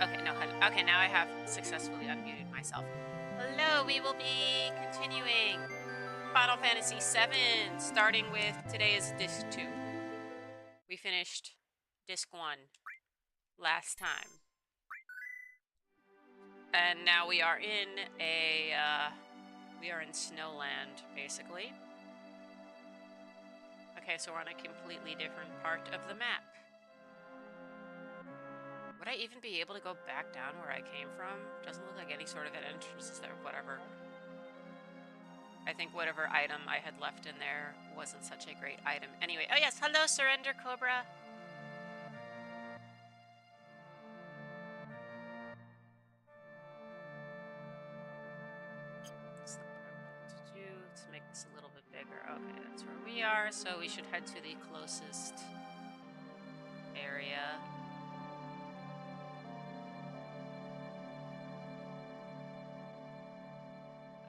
Okay, no, okay, now I have successfully unmuted myself. Hello, we will be continuing Final Fantasy VII, starting with today's Disc 2. We finished Disc 1 last time. And now we are in Snowland, basically. Okay, so we're on a completely different part of the map. Would I even be able to go back down where I came from? Doesn't look like any sort of an entrance is there, whatever. I think whatever item I had left in there wasn't such a great item. Anyway, oh yes, hello, Surrender Cobra. That's not what I wanted to do. Let's make this a little bit bigger. Okay, that's where we are, so we should head to the closest area.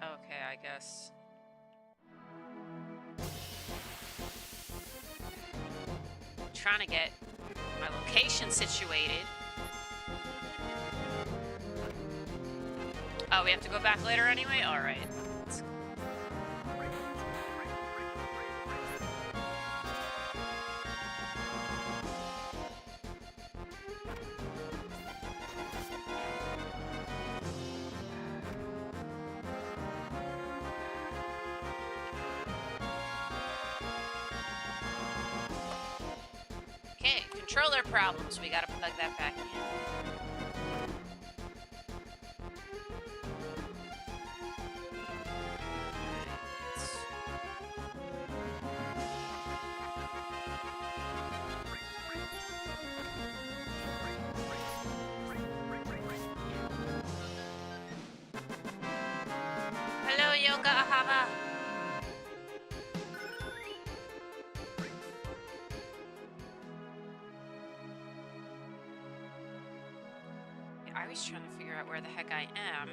Okay, I guess. I'm trying to get my location situated. Oh, we have to go back later anyway? Alright. Okay, controller problems. We gotta plug that back in. Hello, Yoga Ahava. I was trying to figure out where the heck I am.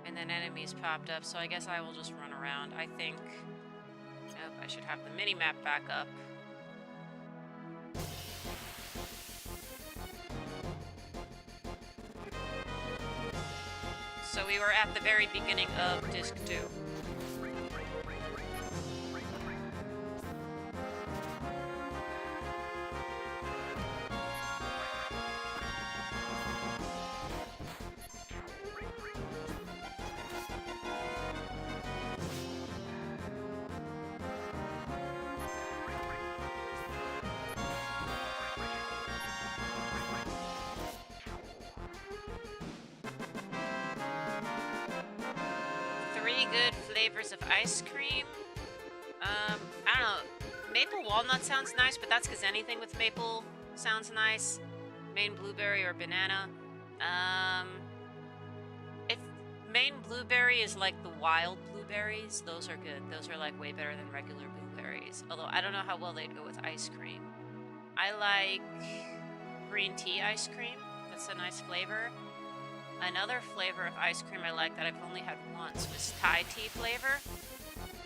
And then enemies popped up, so I guess I will just run around. I think... Nope, I should have the mini-map back up. So we were at the very beginning of Disc 2. Good flavors of ice cream. I don't know. Maple walnut sounds nice, but that's because anything with maple sounds nice. Maine blueberry or banana. If Maine blueberry is like the wild blueberries, those are good. Those are like way better than regular blueberries. Although I don't know how well they'd go with ice cream. I like green tea ice cream. That's a nice flavor. Another flavor of ice cream I like that I've only had once was Thai tea flavor.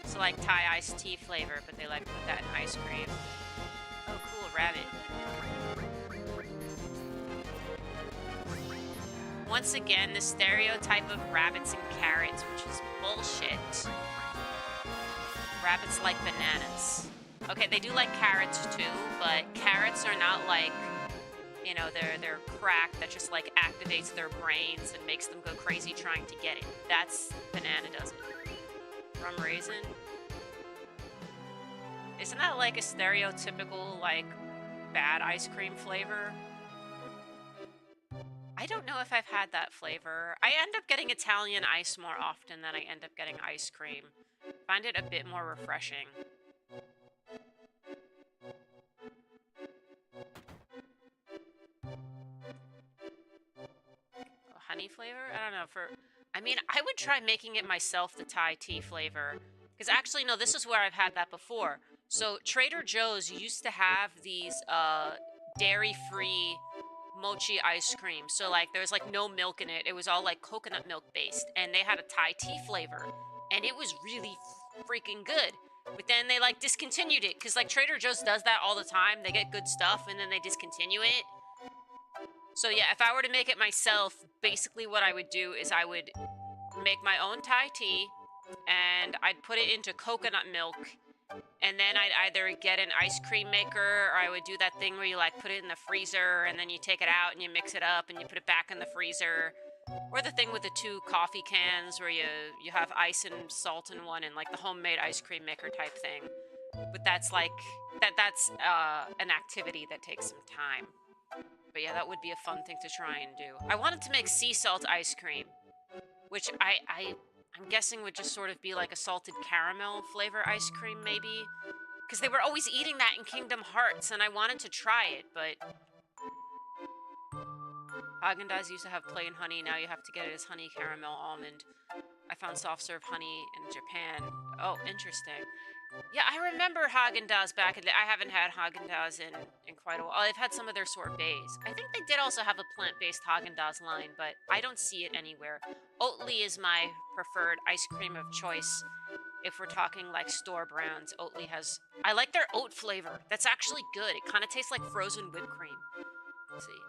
So like Thai iced tea flavor, but they like put that in ice cream. Oh cool, rabbit. Once again, the stereotype of rabbits and carrots, which is bullshit. Rabbits like bananas. Okay, they do like carrots too, but carrots are not like... You know, they're crack that just like activates their brains and makes them go crazy trying to get it. That's banana does it. Rum raisin. Isn't that like a stereotypical like bad ice cream flavor? I don't know if I've had that flavor. I end up getting Italian ice more often than I end up getting ice cream. Find it a bit more refreshing. Honey flavor? I don't know. I mean, I would try making it myself, the Thai tea flavor. Because actually, no, this is where I've had that before. So Trader Joe's used to have these dairy-free mochi ice cream. So like there was like no milk in it. It was all like coconut milk based. And they had a Thai tea flavor. And it was really freaking good. But then they like discontinued it. Because like Trader Joe's does that all the time. They get good stuff and then they discontinue it. So yeah, if I were to make it myself, basically what I would do is I would make my own Thai tea, and I'd put it into coconut milk, and then I'd either get an ice cream maker, or I would do that thing where you like put it in the freezer, and then you take it out and you mix it up and you put it back in the freezer. Or the thing with the 2 coffee cans where you have ice and salt in one, and like the homemade ice cream maker type thing. But that's like that's an activity that takes some time. But yeah, that would be a fun thing to try and do. I wanted to make sea salt ice cream, which I'm guessing would just sort of be like a salted caramel flavor ice cream, maybe. Because they were always eating that in Kingdom Hearts, and I wanted to try it, but Haagen-Dazs used to have plain honey. Now you have to get it as honey caramel almond. I found soft serve honey in Japan. Oh, interesting. Yeah, I remember Haagen-Dazs back in the... I haven't had Haagen-Dazs in quite a while. I've had some of their sorbets. I think they did also have a plant-based Haagen-Dazs line, but I don't see it anywhere. Oatly is my preferred ice cream of choice. If we're talking like store brands, Oatly has... I like their oat flavor. That's actually good. It kind of tastes like frozen whipped cream. Let's see.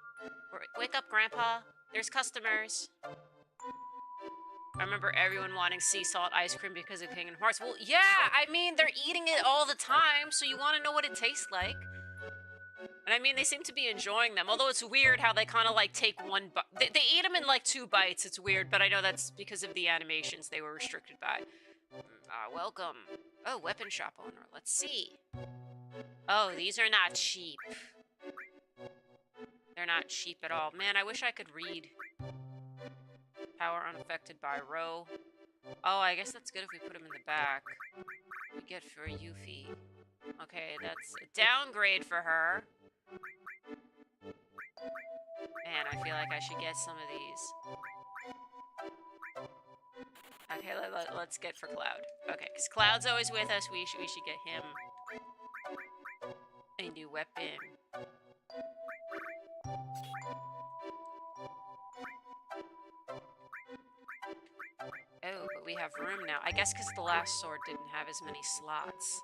Wake up, Grandpa. There's customers. I remember everyone wanting sea salt ice cream because of Kingdom Hearts. Well, yeah, I mean, they're eating it all the time, so you want to know what it tastes like. And I mean, they seem to be enjoying them, although it's weird how they kind of like take one bite. They eat them in like 2 bites. It's weird, but I know that's because of the animations they were restricted by. Welcome. Oh, weapon shop owner. Let's see. Oh, these are not cheap. They're not cheap at all. Man, I wish I could read. Power unaffected by row. Oh, I guess that's good if we put them in the back. We get for Yuffie. Okay, that's a downgrade for her. Man, I feel like I should get some of these. Okay, let's get for Cloud. Okay, because Cloud's always with us. We should get him a new weapon. Oh, but we have room now. I guess because the last sword didn't have as many slots.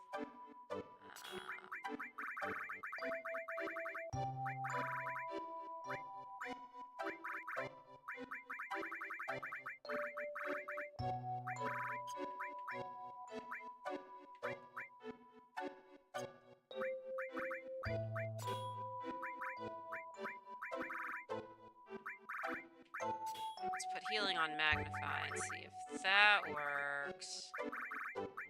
Let's put healing on magnify and see if that works. Level it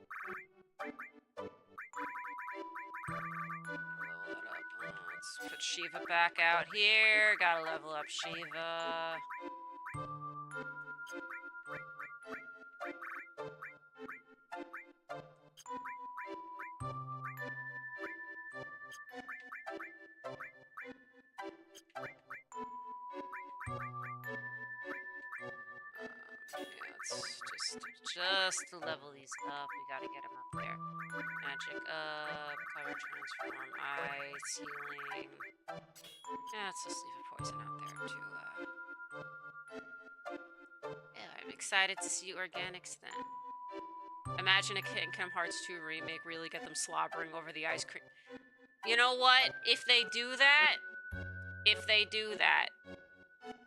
up. Let's put Shiva back out here. Gotta level up Shiva. Just to level these up, we gotta get them up there. Magic up, cover, transform, ice, healing. Yeah, let's just leave a poison out there too. Yeah, I'm excited to see organics then. Imagine a Kingdom Hearts 2 remake really get them slobbering over the ice cream. You know what? If they do that,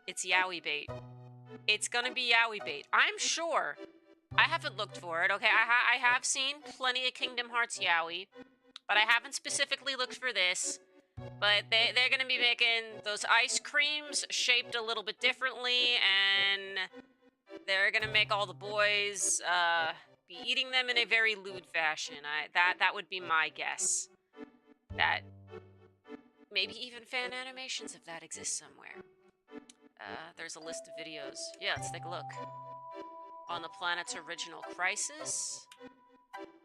it's yaoi bait. It's gonna be yaoi bait. I'm sure. I haven't looked for it, okay? I have seen plenty of Kingdom Hearts yaoi, but I haven't specifically looked for this. But they're gonna be making those ice creams shaped a little bit differently, and they're gonna make all the boys be eating them in a very lewd fashion. That would be my guess. That maybe even fan animations of that exist somewhere. There's a list of videos. Yeah, let's take a look. On the planet's original crisis.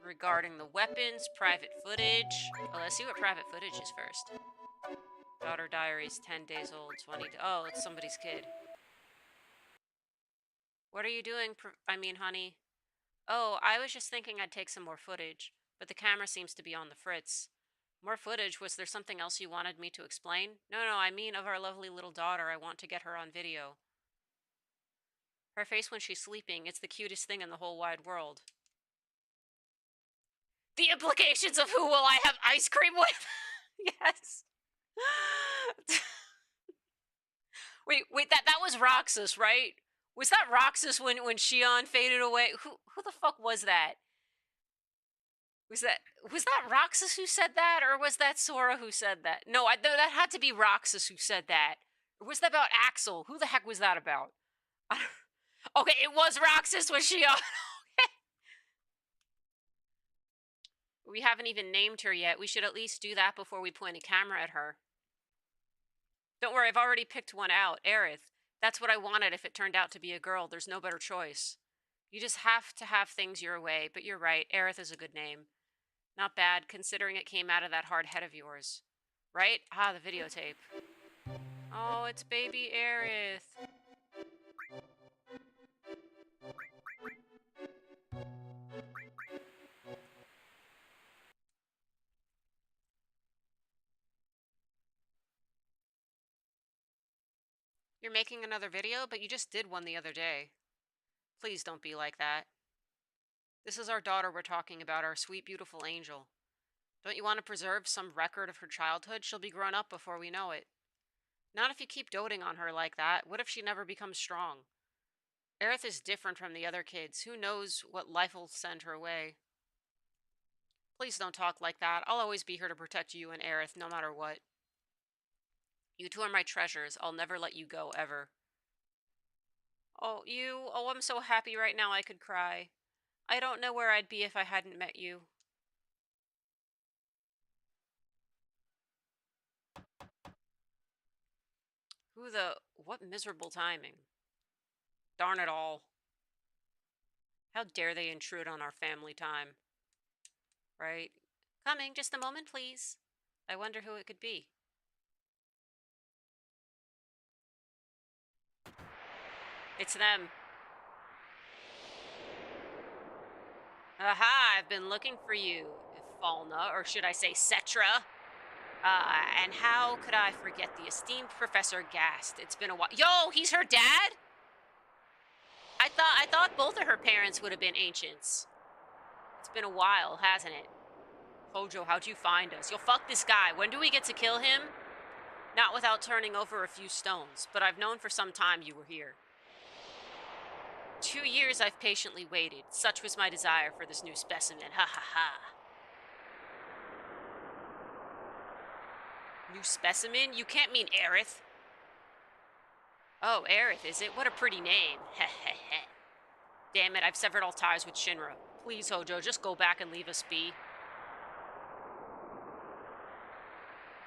Regarding the weapons, private footage. Oh, let's see what private footage is first. Daughter diaries, 10 days old, 20... Oh, it's somebody's kid. What are you doing, honey? Oh, I was just thinking I'd take some more footage, but the camera seems to be on the fritz. More footage? Was there something else you wanted me to explain? No, I mean of our lovely little daughter. I want to get her on video. Her face when she's sleeping, it's the cutest thing in the whole wide world. The implications of who will I have ice cream with? Yes. Wait, that was Roxas, right? Was that Roxas when Shion faded away? Who the fuck was that? Was that Roxas who said that, or was that Sora who said that? No, that had to be Roxas who said that. Or was that about Axel? Who the heck was that about? Okay, it was Roxas when Shion. We haven't even named her yet. We should at least do that before we point a camera at her. Don't worry, I've already picked one out, Aerith. That's what I wanted if it turned out to be a girl. There's no better choice. You just have to have things your way, but you're right. Aerith is a good name. Not bad, considering it came out of that hard head of yours. Right? Ah, the videotape. Oh, it's baby Aerith. You're making another video, but you just did one the other day. Please don't be like that. This is our daughter we're talking about, our sweet, beautiful angel. Don't you want to preserve some record of her childhood? She'll be grown up before we know it. Not if you keep doting on her like that. What if she never becomes strong? Aerith is different from the other kids. Who knows what life will send her way? Please don't talk like that. I'll always be here to protect you and Aerith, no matter what. You two are my treasures. I'll never let you go, ever. Oh, you. Oh, I'm so happy right now I could cry. I don't know where I'd be if I hadn't met you. What miserable timing. Darn it all. How dare they intrude on our family time? Right? Coming, just a moment, please. I wonder who it could be. It's them. Aha, I've been looking for you, Falna, or should I say Cetra. And how could I forget the esteemed Professor Gast? It's been a while. Yo, he's her dad? I thought both of her parents would have been ancients. It's been a while, hasn't it? Hojo, how'd you find us? Yo, fuck this guy. When do we get to kill him? Not without turning over a few stones, but I've known for some time you were here. 2 years I've patiently waited. Such was my desire for this new specimen. Ha ha ha. New specimen? You can't mean Aerith. Oh, Aerith, is it? What a pretty name. Heh heh heh. Damn it, I've severed all ties with Shinra. Please, Hojo, just go back and leave us be.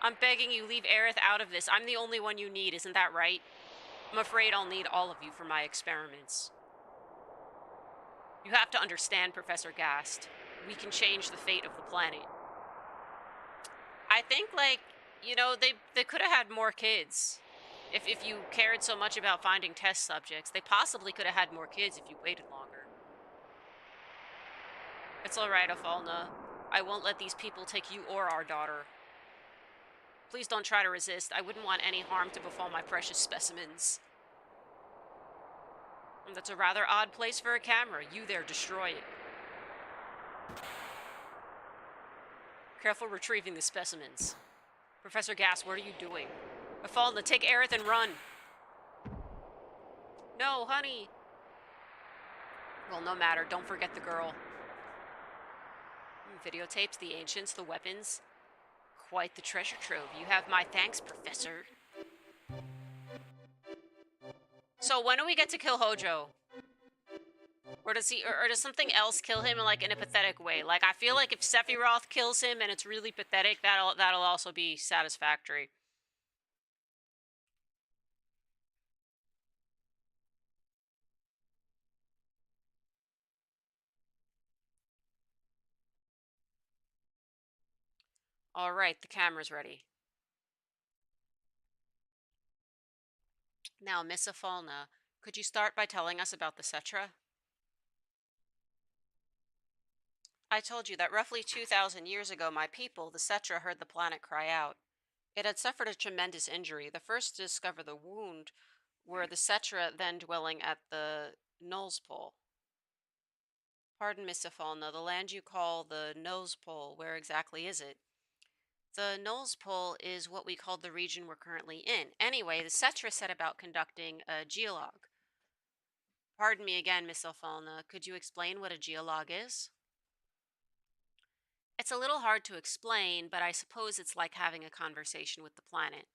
I'm begging you, leave Aerith out of this. I'm the only one you need, isn't that right? I'm afraid I'll need all of you for my experiments. You have to understand, Professor Gast. We can change the fate of the planet. I think, like, you know, they could have had more kids. If you cared so much about finding test subjects, they possibly could have had more kids if you waited longer. It's alright, Afalna. I won't let these people take you or our daughter. Please don't try to resist. I wouldn't want any harm to befall my precious specimens. That's a rather odd place for a camera. You there, destroy it. Careful retrieving the specimens. Professor Gas, what are you doing? Afalna, take Aerith and run. No, honey. Well, no matter. Don't forget the girl. Videotapes, the ancients, the weapons. Quite the treasure trove. You have my thanks, Professor. So when do we get to kill Hojo? Or does he, or does something else kill him like in a pathetic way? Like, I feel like if Sephiroth kills him and it's really pathetic, that'll also be satisfactory. All right, the camera's ready. Now, Miss Afalna, could you start by telling us about the Cetra? I told you that roughly 2,000 years ago, my people, the Cetra, heard the planet cry out. It had suffered a tremendous injury. The first to discover the wound were the Cetra then dwelling at the Nose Pole. Pardon, Miss Afalna, the land you call the Nose Pole, where exactly is it? The Knowles Pole is what we call the region we're currently in. Anyway, the Cetra set about conducting a geologue. Pardon me again, Miss Alfalna. Could you explain what a geologue is? It's a little hard to explain, but I suppose it's like having a conversation with the planet.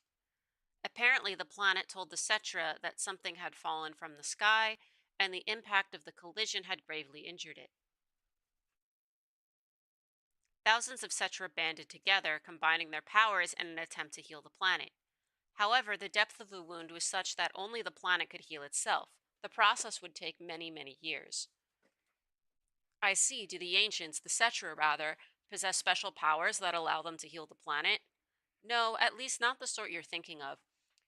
Apparently, the planet told the Cetra that something had fallen from the sky, and the impact of the collision had gravely injured it. Thousands of Cetra banded together, combining their powers in an attempt to heal the planet. However, the depth of the wound was such that only the planet could heal itself. The process would take many, many years. I see. Do the ancients, the Cetra rather, possess special powers that allow them to heal the planet? No, at least not the sort you're thinking of.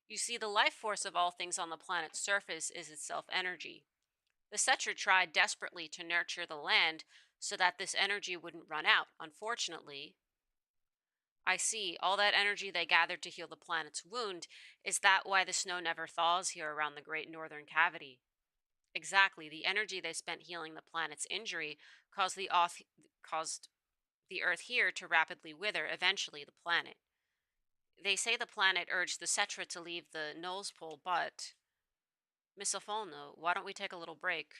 You see, the life force of all things on the planet's surface is itself energy. The Cetra tried desperately to nurture the land so that this energy wouldn't run out. Unfortunately, I see. All that energy they gathered to heal the planet's wound, is that why the snow never thaws here around the Great Northern Cavity? Exactly. The energy they spent healing the planet's injury caused the Earth here to rapidly wither, eventually the planet. They say the planet urged the Cetra to leave the Knowles Pole, but Miss Afolno, why don't we take a little break?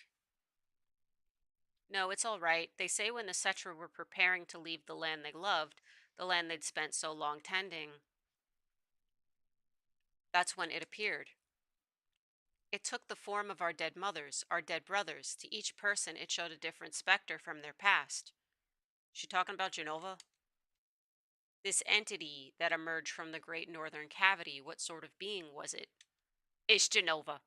No, it's all right. They say when the Cetra were preparing to leave the land they loved, the land they'd spent so long tending, that's when it appeared. It took the form of our dead mothers, our dead brothers. To each person, it showed a different specter from their past. She talking about Genova? This entity that emerged from the Great Northern Cavity, what sort of being was it? It's Genova.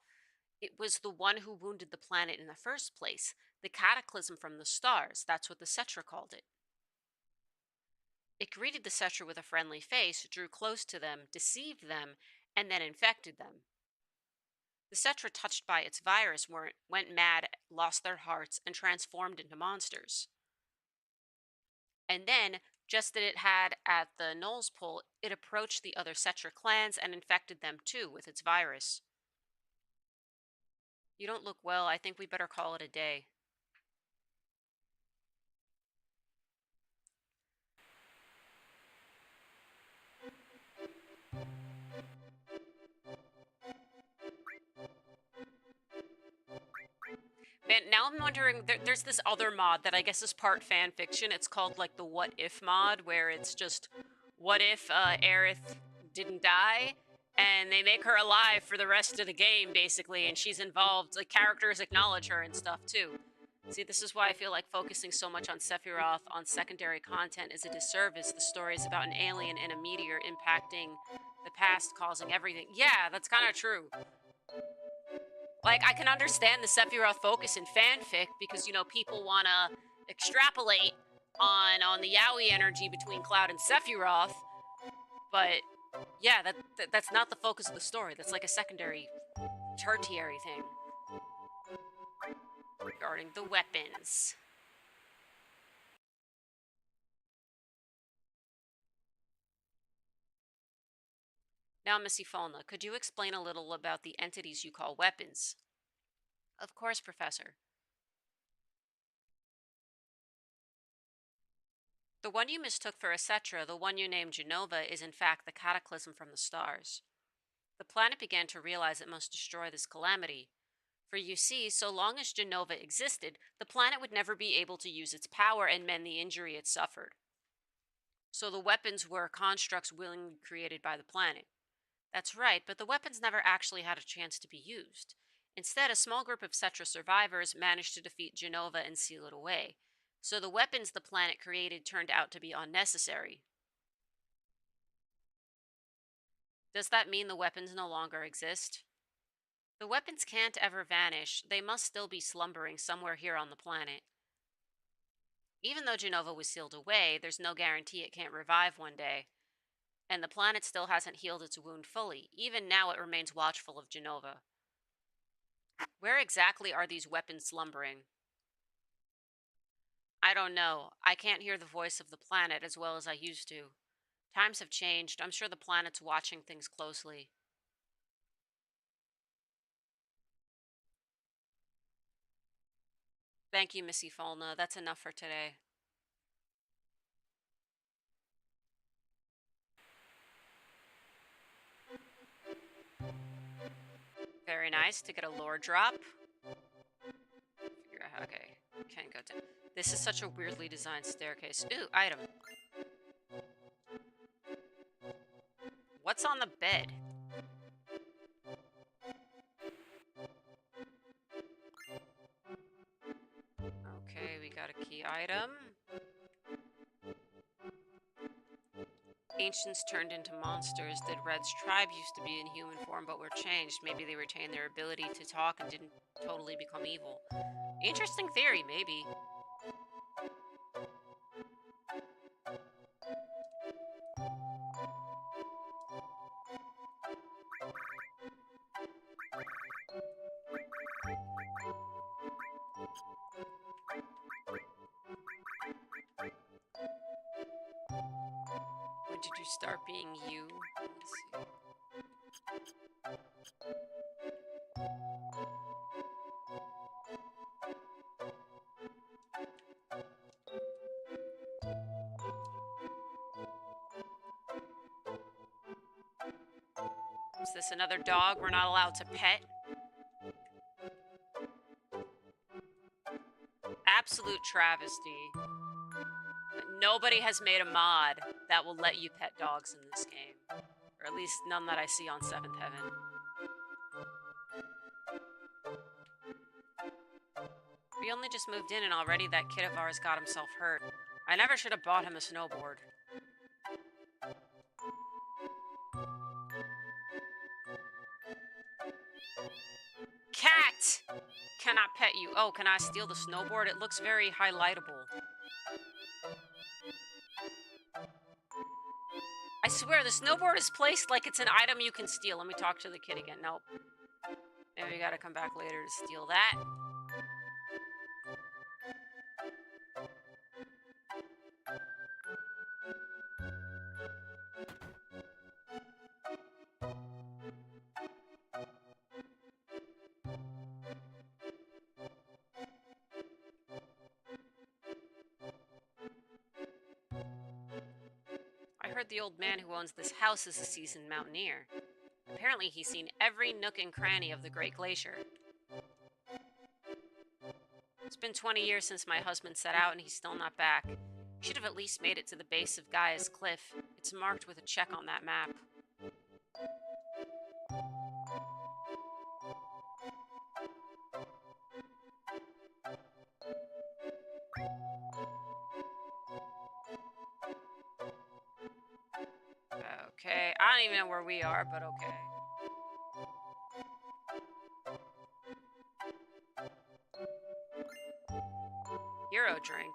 It was the one who wounded the planet in the first place. The cataclysm from the stars. That's what the Cetra called it. It greeted the Cetra with a friendly face, drew close to them, deceived them, and then infected them. The Cetra, touched by its virus, went mad, lost their hearts, and transformed into monsters. And then, just as it had at the Knowles Pole, it approached the other Cetra clans and infected them too with its virus. You don't look well. I think we better call it a day. Man, now I'm wondering, there's this other mod that I guess is part fan fiction. It's called like the What If mod, where it's just, what if Aerith didn't die? And they make her alive for the rest of the game, basically, and she's involved. Like, characters acknowledge her and stuff, too. See, this is why I feel like focusing so much on Sephiroth on secondary content is a disservice. The story is about an alien and a meteor impacting the past, causing everything. Yeah, that's kind of true. Like, I can understand the Sephiroth focus in fanfic because, you know, people want to extrapolate on the yaoi energy between Cloud and Sephiroth, but yeah, that's not the focus of the story. That's like a secondary, tertiary thing. Regarding the weapons. Now, Missy Falna, could you explain a little about the entities you call weapons? Of course, Professor. The one you mistook for a Cetra, the one you named Genova, is in fact the cataclysm from the stars. The planet began to realize it must destroy this calamity. For you see, so long as Genova existed, the planet would never be able to use its power and mend the injury it suffered. So the weapons were constructs willingly created by the planet. That's right, but the weapons never actually had a chance to be used. Instead, a small group of Cetra survivors managed to defeat Genova and seal it away. So the weapons the planet created turned out to be unnecessary. Does that mean the weapons no longer exist? The weapons can't ever vanish. They must still be slumbering somewhere here on the planet. Even though Genova was sealed away, there's no guarantee it can't revive one day. And the planet still hasn't healed its wound fully. Even now it remains watchful of Genova. Where exactly are these weapons slumbering? I don't know. I can't hear the voice of the planet as well as I used to. Times have changed. I'm sure the planet's watching things closely. Thank you, Missy Falna. That's enough for today. Very nice to get a lore drop. Figure out how, okay, can't go down. This is such a weirdly designed staircase. Ooh, item. What's on the bed? Okay, we got a key item. Ancients turned into monsters. The Red's tribe used to be in human form, but were changed. Maybe they retained their ability to talk and didn't totally become evil. Interesting theory, maybe. When did you start being you? Let's see. Is this another dog we're not allowed to pet? Absolute travesty. Nobody has made a mod that will let you pet dogs in this game. Or at least none that I see on 7th Heaven. We only just moved in and already that kid of ours got himself hurt. I never should have bought him a snowboard. Cat! Cannot pet you. Oh, can I steal the snowboard? It looks very highlightable. I swear, the snowboard is placed like it's an item you can steal. Let me talk to the kid again. Nope. Maybe we gotta come back later to steal that. I heard the old man who owns this house is a seasoned mountaineer. Apparently he's seen every nook and cranny of the Great Glacier. It's been 20 years since my husband set out and he's still not back. He should have at least made it to the base of Gaia's cliff. It's marked with a check on that map. Okay, I don't even know where we are, but okay. Hero drink.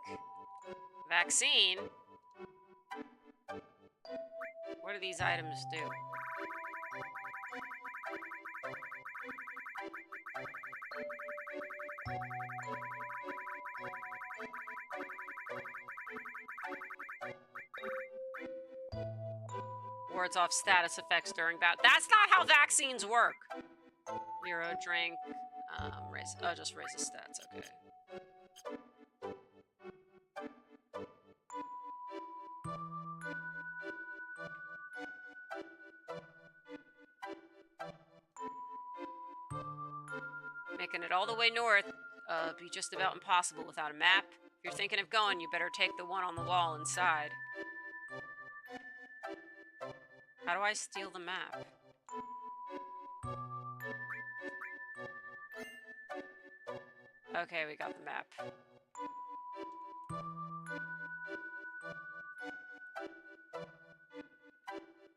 Vaccine. What do these items do? Wards off status effects during battle. That's not how vaccines work. Hero drink. Raise. Oh, just raise the stats. Okay. Making it all the way north, be just about impossible without a map. If you're thinking of going, you better take the one on the wall inside. How do I steal the map? Okay, we got the map.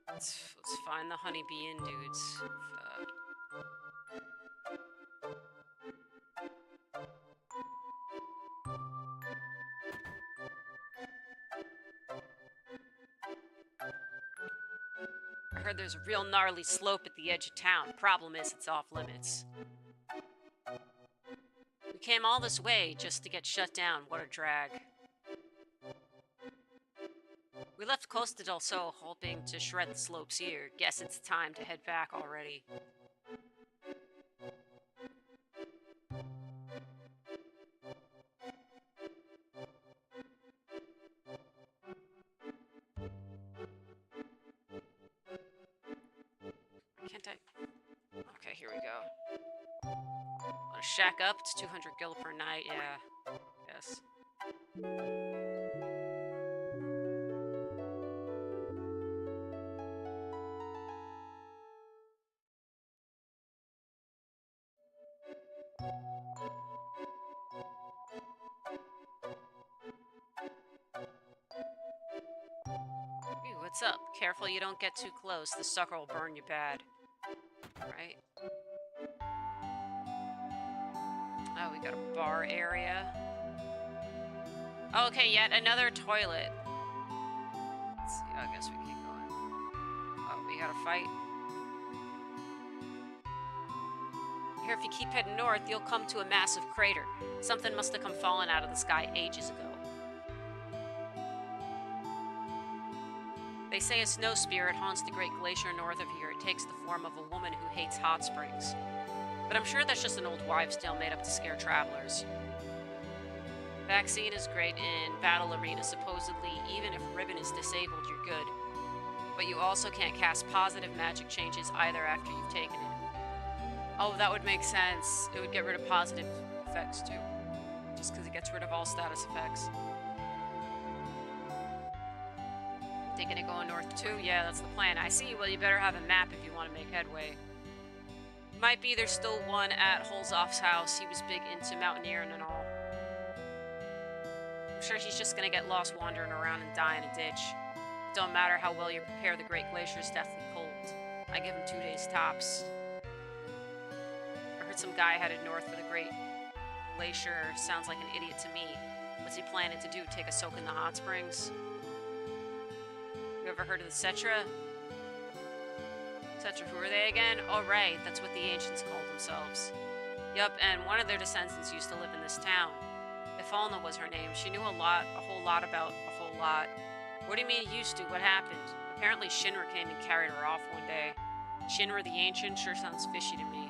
Let's find the honeybee in, dudes. I heard there's a real gnarly slope at the edge of town. Problem is, it's off limits. We came all this way just to get shut down. What a drag. We left Costa del Sol hoping to shred the slopes here. Guess it's time to head back already. Can't I? Okay, here we go. Want to shack up? It's 200 gil per night. Yeah. Yes. Hey, what's up? Careful you don't get too close. The sucker will burn you bad. Right? Oh, we got a bar area. Okay, yet another toilet. Let's see. I guess we keep going. Oh, we gotta fight. Here, if you keep heading north, you'll come to a massive crater. Something must have come falling out of the sky ages ago. They say a snow spirit haunts the great glacier north of here. It takes the form of a woman who hates hot springs. But I'm sure that's just an old wives' tale made up to scare travelers. Vaccine is great in battle arena. Supposedly, even if Ribbon is disabled, you're good. But you also can't cast positive magic changes either after you've taken it. Oh, that would make sense. It would get rid of positive effects too. Just because it gets rid of all status effects. Thinking of going north too? Yeah, that's the plan. I see. Well, you better have a map if you want to make headway. Might be there's still one at Holzoff's house. He was big into mountaineering and all. I'm sure he's just gonna get lost wandering around and die in a ditch. It don't matter how well you prepare, the Great Glacier is deathly cold. I give him 2 days tops. I heard some guy headed north for the Great Glacier. Sounds like an idiot to me. What's he planning to do? Take a soak in the hot springs? You ever heard of the Cetra? Cetra, who are they again? Oh, right, that's what the ancients called themselves. Yup, and one of their descendants used to live in this town. Ifalna was her name. She knew a whole lot about a whole lot. What do you mean used to? What happened? Apparently Shinra came and carried her off one day. Shinra the Ancient sure sounds fishy to me.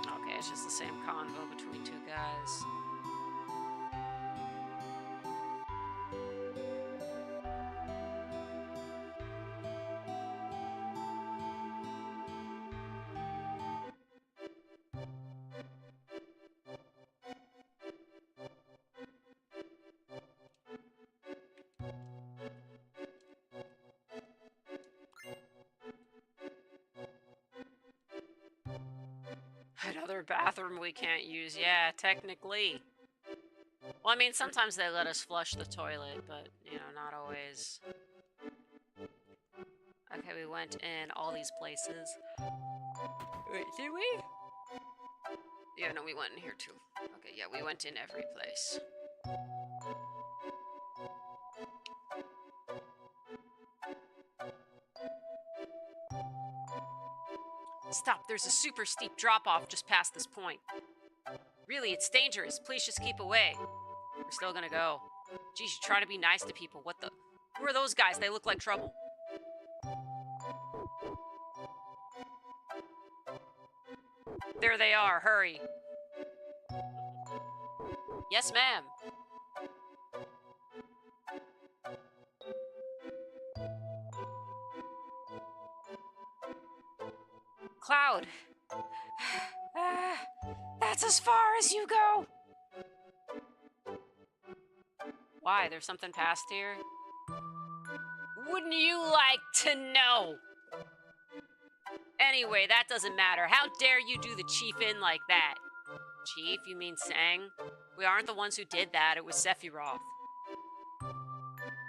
Okay, it's just the same convo between two guys. Another bathroom we can't use. Yeah, technically. Well, I mean, sometimes they let us flush the toilet, but, you know, not always. Okay, we went in all these places. Wait, did we? Yeah, no, we went in here too. Okay, yeah, we went in every place. Stop, there's a super steep drop-off just past this point. Really, it's dangerous. Please just keep away. We're still gonna go. Geez, you try to be nice to people. What the? Who are those guys? They look like trouble. There they are. Hurry. Yes, ma'am. Cloud. That's as far as you go. Why? There's something past here? Wouldn't you like to know? Anyway, that doesn't matter. How dare you do the chief in like that? Chief, you mean Sang? We aren't the ones who did that. It was Sephiroth.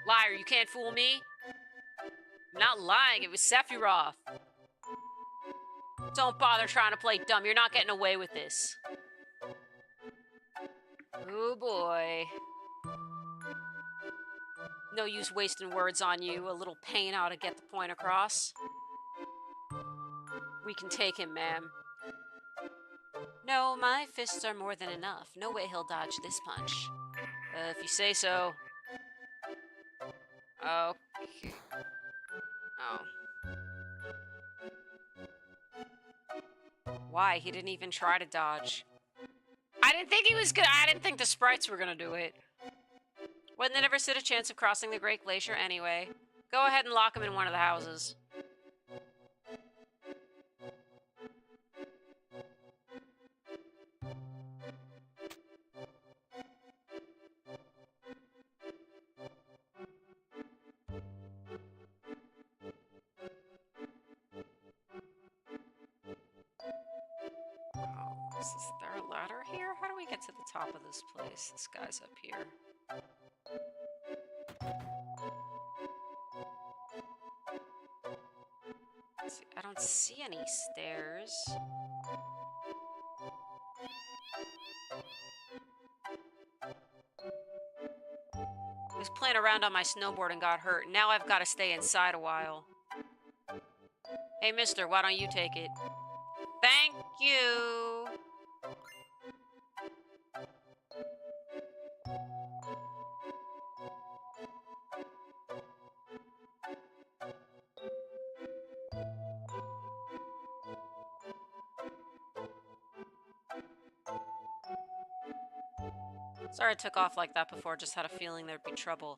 Liar, you can't fool me. I'm not lying. It was Sephiroth. Don't bother trying to play dumb. You're not getting away with this. Oh boy. No use wasting words on you. A little pain ought to get the point across. We can take him, ma'am. No, my fists are more than enough. No way he'll dodge this punch. If you say so. Okay. Oh. Why? He didn't even try to dodge. I didn't think he was gonna. I didn't think the sprites were gonna do it. When they never stood a chance of crossing the Great Glacier anyway. Go ahead and lock them in one of the houses. Oh, is there a ladder here? How do we get to the top of this place? This guy's up here. See, I don't see any stairs. I was playing around on my snowboard and got hurt. Now I've got to stay inside a while. Hey, mister, why don't you take it? Thank you. Sorry I took off like that before, just had a feeling there'd be trouble.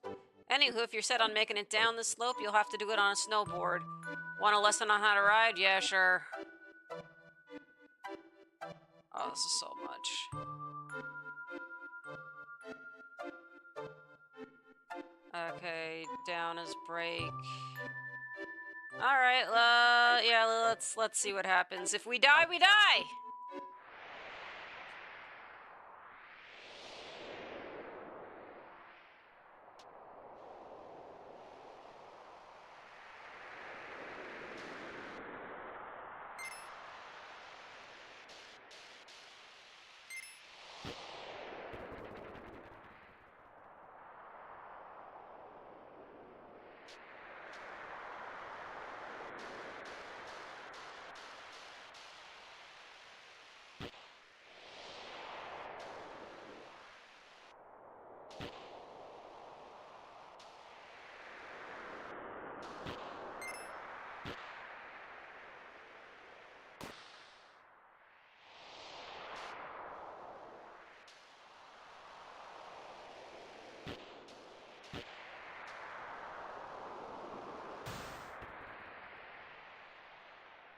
Anywho, if you're set on making it down the slope, you'll have to do it on a snowboard. Want a lesson on how to ride? Yeah, sure. Oh, this is so much. Okay, down is brake. Alright, yeah, let's see what happens. If we die, we die!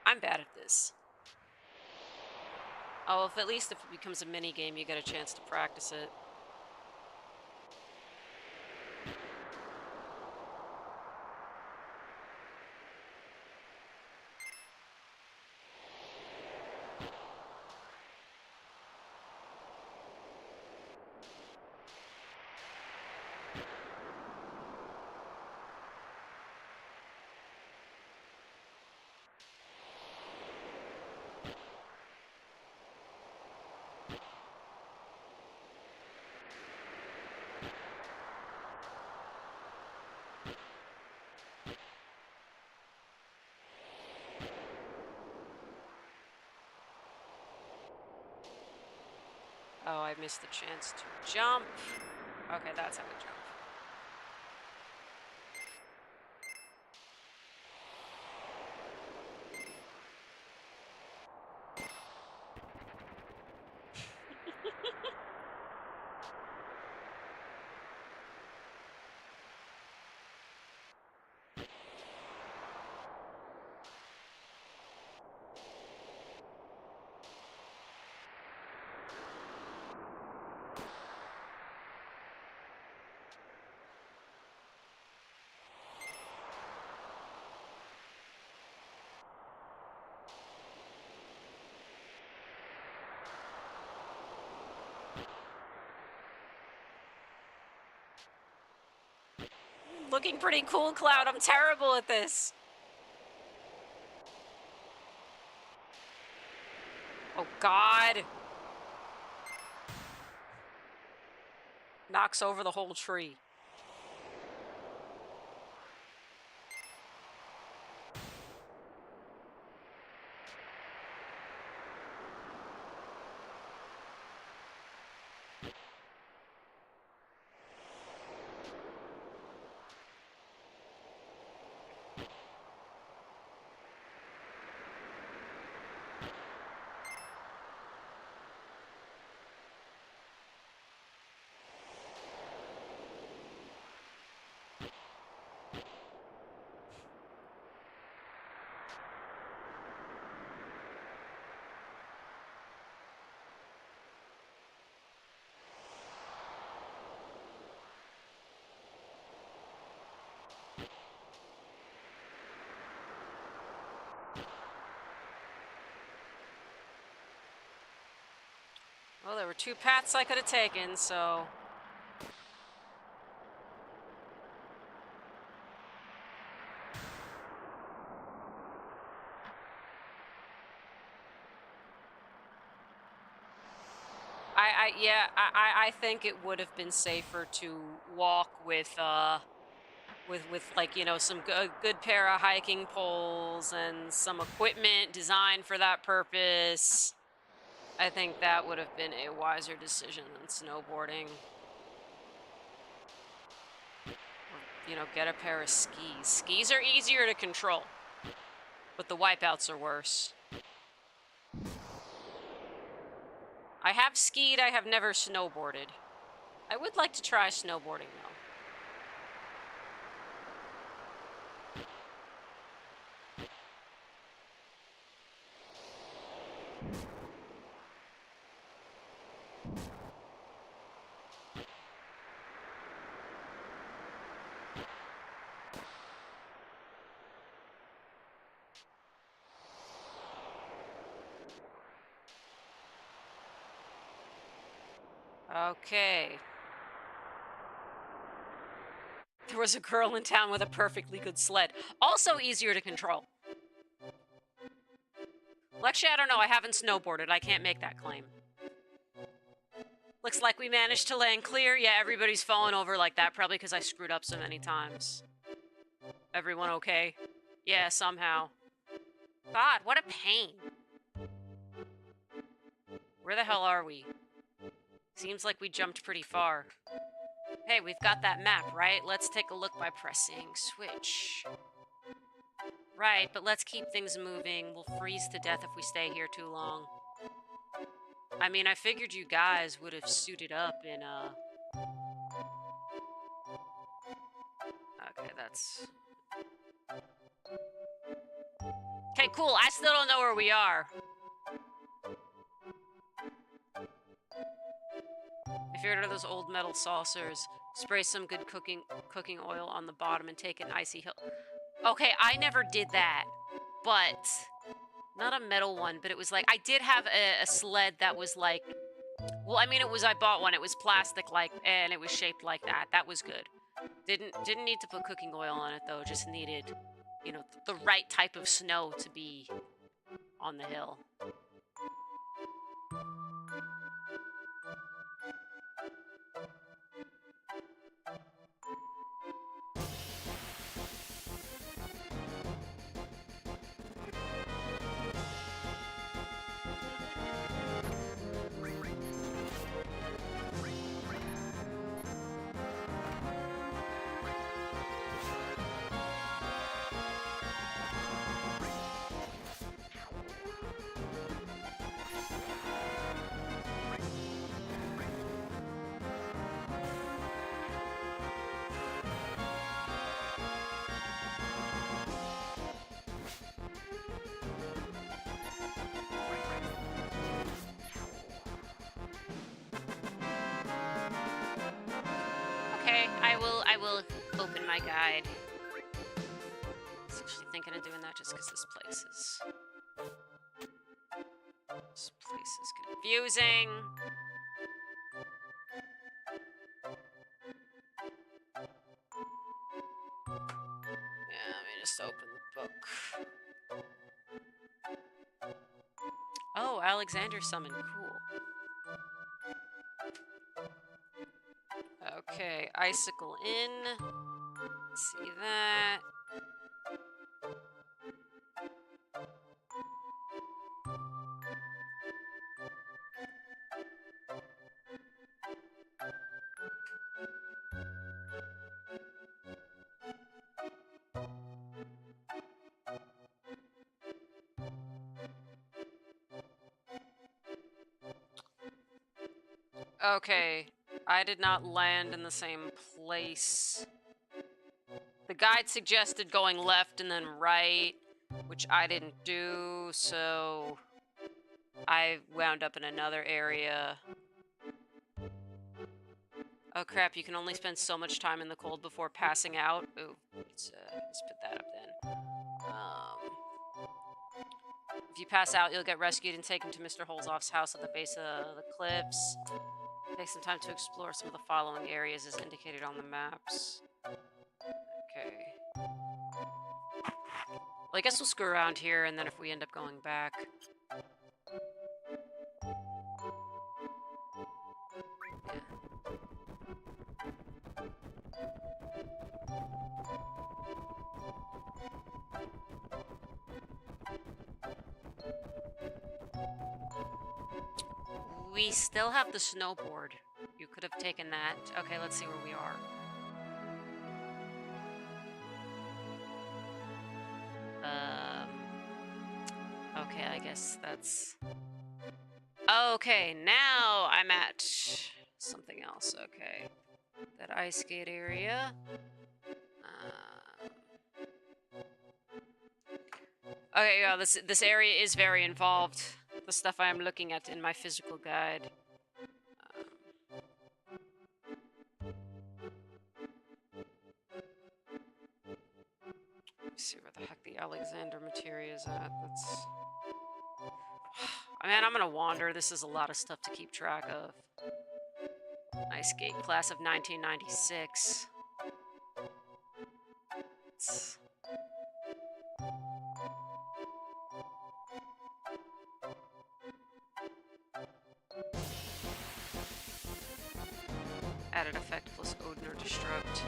I'm bad at this. Oh, at least if it becomes a mini game, you get a chance to practice it. Oh, I missed the chance to jump. Okay, that's how we jump. Looking pretty cool, Cloud. I'm terrible at this. Oh, God. Knocks over the whole tree. Well, there were 2 paths I could have taken, so... I think it would have been safer to walk with like, you know, some good pair of hiking poles and some equipment designed for that purpose. I think that would have been a wiser decision than snowboarding. Or, you know, get a pair of skis. Skis are easier to control, but the wipeouts are worse. I have skied, I have never snowboarded. I would like to try snowboarding, though. Okay. There was a girl in town with a perfectly good sled. Also easier to control. Well, actually, I don't know. I haven't snowboarded. I can't make that claim. Looks like we managed to land clear. Yeah, everybody's fallen over like that, probably because I screwed up so many times. Everyone okay? Yeah, somehow. God, what a pain. Where the hell are we? Seems like we jumped pretty far. Hey, we've got that map, right? Let's take a look by pressing switch. Right, but let's keep things moving. We'll freeze to death if we stay here too long. I mean, I figured you guys would have suited up in, Okay, that's... Okay, cool. I still don't know where we are. If you're one of those old metal saucers, spray some good cooking oil on the bottom and take an icy hill. Okay, I never did that, but not a metal one, but it was like I did have a sled that was like, well, I mean, I bought one. It was plastic like, and it was shaped like that. That was good. Didn't need to put cooking oil on it though. Just needed, you know, the right type of snow to be on the hill. Okay, I will open my guide. I was actually thinking of doing that just because this place is confusing. Yeah, let me just open the book. Oh, Alexander summoned. Cool. Okay, Icicle Inn. See that. Okay, I did not land in the same place. The guide suggested going left and then right, which I didn't do, so I wound up in another area. Oh crap, you can only spend so much time in the cold before passing out. Ooh, let's put that up then. If you pass out, you'll get rescued and taken to Mr. Holzoff's house at the base of the cliffs. Take some time to explore some of the following areas as indicated on the maps. Okay. Well, I guess we'll screw around here, and then if we end up going back... Yeah. We still have the snowboard. You could have taken that. Okay, let's see where we are. Okay, I guess that's... Okay, now I'm at something else. Okay. That ice skate area. Okay, yeah, this area is very involved. The stuff I am looking at in my physical guide. Let's see where the heck the Alexander materia is at. That's... Man, I'm gonna wander. This is a lot of stuff to keep track of. Ice skate class of 1996. It's... Added effect plus Odin or Destruct.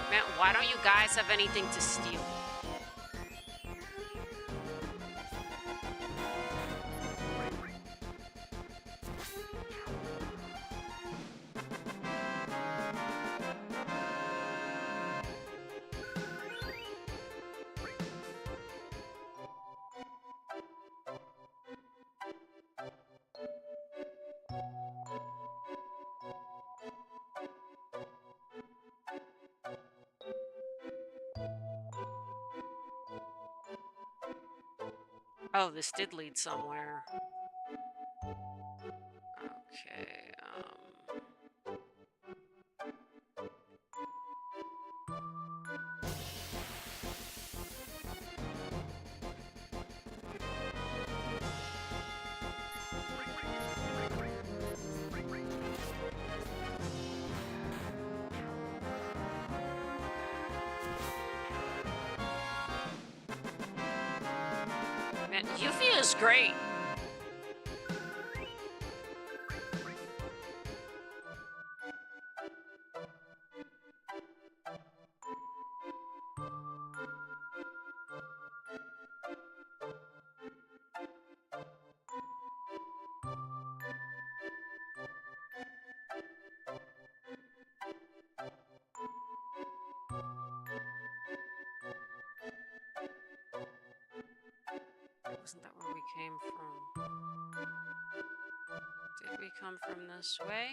Man, why don't you guys have anything to steal? Oh, this did lead somewhere. Okay, Man, Yuffie is great. Wasn't that where we came from? Did we come from this way?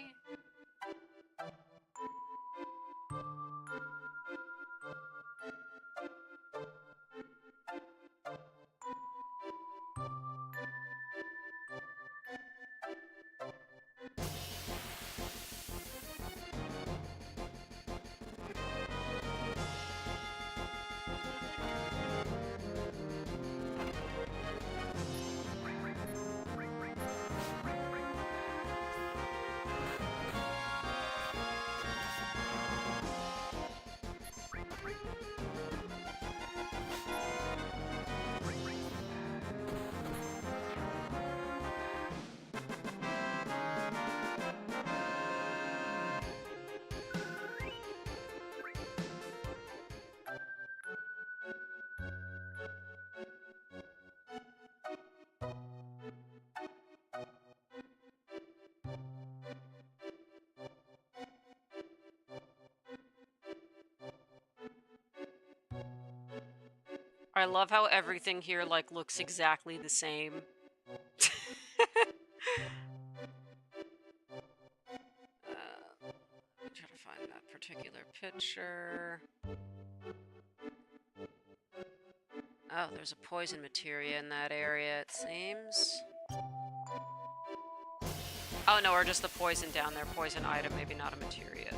I love how everything here, like, looks exactly the same. Try to find that particular picture. Oh, there's a poison materia in that area, it seems. Oh, no, or just the poison down there. Poison item, maybe not a materia.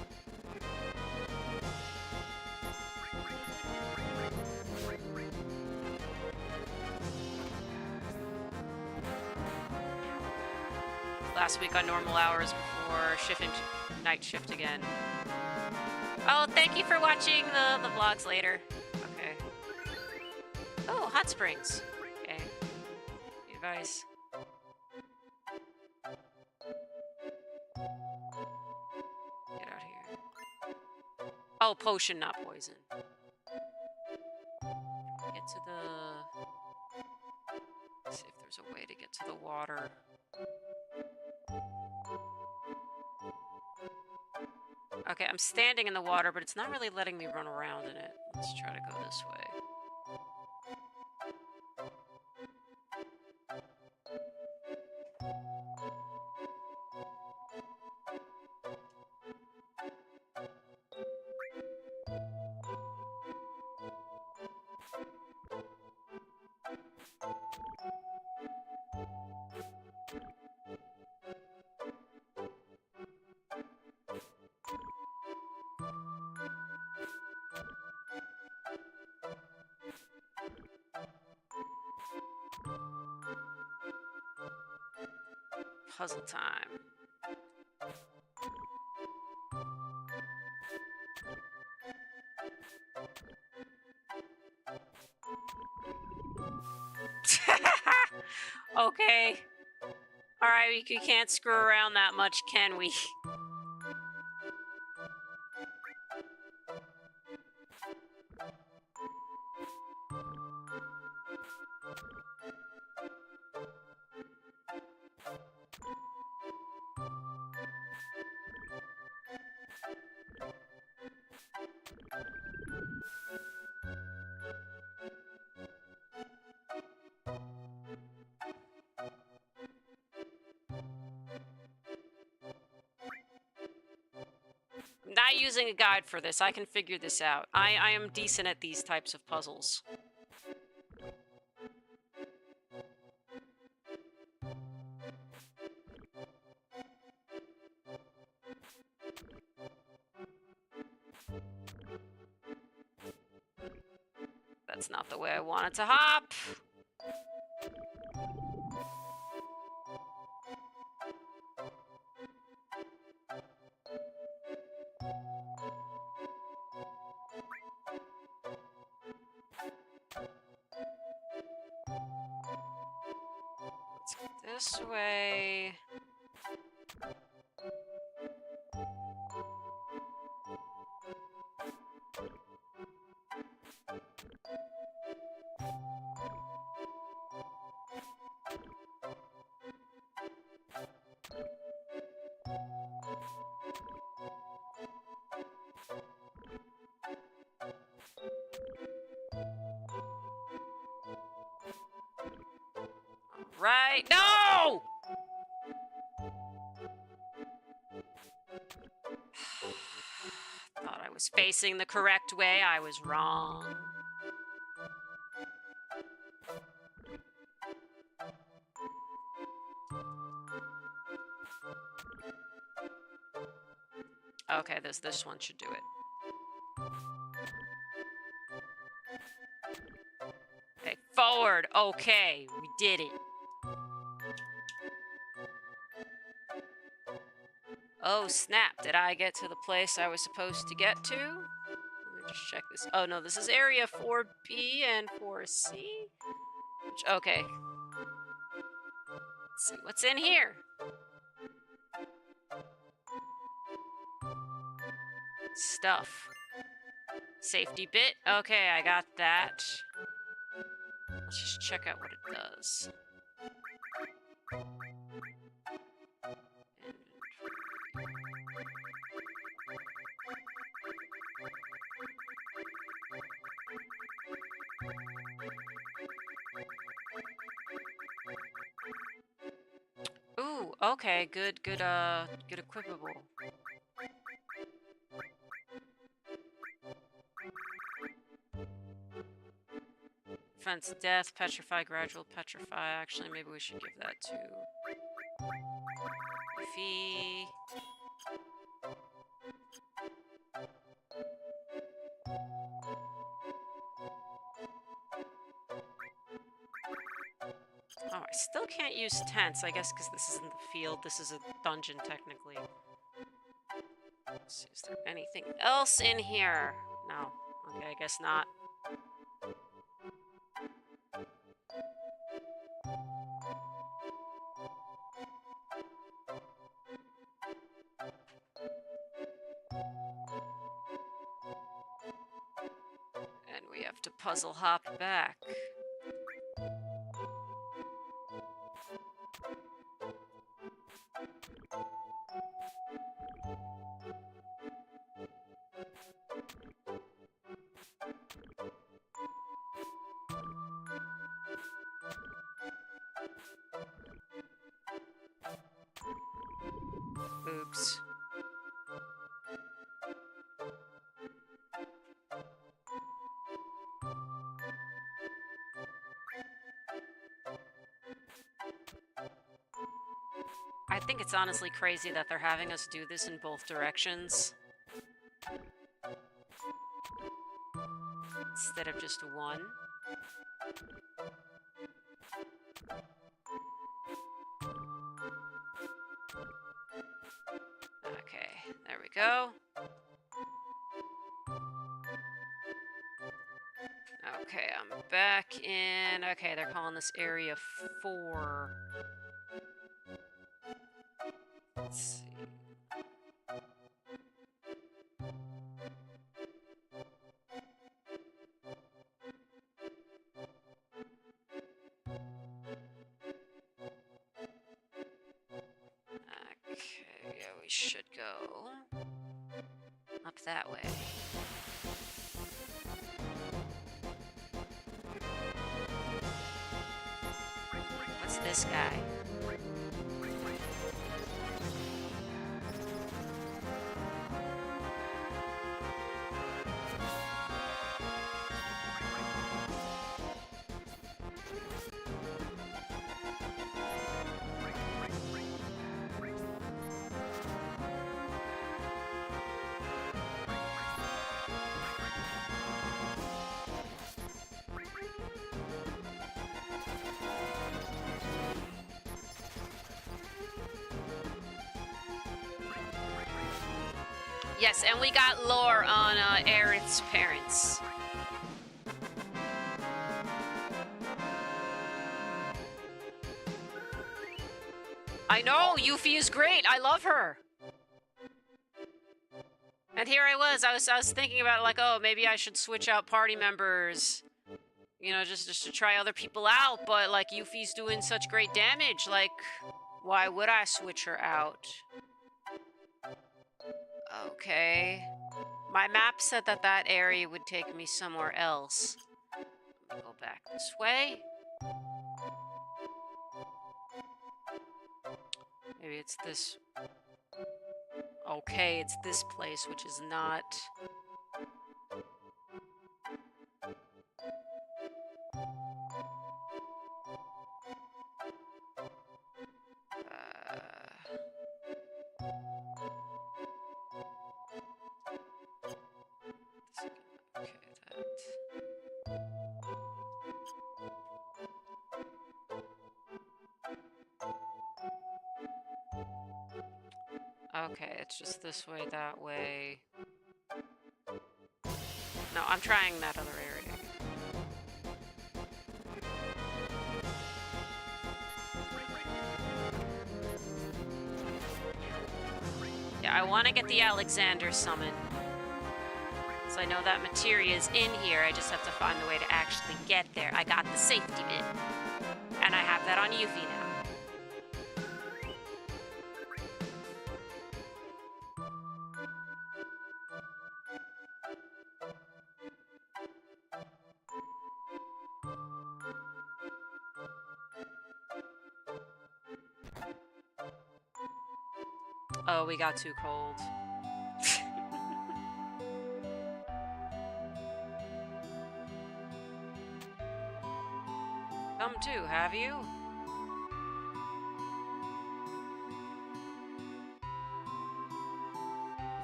Last week on normal hours before shifting to night shift again. Oh, thank you for watching the vlogs later. Okay. Oh, hot springs. Okay. Advice. Get out here. Oh, potion, not poison. Get to the... Let's see if there's a way to get to the water. Okay, I'm standing in the water, but it's not really letting me run around in it. Let's try to go this way. Puzzle time. Okay. Alright, we can't screw around that much, can we? I'm not using a guide for this. I can figure this out. I am decent at these types of puzzles. That's not the way I wanted to hop. Let's get this way. Right? No! Thought I was facing the correct way. I was wrong. Okay, this one should do it. Okay, forward. Okay, we did it. Oh, snap. Did I get to the place I was supposed to get to? Let me just check this. Oh, no, this is area 4B and 4C. Okay. Let's see what's in here. Stuff. Safety bit. Okay, I got that. Let's just check out what it does. Okay, good equipable. Defense death, petrify, gradual petrify. Actually, maybe we should give that to Fee. Oh, I still can't use tents, I guess, because this isn't the field. This is a dungeon, technically. Let's see, is there anything else in here? No. Okay, I guess not. And we have to puzzle hop back. Oops. I think it's honestly crazy that they're having us do this in both directions instead of just one. Okay, there we go. Okay, I'm back in... Okay, they're calling this area 4. Let's see. Okay, yeah, we should go up that way. What's this guy? Yes, and we got lore on Aerith's parents. I know, Yuffie is great. I love her. And here I was thinking about, like, oh, maybe I should switch out party members. You know, just to try other people out, but, like, Yuffie's doing such great damage, like, why would I switch her out? Okay. My map said that that area would take me somewhere else. Let me go back this way. Maybe it's this... Okay, it's this place, which is not... Okay, okay, it's just this way, that way. No, I'm trying that other area. Yeah, I want to get the Alexander summon. So I know that materia is in here. I just have to find the way to actually get there. I got the safety bit. And I have that on Yuffie now. Oh, we got too cold. Come to, have you?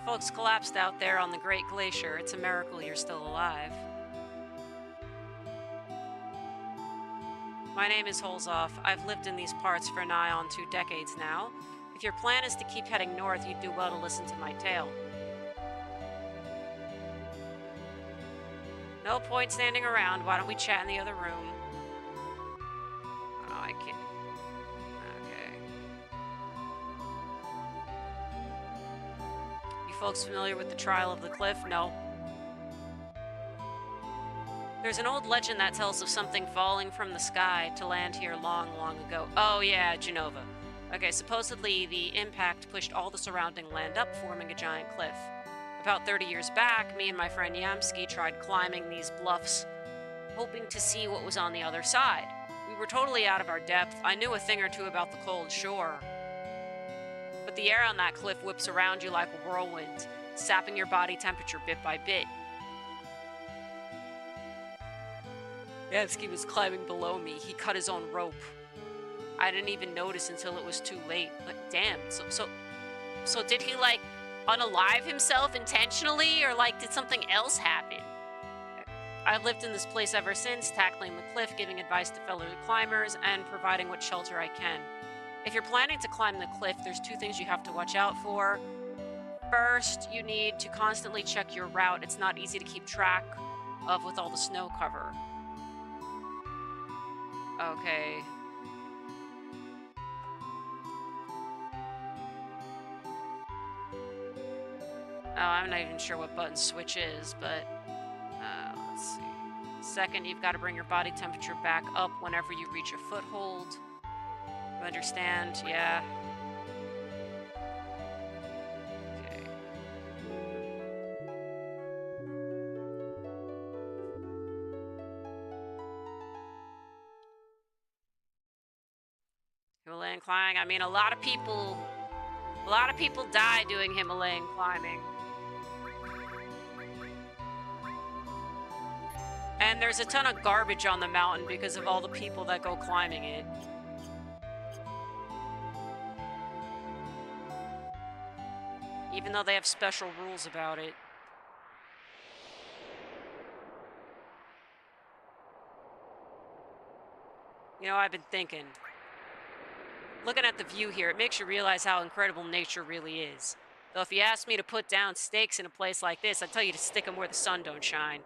Folks collapsed out there on the Great Glacier. It's a miracle you're still alive. My name is Holzoff. I've lived in these parts for nigh on 2 decades now. If your plan is to keep heading north, you'd do well to listen to my tale. No point standing around. Why don't we chat in the other room? Oh, I can't. Okay. You folks familiar with the Trial of the Cliff? No. There's an old legend that tells of something falling from the sky to land here long, long ago. Oh yeah, Genova. Okay, supposedly the impact pushed all the surrounding land up, forming a giant cliff. About 30 years back, me and my friend Yamsky tried climbing these bluffs, hoping to see what was on the other side. We were totally out of our depth. I knew a thing or two about the cold shore. But the air on that cliff whips around you like a whirlwind, sapping your body temperature bit by bit. Yamsky was climbing below me. He cut his own rope. I didn't even notice until it was too late. Like, damn. So did he, like, unalive himself intentionally, or, like, did something else happen? I've lived in this place ever since, tackling the cliff, giving advice to fellow climbers, and providing what shelter I can. If you're planning to climb the cliff, there's 2 things you have to watch out for. First, you need to constantly check your route. It's not easy to keep track of with all the snow cover. Okay. Oh, I'm not even sure what button switch is, but let's see. Second, you've got to bring your body temperature back up whenever you reach a foothold. You understand? Yeah. Okay. Himalayan climbing. I mean, a lot of people die doing Himalayan climbing. And there's a ton of garbage on the mountain because of all the people that go climbing it. Even though they have special rules about it. You know, I've been thinking. Looking at the view here, it makes you realize how incredible nature really is. Though if you asked me to put down stakes in a place like this, I'd tell you to stick them where the sun don't shine.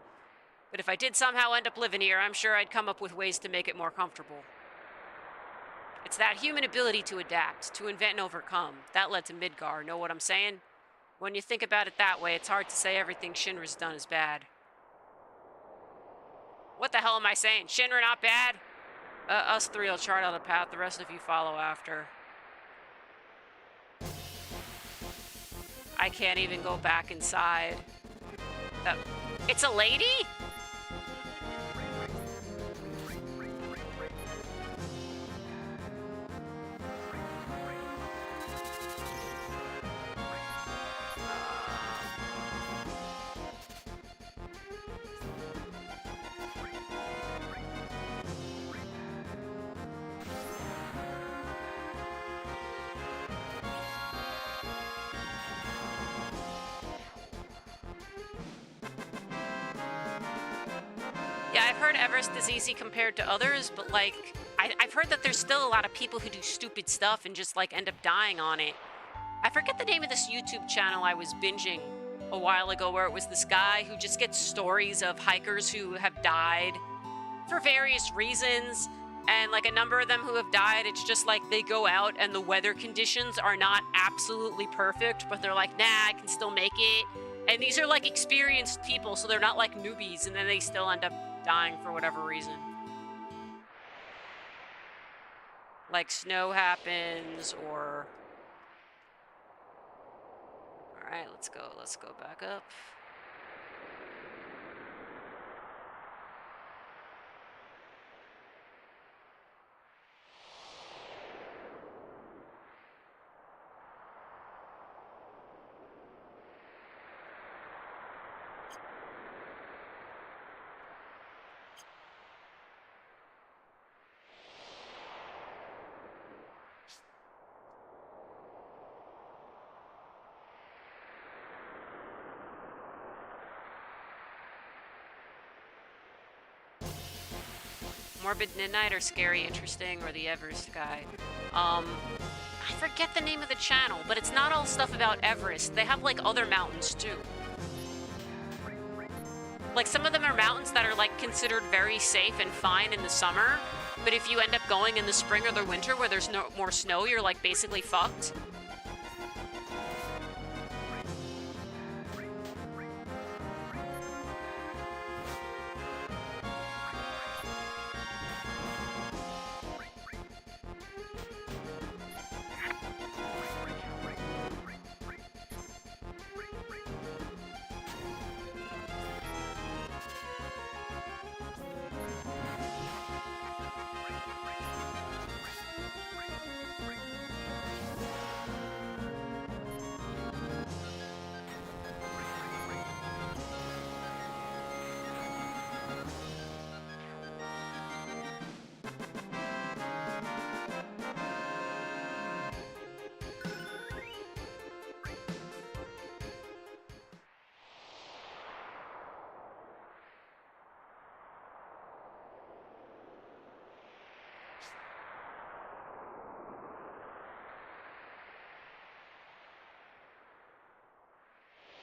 But if I did somehow end up living here, I'm sure I'd come up with ways to make it more comfortable. It's that human ability to adapt, to invent and overcome. That led to Midgar, know what I'm saying? When you think about it that way, it's hard to say everything Shinra's done is bad. What the hell am I saying? Shinra not bad? Us 3 will chart out a path, the rest of you follow after. I can't even go back inside. It's a lady? Yeah, I've heard Everest is easy compared to others, but, like, I've heard that there's still a lot of people who do stupid stuff and just, like, end up dying on it. I forget the name of this YouTube channel I was binging a while ago, where it was this guy who just gets stories of hikers who have died for various reasons, and, like, a number of them who have died, it's just like they go out and the weather conditions are not absolutely perfect, but they're like, nah, I can still make it. And these are, like, experienced people, so they're not like newbies, and then they still end up dying for whatever reason. Like snow happens, or... Alright, let's go back up. Morbid Midnight or Scary Interesting or the Everest guy. I forget the name of the channel, but it's not all stuff about Everest. They have, like, other mountains, too. Like, some of them are mountains that are, like, considered very safe and fine in the summer, but if you end up going in the spring or the winter where there's no more snow, you're, like, basically fucked.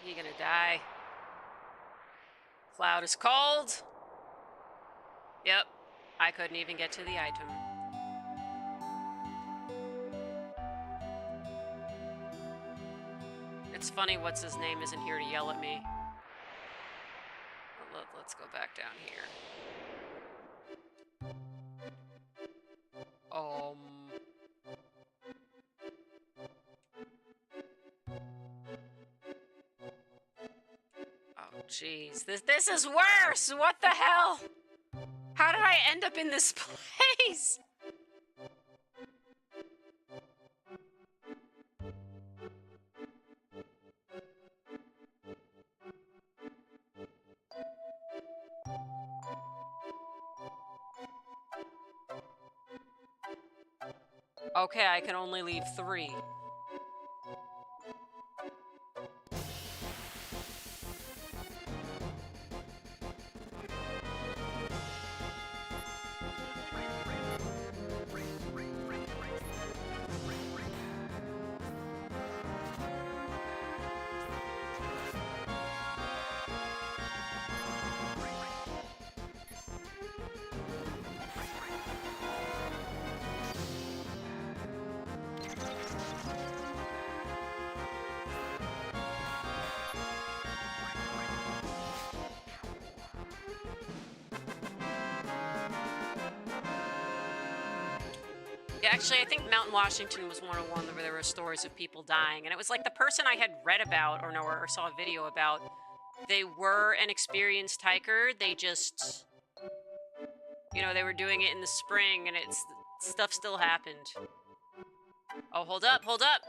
You're gonna die. Cloud is cold. Yep, I couldn't even get to the item. It's funny what's his name isn't here to yell at me. Let's go back down here. Jeez, this is worse! What the hell? How did I end up in this place? Okay, I can only leave 3. Yeah, actually, I think Mountain Washington was one where there were stories of people dying, and it was like the person I had read about or saw a video about. They were an experienced hiker. They just, you know, they were doing it in the spring, and stuff still happened. Oh, hold up, hold up.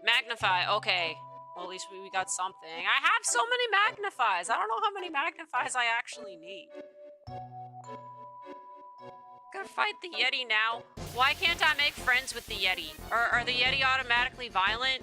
Magnify. Okay. Well, at least we got something. I have so many magnifies. I don't know how many magnifies I actually need. Gotta fight the Yeti now. Why can't I make friends with the Yeti? Are the Yeti automatically violent?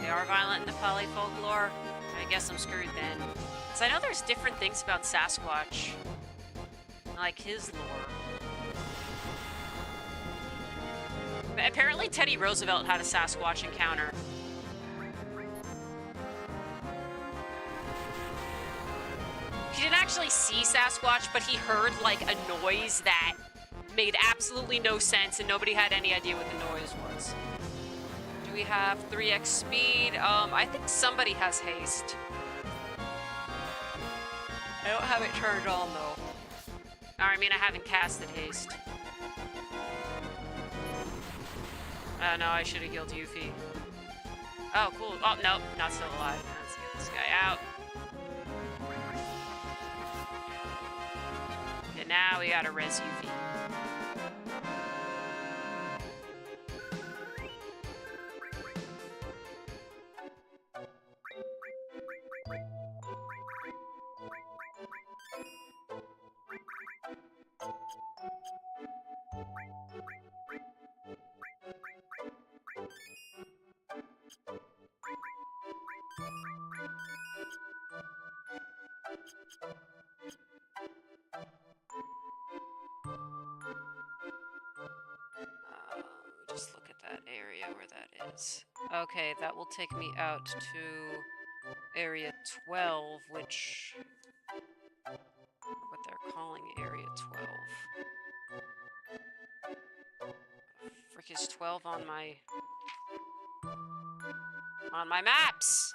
They are violent in the Pali folklore. I guess I'm screwed then. Because I know there's different things about Sasquatch. Like his lore. But apparently Teddy Roosevelt had a Sasquatch encounter. he didn't actually see Sasquatch, but he heard, like, a noise that made absolutely no sense, and nobody had any idea what the noise was. Do we have 3x speed? I think somebody has haste. I don't have it turned on, though. Or, I mean, I haven't casted haste. No, I should have healed Yuffie. Oh, cool. Oh, nope, not still alive. Let's get this guy out. Okay, now we gotta res Yuffie. Just look at that area where that is. Okay, that will take me out to area 12, which... what they're calling area 12. Frick is 12 on my maps!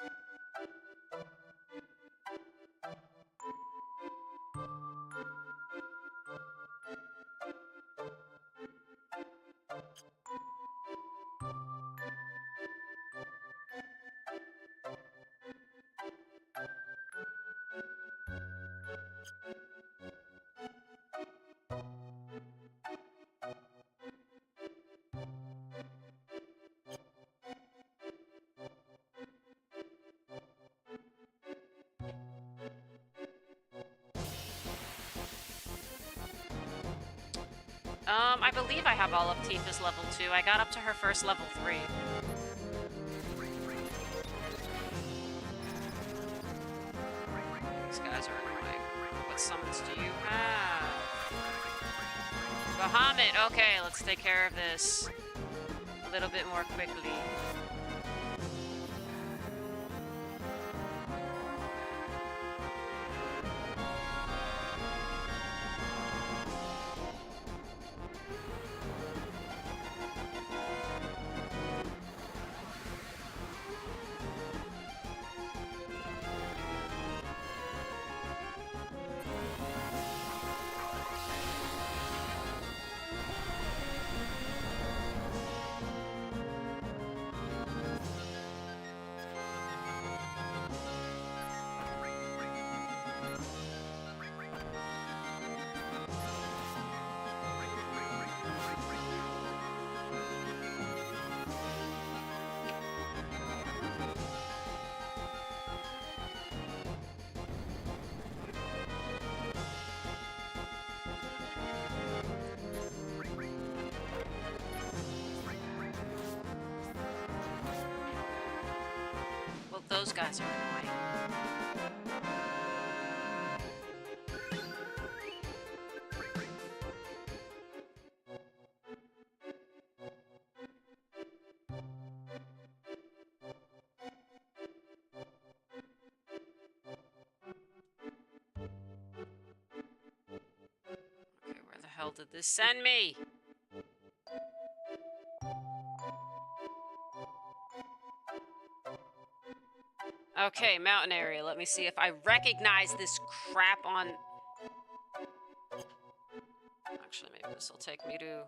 I believe I have all of Tifa's level 2. I got up to her first level 3. These guys are annoying. What summons do you have? Bahamut! Okay, let's take care of this a little bit more quickly. Those guys are annoying. Okay, where the hell did this send me? Okay, mountain area. Let me see if I recognize this crap on... Actually, maybe this will take me to...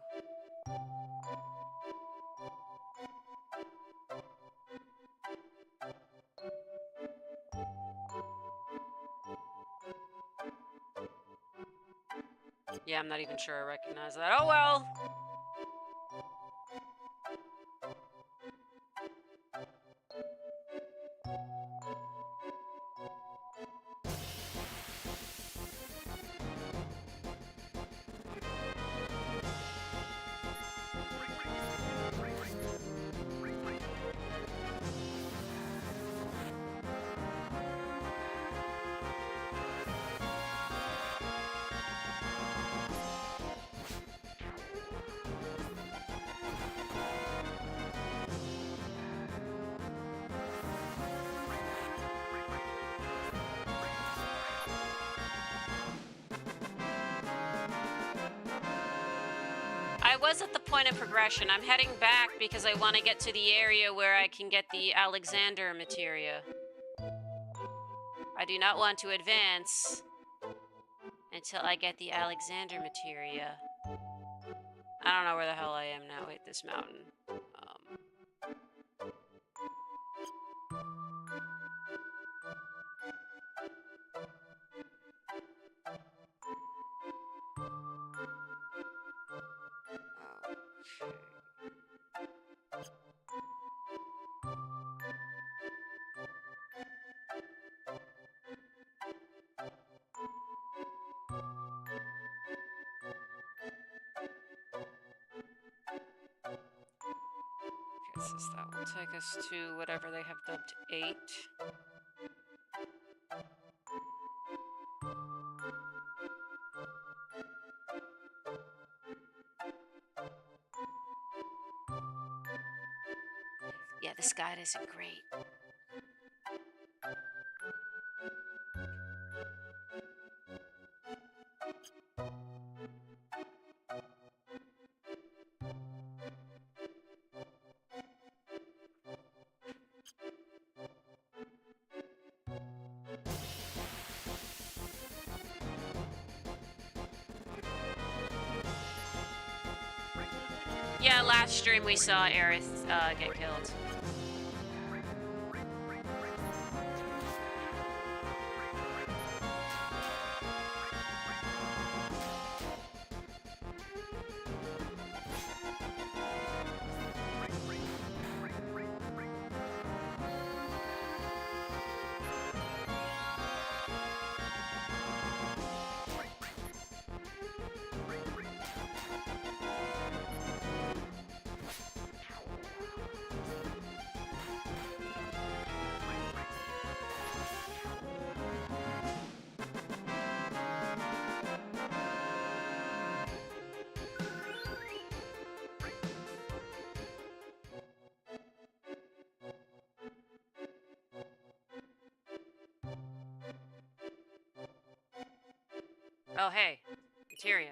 Yeah, I'm not even sure I recognize that. Oh well! was at the point of progression. I'm heading back because I want to get to the area where I can get the Alexander materia. I do not want to advance until I get the Alexander materia. I don't know where the hell I am now. Wait, this mountain. So that will take us to whatever they have dubbed 8. Yeah, this guide isn't great. Yeah, last stream we saw Aerith get killed. Oh, hey, materia.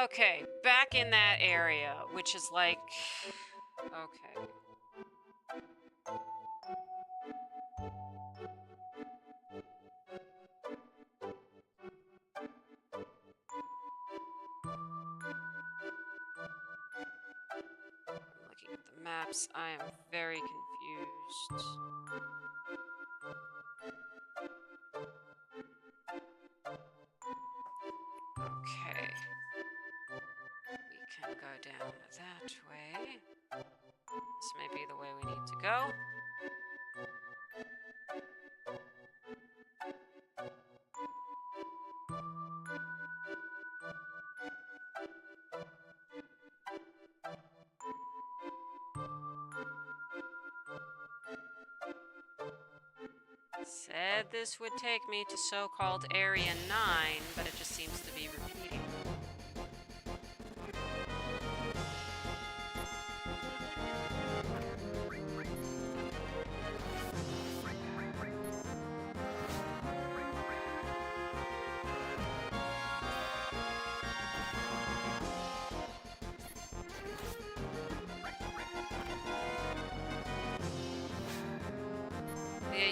Okay, back in that area, which is like... Okay. Looking at the maps, I am very confused. Okay. We can go down that way. This may be the way we need to go. Said this would take me to so-called Area 9, but it just seems to be repeating.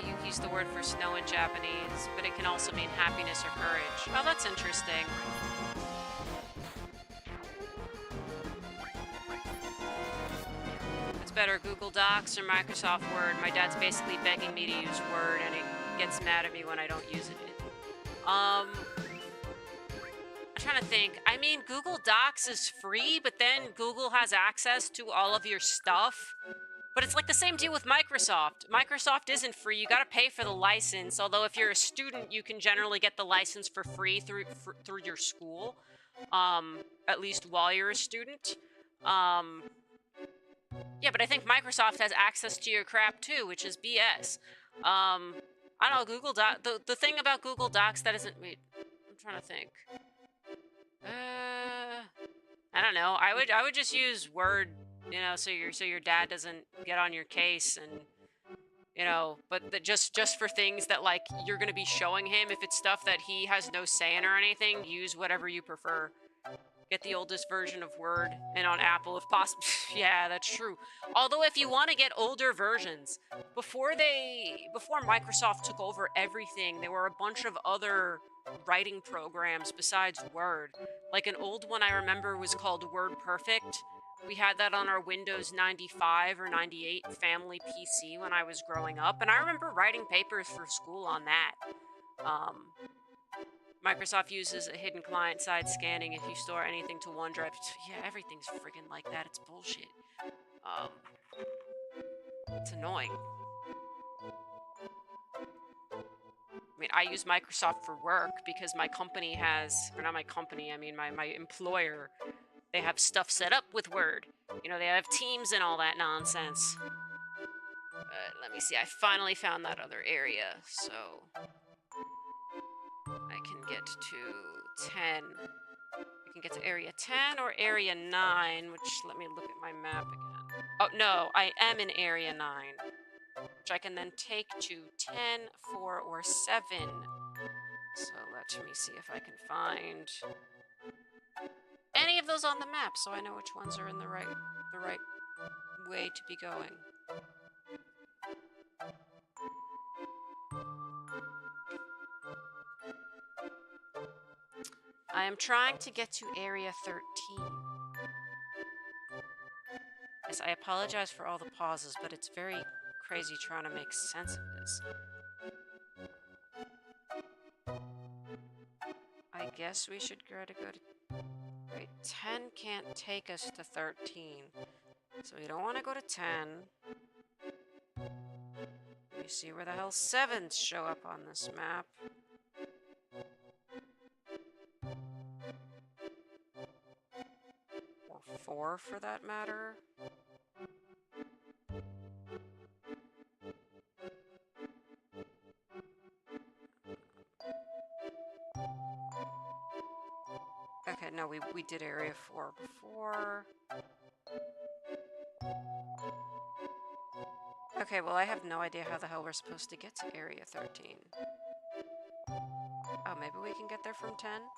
Yuki's the word for snow in Japanese, but it can also mean happiness or courage. Oh, that's interesting. It's better, Google Docs or Microsoft Word? My dad's basically begging me to use Word, and he gets mad at me when I don't use it. I'm trying to think. I mean, Google Docs is free, but then Google has access to all of your stuff. But it's like the same deal with Microsoft. Microsoft isn't free. You got to pay for the license. Although if you're a student, you can generally get the license for free through your school. At least while you're a student. Yeah, but I think Microsoft has access to your crap too, which is BS. I don't know, Google Doc. The thing about Google Docs that isn't. Wait, I'm trying to think. I don't know. I would just use Word, you know, so your dad doesn't get on your case, and you know, but just for things that like you're gonna be showing him. If it's stuff that he has no say in or anything, use whatever you prefer. Get the oldest version of Word, and on Apple if possible. Yeah, that's true. Although if you want to get older versions, before Microsoft took over everything, there were a bunch of other writing programs besides Word. Like an old one I remember was called WordPerfect. We had that on our Windows 95 or 98 family PC when I was growing up, and I remember writing papers for school on that. Microsoft uses a hidden client-side scanning if you store anything to OneDrive. Yeah, everything's friggin' like that. It's bullshit. It's annoying. I mean, I use Microsoft for work because my company has, or not my company, I mean my employer, they have stuff set up with Word. You know, they have Teams and all that nonsense. Let me see, I finally found that other area, so I can get to 10. I can get to area 10 or area 9, which, let me look at my map again. Oh, no, I am in area 9, which I can then take to 10, 4, or 7. So let me see if I can find any of those on the map so I know which ones are in the right way to be going. I am trying to get to area 13. Yes, I apologize for all the pauses, but it's very crazy trying to make sense of this. I guess we should try to go to... Wait, 10 can't take us to 13. So we don't want to go to 10. Let me see where the hell 7s show up on this map. Or 4 for that matter. Okay, no, we did area 4 before. Okay, well, I have no idea how the hell we're supposed to get to area 13. Oh, maybe we can get there from 10?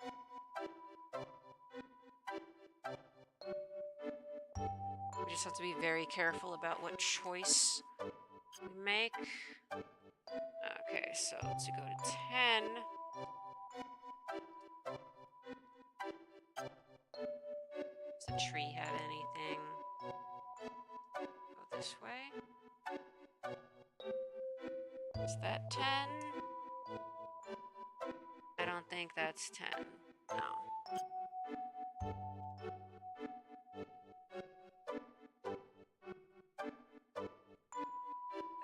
We just have to be very careful about what choice we make. Okay, so let's go to 10. Does the tree have anything? Go this way. Is that 10? I don't think that's 10. No.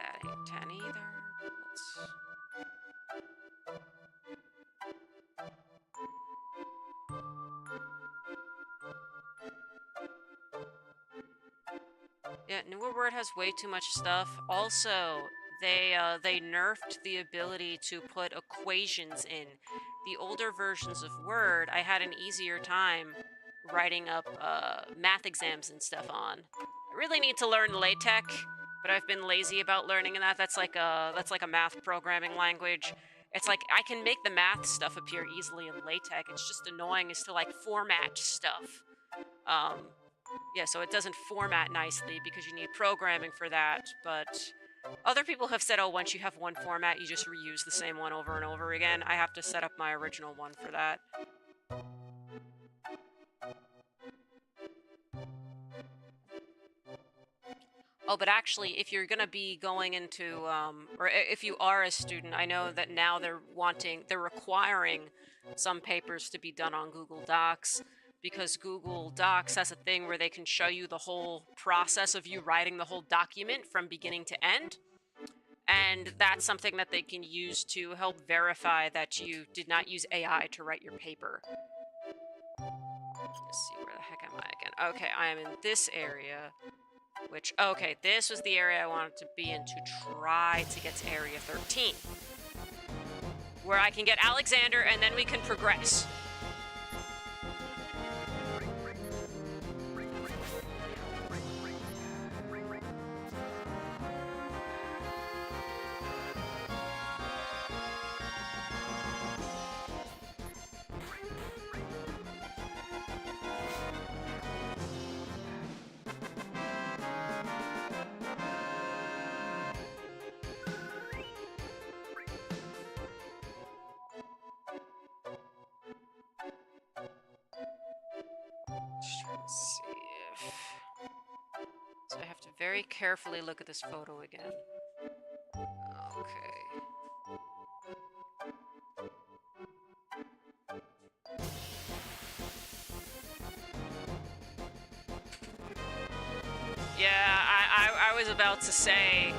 That ain't 10 either. Let's... Yeah, Newer Word has way too much stuff. Also, they nerfed the ability to put equations in. The older versions of Word, I had an easier time writing up math exams and stuff on. I really need to learn LaTeX, but I've been lazy about learning that. That's like a math programming language. It's like I can make the math stuff appear easily in LaTeX. It's just annoying as to like format stuff. Yeah, so it doesn't format nicely because you need programming for that, but Other people have said, oh, once you have one format, you just reuse the same one over and over again. I have to set up my original one for that. Oh, but actually, if you're going to be going into, or if you are a student, I know that now they're requiring some papers to be done on Google Docs, because Google Docs has a thing where they can show you the whole process of you writing the whole document from beginning to end. And that's something that they can use to help verify that you did not use AI to write your paper. Let's see, where the heck am I again? Okay, I am in this area. Which, okay, this was the area I wanted to be in to try to get to Area 13. Where I can get Alexander and then we can progress. Let's see if... So I have to very carefully look at this photo again. Okay. Yeah, I was about to say,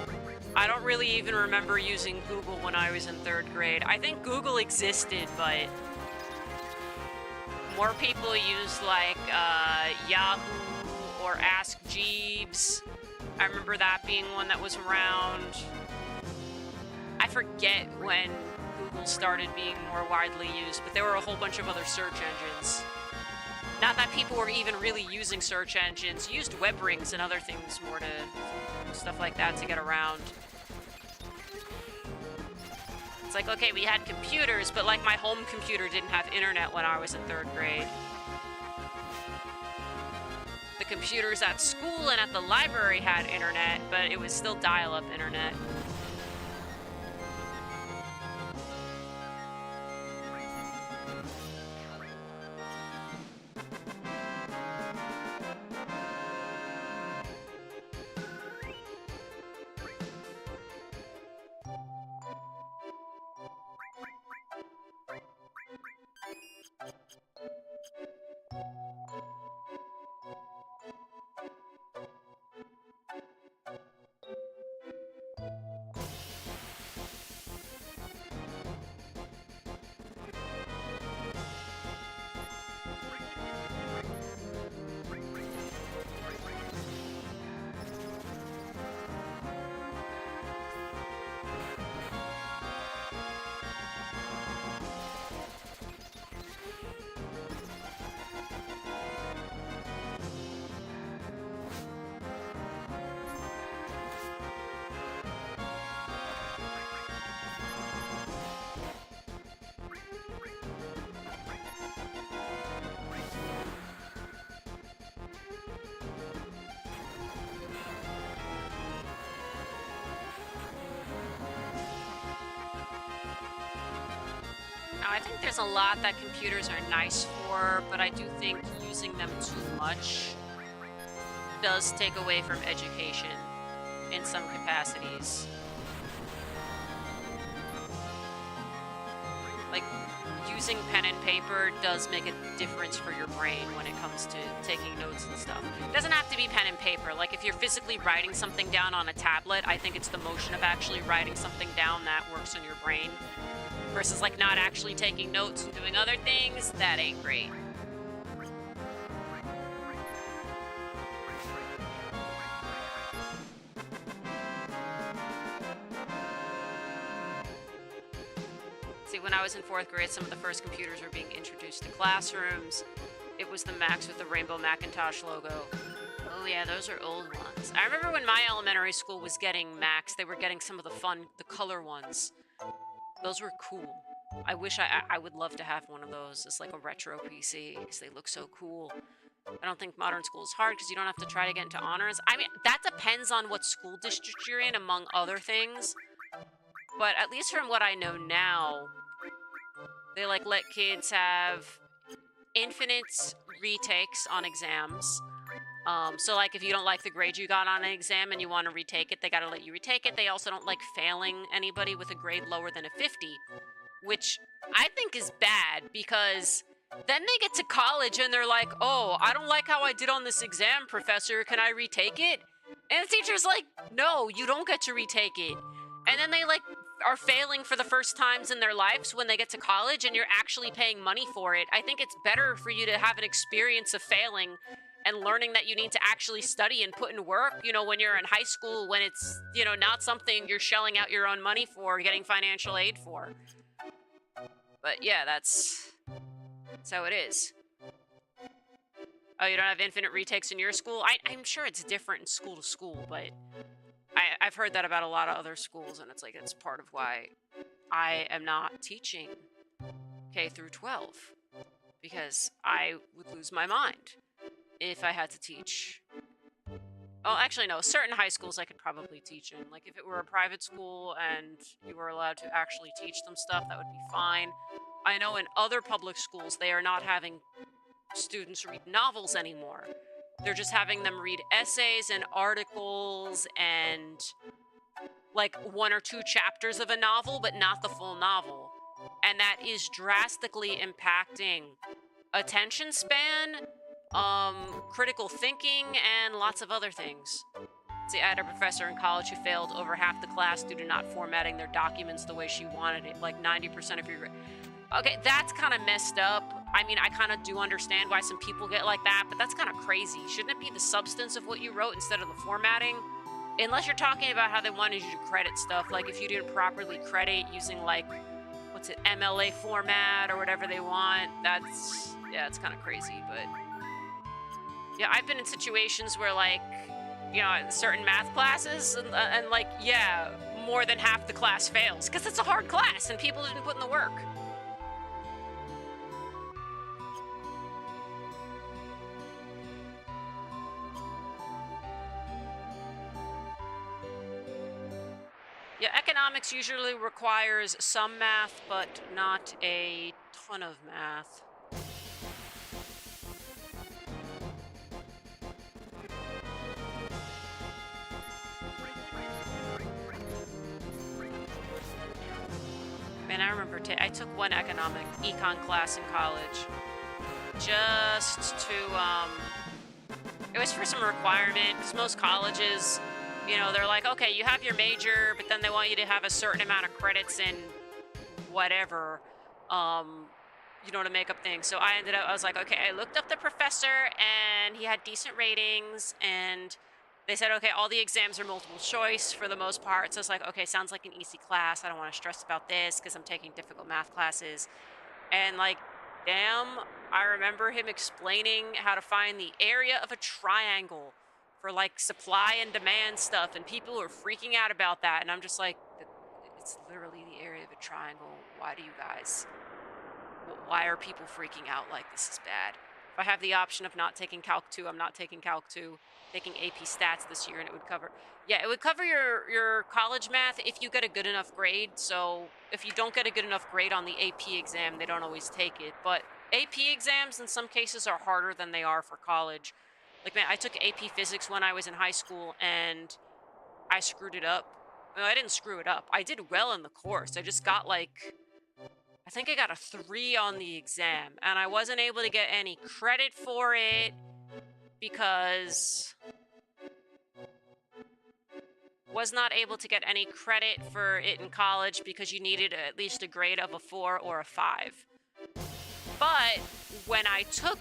I don't really even remember using Google when I was in 3rd grade. I think Google existed, but more people use like Yahoo or Ask Jeeves. I remember that being one that was around. I forget when Google started being more widely used, but there were a whole bunch of other search engines. Not that people were even really using search engines, used web rings and other things more to stuff like that to get around. It's like, okay, we had computers, but like my home computer didn't have internet when I was in 3rd grade. The computers at school and at the library had internet, but it was still dial-up internet. I think there's a lot that computers are nice for, but I do think using them too much does take away from education in some capacities. Like, using pen and paper does make a difference for your brain when it comes to taking notes and stuff. It doesn't have to be pen and paper. Like, if you're physically writing something down on a tablet, I think it's the motion of actually writing something down that works on your brain. Versus, like, not actually taking notes and doing other things, that ain't great. See, when I was in 4th grade, some of the first computers were being introduced to classrooms. It was the Macs with the rainbow Macintosh logo. Oh yeah, those are old ones. I remember when my elementary school was getting Macs, they were getting some of the color ones. Those were cool. I wish I would love to have one of those as like a retro PC because they look so cool. I don't think modern school is hard because you don't have to try to get into honors. I mean, that depends on what school district you're in, among other things. But at least from what I know now, they like let kids have infinite retakes on exams. So like if you don't like the grade you got on an exam and you want to retake it, they got to let you retake it. They also don't like failing anybody with a grade lower than a 50, which I think is bad because then they get to college and they're like, oh, I don't like how I did on this exam, professor. Can I retake it? And the teacher's like, no, you don't get to retake it. And then they like are failing for the first times in their lives when they get to college and you're actually paying money for it. I think it's better for you to have an experience of failing and learning that you need to actually study and put in work, you know, when you're in high school, when it's, you know, not something you're shelling out your own money for, getting financial aid for. But yeah, that's how it is. Oh, you don't have infinite retakes in your school? I'm sure it's different in school to school, but I've heard that about a lot of other schools, and it's like, it's part of why I am not teaching K through 12, because I would lose my mind if I had to teach. Oh, actually, no. Certain high schools I could probably teach in. Like, if it were a private school and you were allowed to actually teach them stuff, that would be fine. I know in other public schools, they are not having students read novels anymore. They're just having them read essays and articles and, like, 1 or 2 chapters of a novel, but not the full novel. And that is drastically impacting attention span, critical thinking, and lots of other things. See, I had a professor in college who failed over half the class due to not formatting their documents the way she wanted it, like 90% of your... Okay, that's kind of messed up. I mean, I kind of do understand why some people get like that, but that's kind of crazy. Shouldn't it be the substance of what you wrote instead of the formatting? Unless you're talking about how they wanted you to credit stuff, like if you didn't properly credit using, like, what's it, MLA format or whatever they want, that's, yeah, it's kind of crazy, but... Yeah, I've been in situations where, like, you know, certain math classes, and like, yeah, more than half the class fails, because it's a hard class, and people didn't put in the work. Yeah, economics usually requires some math, but not a ton of math. Man, I remember I took one economic econ class in college just to, it was for some requirement, because most colleges, you know, they're like, okay, you have your major, but then they want you to have a certain amount of credits in whatever, you know, to make up things. So I was like, okay, I looked up the professor, and he had decent ratings, and they said, okay, all the exams are multiple choice for the most part. So it's like, okay, sounds like an easy class. I don't want to stress about this because I'm taking difficult math classes. And like, damn, I remember him explaining how to find the area of a triangle for like supply and demand stuff. And people were freaking out about that. And I'm just like, it's literally the area of a triangle. Why do you guys, why are people freaking out like this is bad? If I have the option of not taking Calc 2, I'm not taking Calc 2. Taking AP Stats this year, and it would cover... Yeah, it would cover your college math if you get a good enough grade. So if you don't get a good enough grade on the AP exam, they don't always take it. But AP exams in some cases are harder than they are for college. Like, man, I took AP Physics when I was in high school, and I screwed it up. No, I didn't screw it up. I did well in the course. I just got, like... I think I got a 3 on the exam, and I wasn't able to get any credit for it because... was not able to get any credit for it in college because you needed at least a grade of a 4 or a 5. But when I took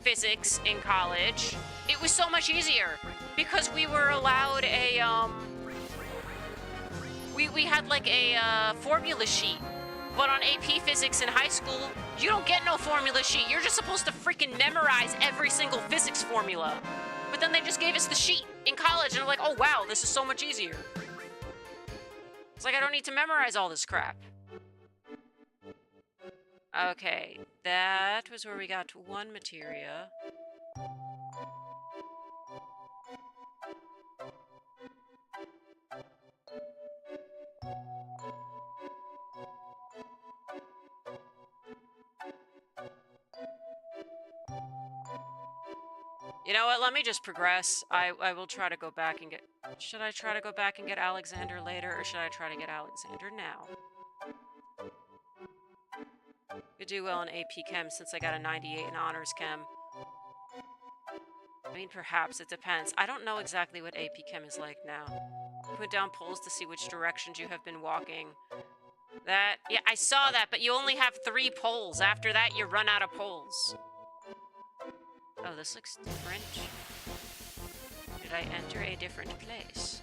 physics in college, it was so much easier because we were allowed a, we had like a formula sheet. But on AP Physics in high school, you don't get no formula sheet. You're just supposed to freaking memorize every single physics formula. But then they just gave us the sheet in college, and I'm like, oh wow, this is so much easier. It's like I don't need to memorize all this crap. Okay, that was where we got to one materia. You know what, let me just progress. I will try to go back and get... Should I try to go back and get Alexander later, or should I try to get Alexander now? Could do well in AP Chem since I got a 98 in Honors Chem. I mean, perhaps, it depends. I don't know exactly what AP Chem is like now. Put down polls to see which directions you have been walking. That... Yeah, I saw that, but you only have 3 polls. After that, you run out of polls. Oh, this looks different. Did I enter a different place?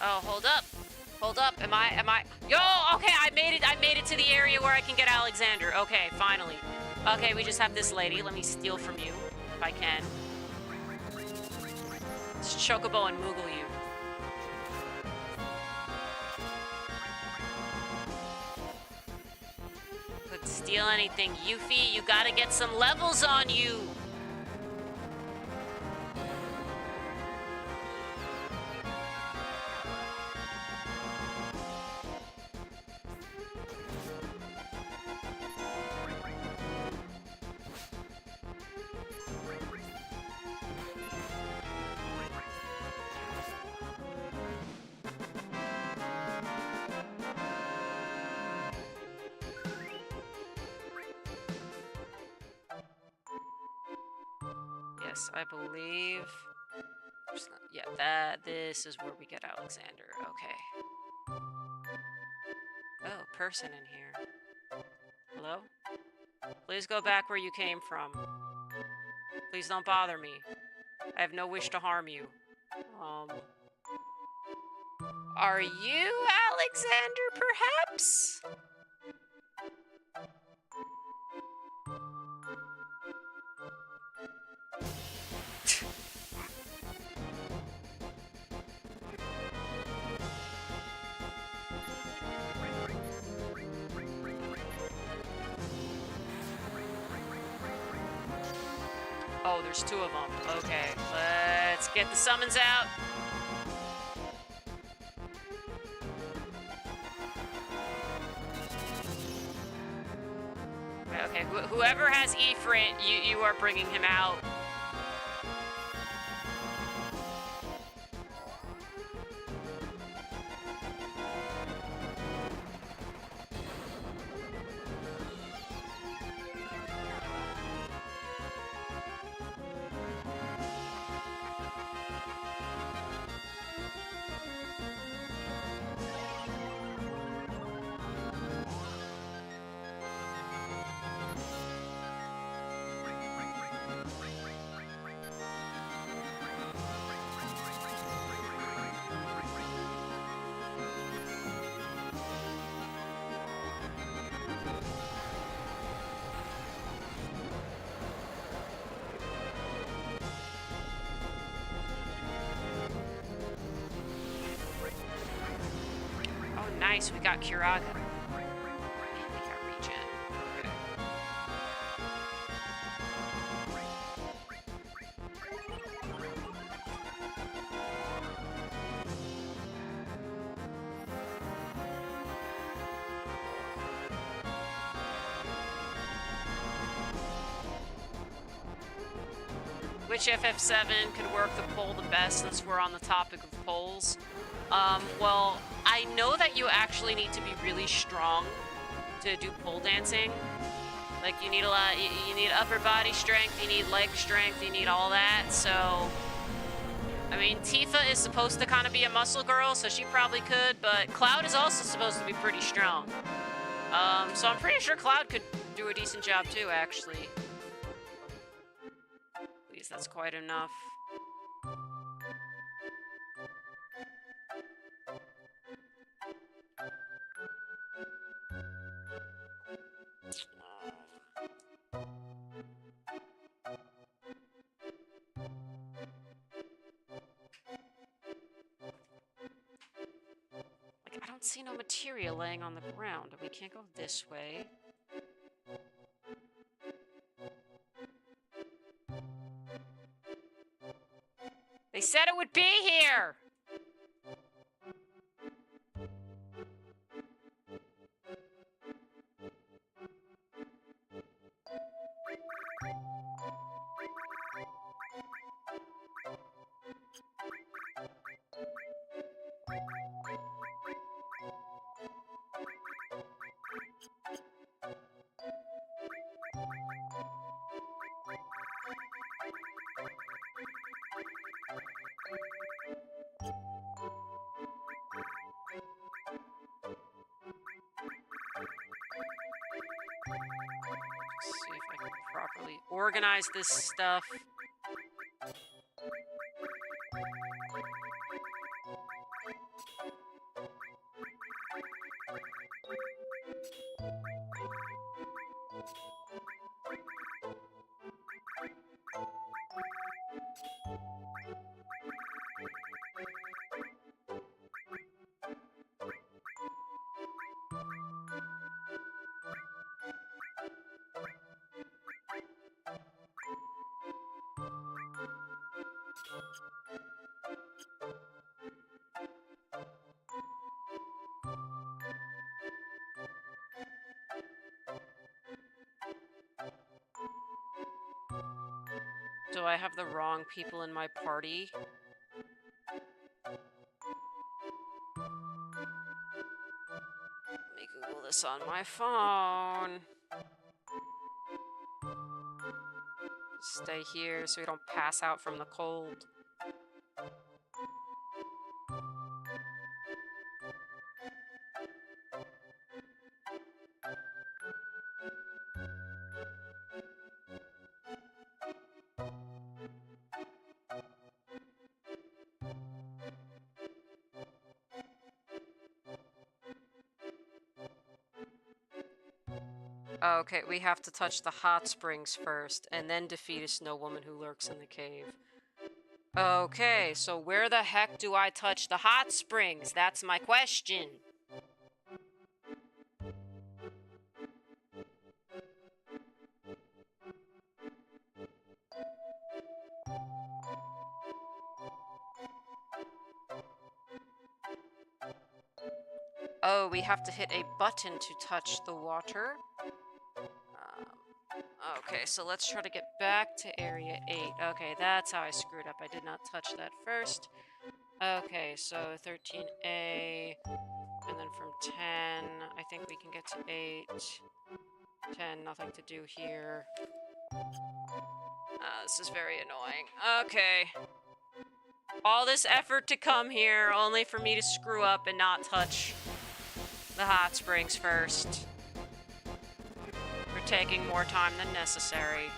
Oh, hold up. Hold up. Am I... Yo, okay, I made it to the area where I can get Alexander. Okay, finally. Okay, we just have this lady. Let me steal from you, if I can. Let's Chocobo and Moogle you. Could steal anything. Yuffie, you gotta get some levels on you. Yes, I believe... Yeah, this is where we get Alexander. Okay. Oh, person in here. Hello? Please go back where you came from. Please don't bother me. I have no wish to harm you. Are you Alexander, perhaps? Oh, there's 2 of them. Okay, let's get the summons out. Okay, whoever has Ifrit, you are bringing him out. Nice, we got Kiraga. And we got regen. Okay. Which FF7 could work the poll the best since we're on the topic of poles. Well, I know that you actually need to be really strong to do pole dancing. Like, you need a lot, you need upper body strength, you need leg strength, you need all that, so... I mean, Tifa is supposed to kind of be a muscle girl, so she probably could, but Cloud is also supposed to be pretty strong. So I'm pretty sure Cloud could do a decent job too, actually. Please, that's quite enough. Like, I don't see no material laying on the ground, and we can't go this way. They said it would be here! See if I can properly organize this stuff. Do I have the wrong people in my party? Let me Google this on my phone. Stay here so we don't pass out from the cold. Okay, we have to touch the hot springs first, and then defeat a snow woman who lurks in the cave. Okay, so where the heck do I touch the hot springs? That's my question. Oh, we have to hit a button to touch the water. Okay, so let's try to get back to Area 8. Okay, that's how I screwed up. I did not touch that first. Okay, so 13A, and then from 10, I think we can get to 8. 10, nothing to do here. This is very annoying. Okay. All this effort to come here, only for me to screw up and not touch the hot springs first. We're taking more time than necessary.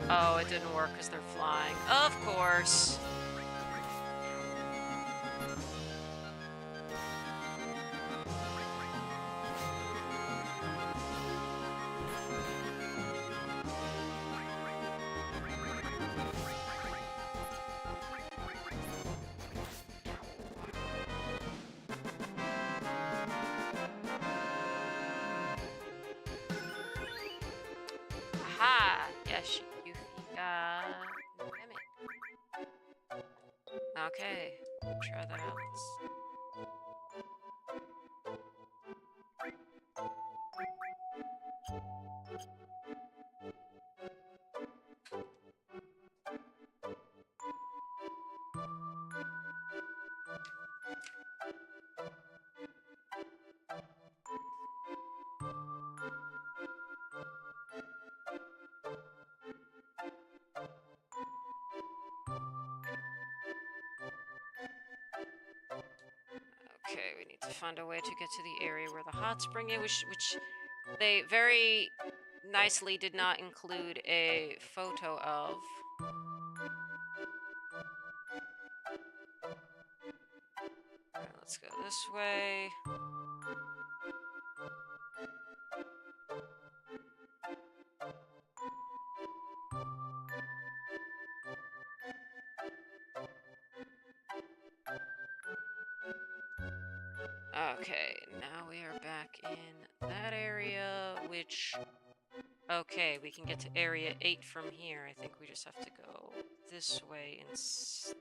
Oh, it didn't work because they're flying. Of course. Damn it. Okay, try that out. Okay, we need to find a way to get to the area where the hot spring is, which they very nicely did not include a photo of. Alright, let's go this way. Okay, now we are back in that area, which... Okay, we can get to area 8 from here. I think we just have to go this way instead.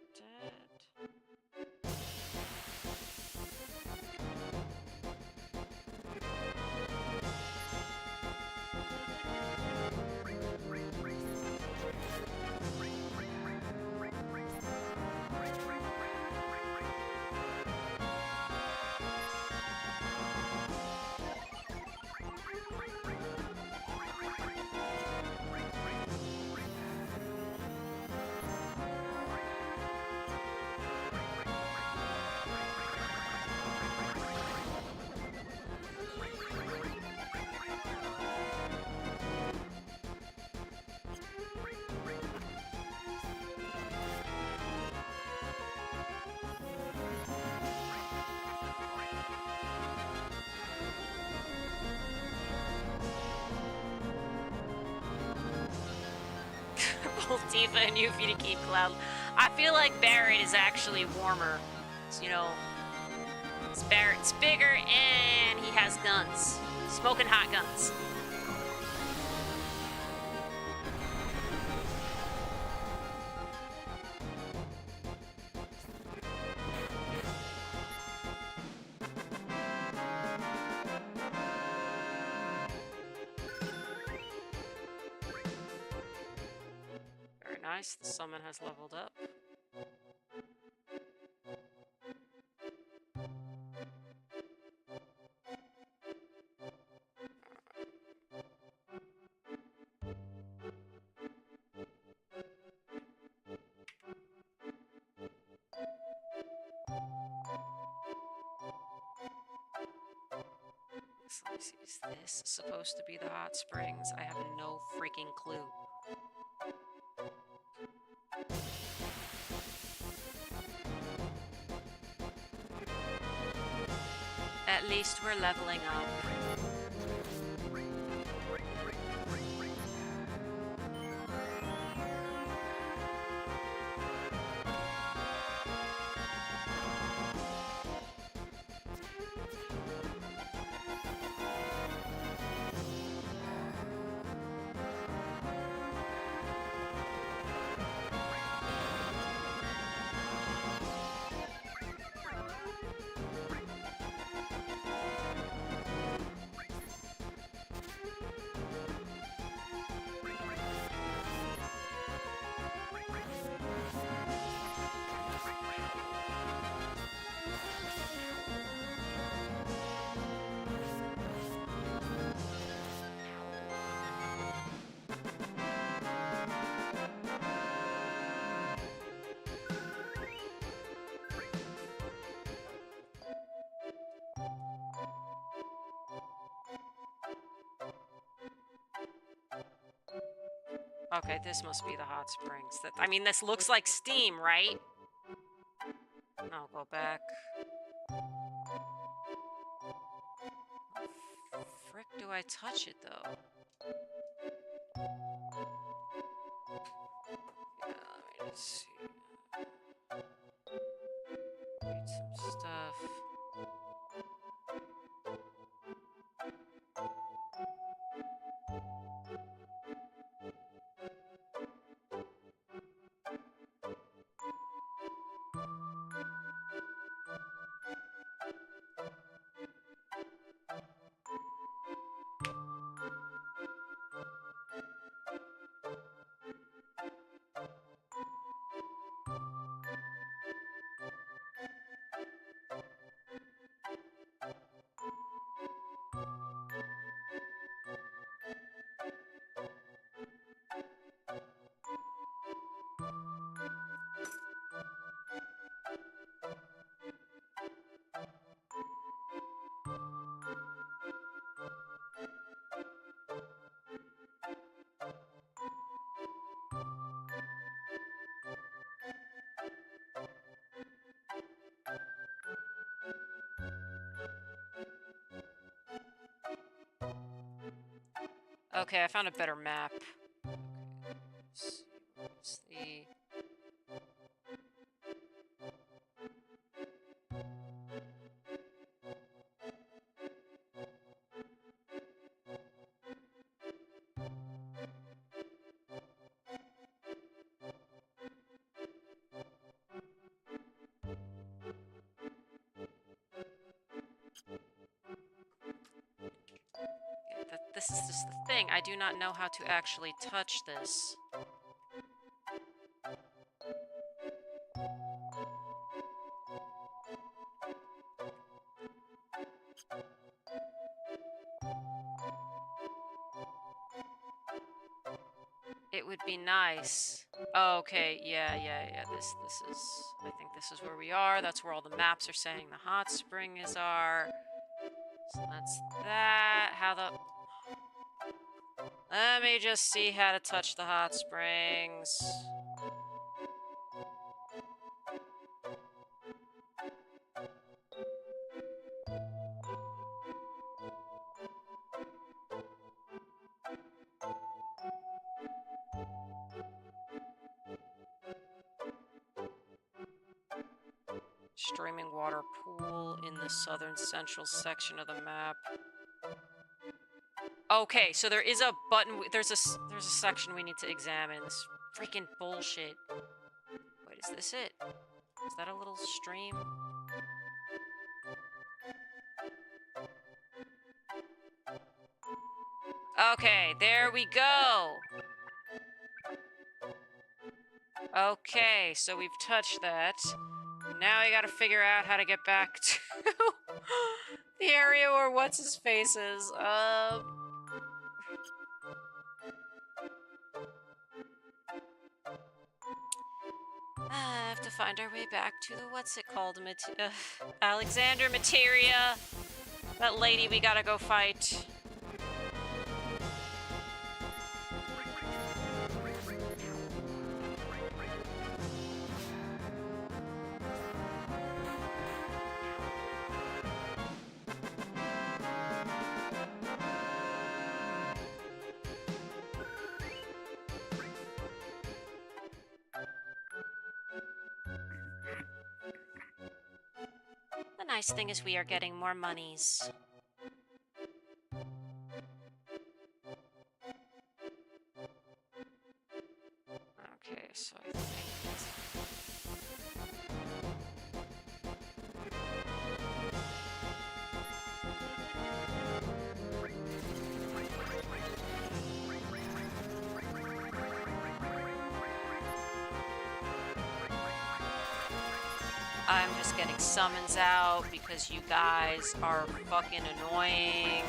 Both Tifa and Yuffie to keep Cloud. I feel like Barret is actually warmer. So, you know, Barret's bigger and he has guns. Smoking hot guns. Very nice, the summon has leveled up. So let me see, is this supposed to be the hot springs? I have no freaking clue. At least we're leveling up. Okay, this must be the hot springs. I mean, this looks like steam, right? I'll go back. How the frick do I touch it, though? Yeah, let me just see. Read some stuff. Okay, I found a better map. Okay, let's see, this is just the thing. I do not know how to actually touch this. It would be nice. Oh, okay, yeah. This is. I think this is where we are. That's where all the maps are saying the hot spring is are. So that's that. How the. Let me just see how to touch the hot springs. Streaming water pool in the southern central section of the map. Okay, so there is a button. There's a section we need to examine. This freaking bullshit. Wait, is this it? Is that a little stream? Okay, there we go. Okay, so we've touched that. Now I gotta figure out how to get back to the area where what's-his-face is. I have to find our way back to the what's-it-called, Alexander Materia. That lady we gotta go fight. The nice thing is we are getting more monies. Okay, so I think I'm just getting summons out because you guys are fucking annoying.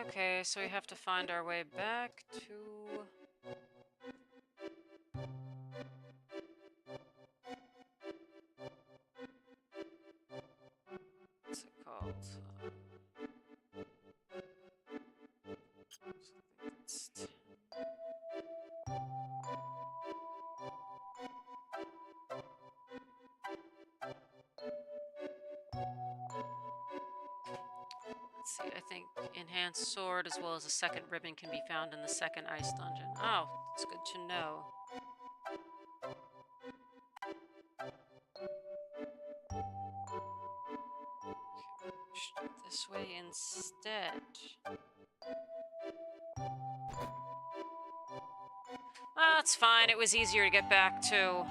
Okay, so we have to find our way back to... What's it called? Let's see, I think enhanced sword as well as a second ribbon can be found in the second ice dungeon. Oh, it's good to know. Okay, this way instead. That's fine, it was easier to get back to.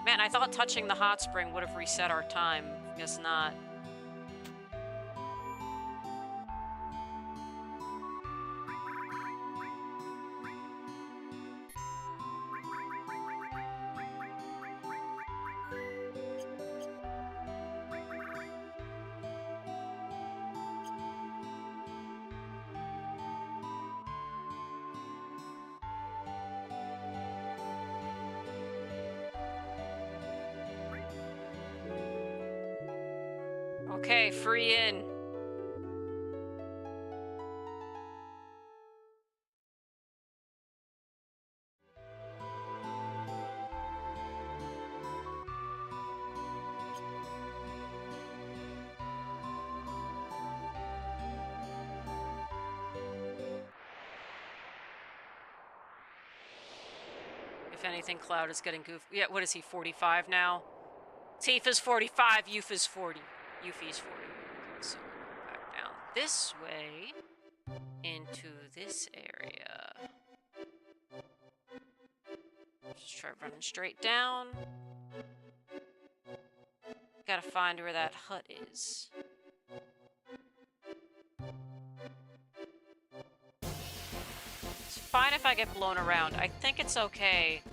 Man, I thought touching the hot spring would have reset our time. Guess not. Okay, free in. If anything, Cloud is getting goofy. Yeah, what is he, 45 now? Tifa's 45, Yuffie's 40. Yuffie's 40. So we're going back down this way into this area. Just try running straight down. Gotta find where that hut is. It's fine if I get blown around. I think it's okay.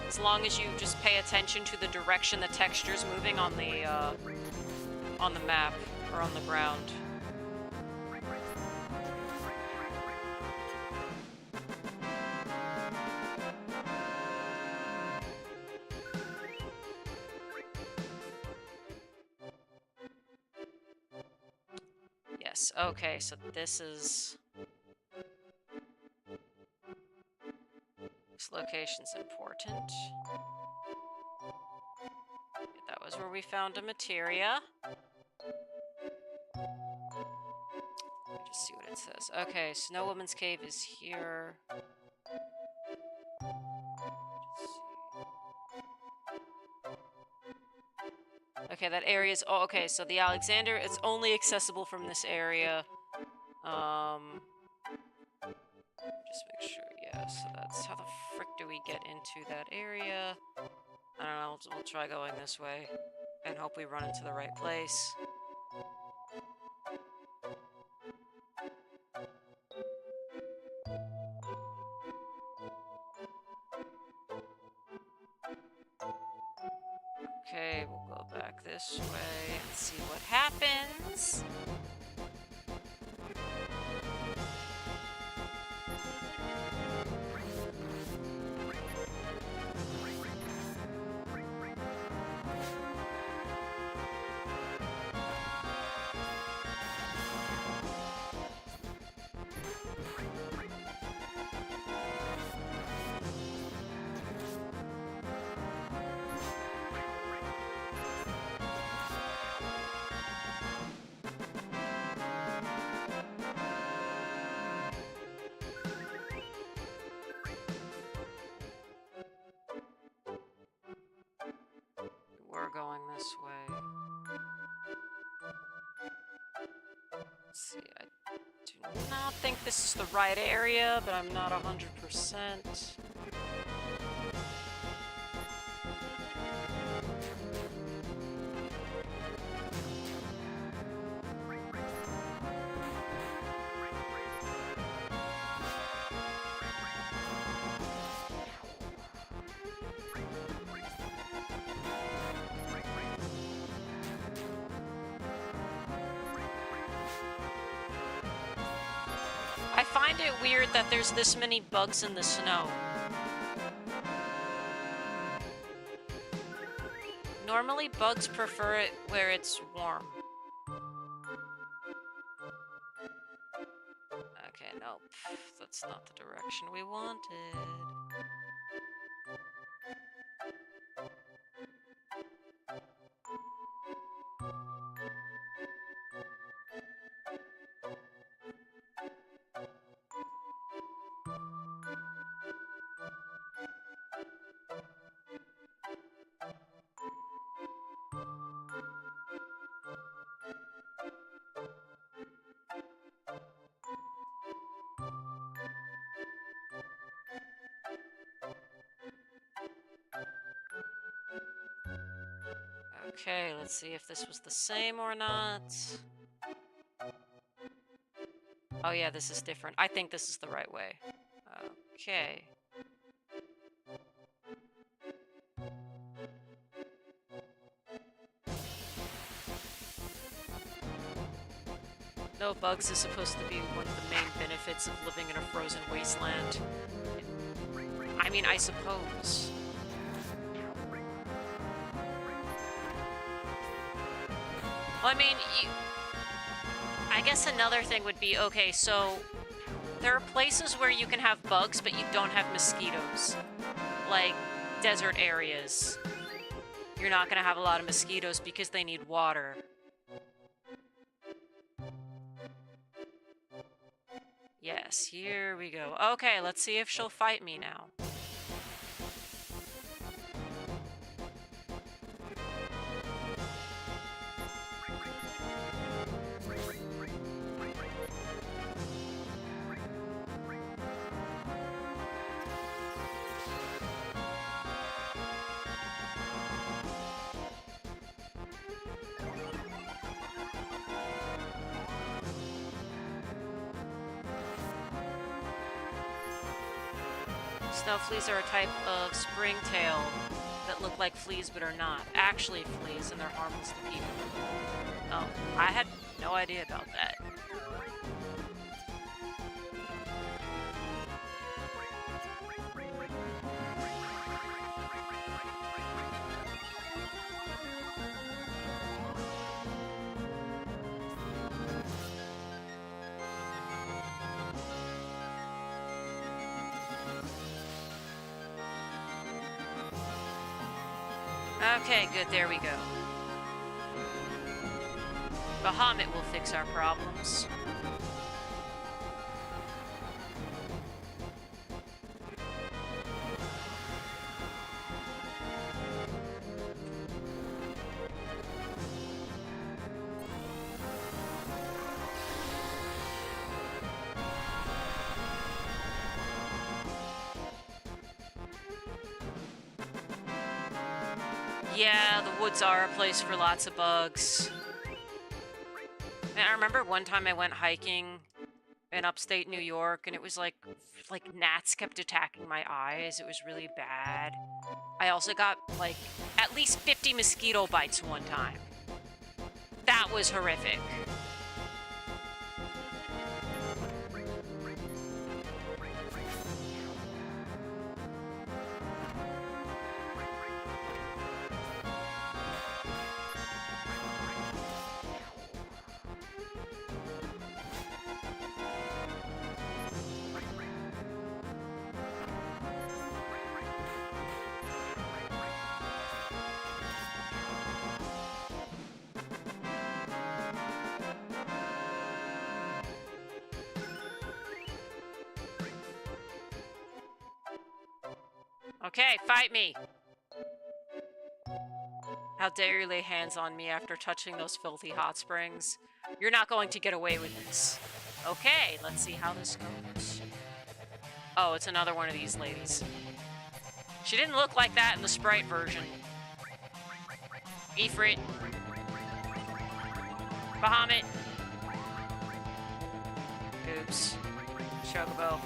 As long as you just pay attention to the direction the texture's moving on the map or on the ground. Yes, okay, so this is... This location's important. That was where we found a materia. Let me just see what it says. Okay, Snow Woman's Cave is here. Okay, that area is... Oh, okay, so the Alexander, it's only accessible from this area. Just make sure, yeah, so that's... How the frick do we get into that area? I don't know, we'll try going this way. And hope we run into the right place. Okay, we'll go back this way and see what happens. We're going this way. Let's see, I do not think this is the right area, but I'm not 100%. find it weird that there's this many bugs in the snow. Normally, bugs prefer it where it's warm. Okay, nope. That's not the direction we wanted. Okay, let's see if this was the same or not. Oh yeah, this is different. I think this is the right way. Okay. No bugs is supposed to be one of the main benefits of living in a frozen wasteland. I mean, I suppose. Well, I mean, I guess another thing would be, okay, so there are places where you can have bugs, but you don't have mosquitoes. Like desert areas. You're not going to have a lot of mosquitoes because they need water. Yes, here we go. Okay, let's see if she'll fight me now. Snow fleas are a type of springtail that look like fleas but are not actually fleas, and they're harmless to people. Oh, I had no idea about that. Okay, good, there we go. Bahamut will fix our problems. Yeah, the woods are a place for lots of bugs. And I remember one time I went hiking in upstate New York, and it was like gnats kept attacking my eyes. It was really bad. I also got like at least 50 mosquito bites one time. That was horrific. Okay, fight me! How dare you lay hands on me after touching those filthy hot springs? You're not going to get away with this. Okay, let's see how this goes. Oh, it's another one of these ladies. She didn't look like that in the Sprite version. Ifrit. Bahamut. Oops. Chocobo.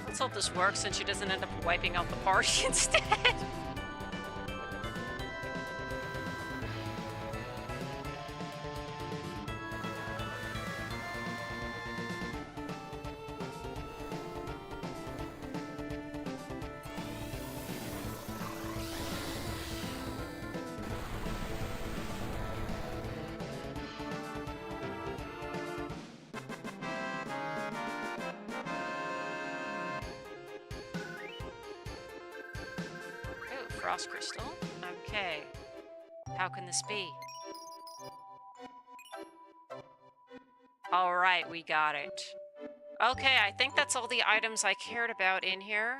Let's hope this works since she doesn't end up wiping out the party instead. Frost crystal. Okay. How can this be? All right, we got it. Okay, I think that's all the items I cared about in here.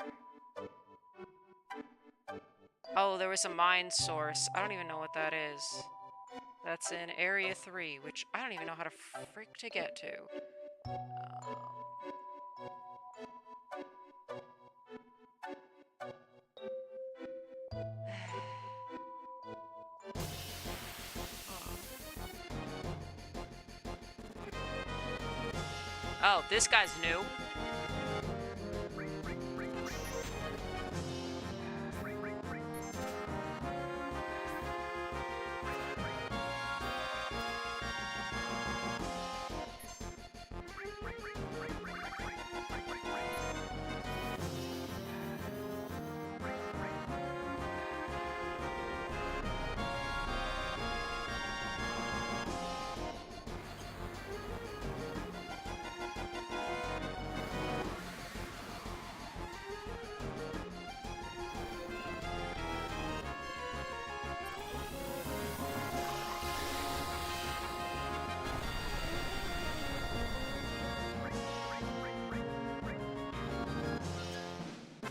Oh, there was a mine source. I don't even know what that is. That's in Area 3, which I don't even know how to freak to get to. Oh, this guy's new.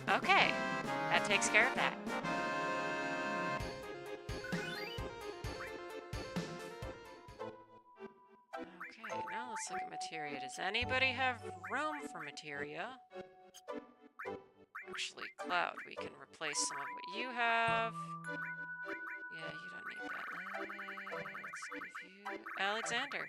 Okay, that takes care of that. Okay, now let's look at materia. Does anybody have room for materia? Actually, Cloud, we can replace some of what you have. Yeah, you don't need that. Let's give you Alexander.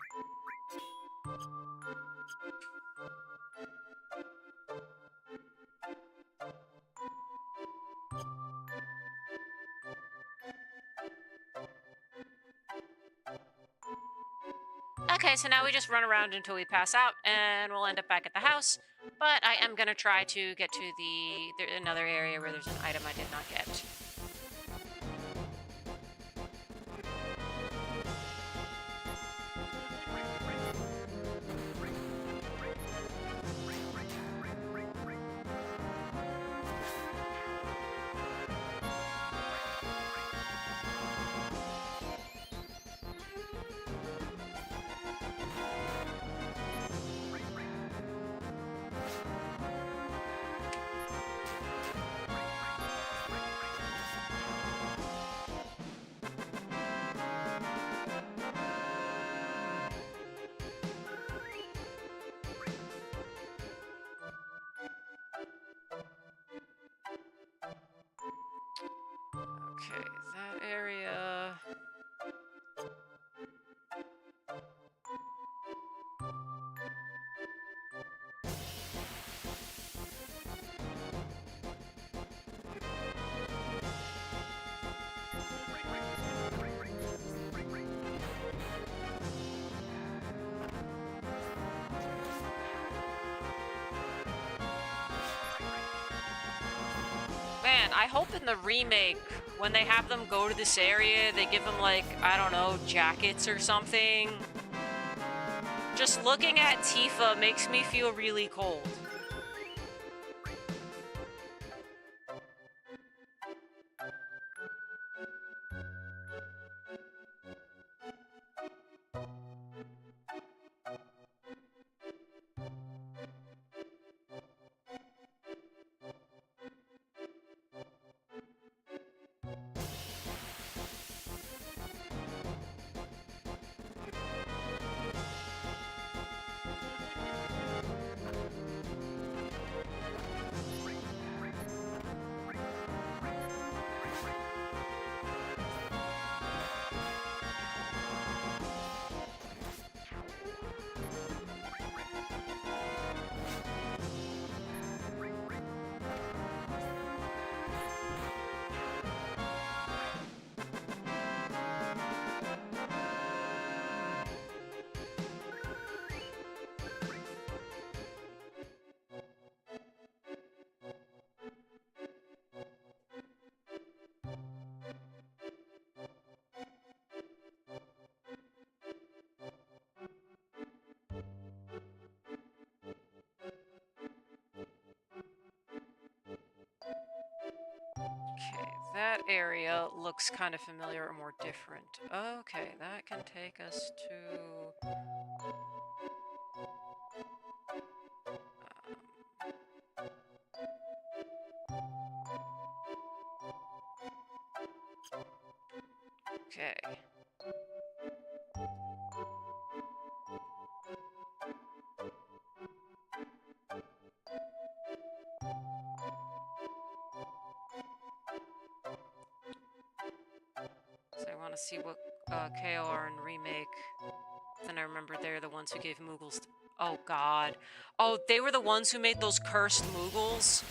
Okay, so now we just run around until we pass out, and we'll end up back at the house. But I am going to try to get to another area where there's an item I did not get. Okay, that area... Man, I hope in the remake, when they have them go to this area, they give them, like, I don't know, jackets or something. Just looking at Tifa makes me feel really cold. that area looks kind of familiar or more different. Okay, that can take us to... okay. So I want to see what KOR and Remake. Then I remember they're the ones who gave Moogles... Oh, God. Oh, they were the ones who made those cursed Moogles?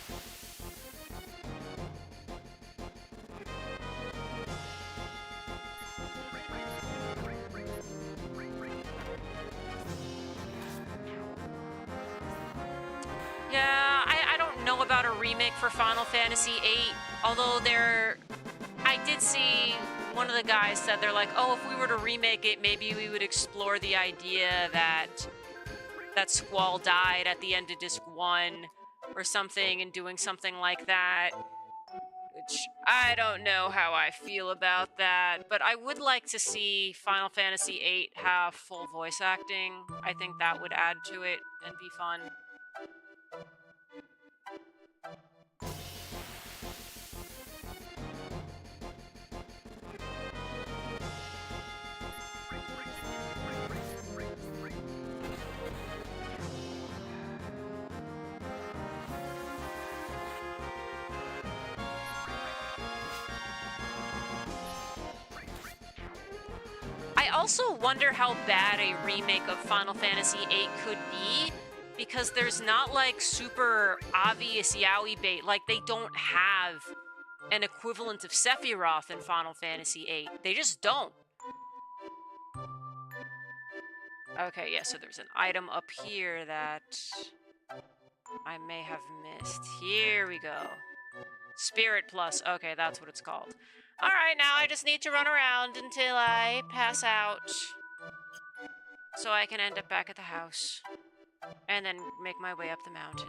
Yeah, I don't know about a remake for Final Fantasy VIII, although I did see one of the guys said they're like, oh, if we were to remake it, maybe we would explore the idea that Squall died at the end of Disc 1 or something, and doing something like that, which I don't know how I feel about that, but I would like to see Final Fantasy VIII have full voice acting. I think that would add to it and be fun. I also wonder how bad a remake of Final Fantasy VIII could be, because there's not like super obvious yaoi bait. Like, they don't have an equivalent of Sephiroth in Final Fantasy VIII. They just don't. Okay, yeah, so there's an item up here that I may have missed. Here we go. Spirit Plus. Okay, that's what it's called. Alright, now I just need to run around until I pass out, so I can end up back at the house, and then make my way up the mountain.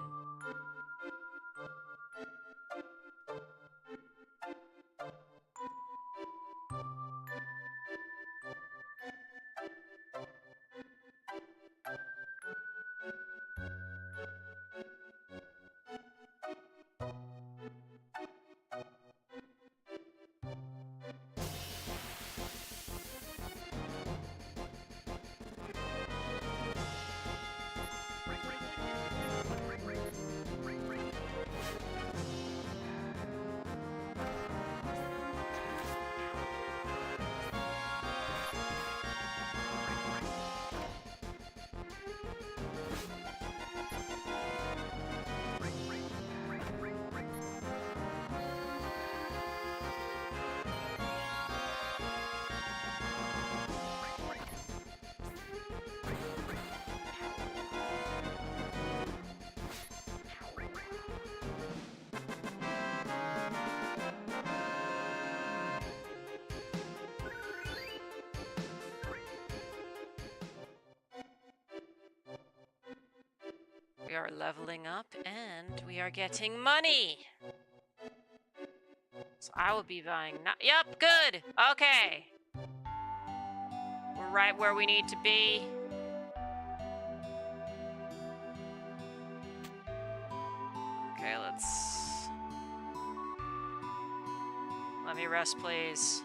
We are leveling up, and we are getting money! So I will be buying... Yep, good! Okay! We're right where we need to be. Okay, let's... Let me rest, please.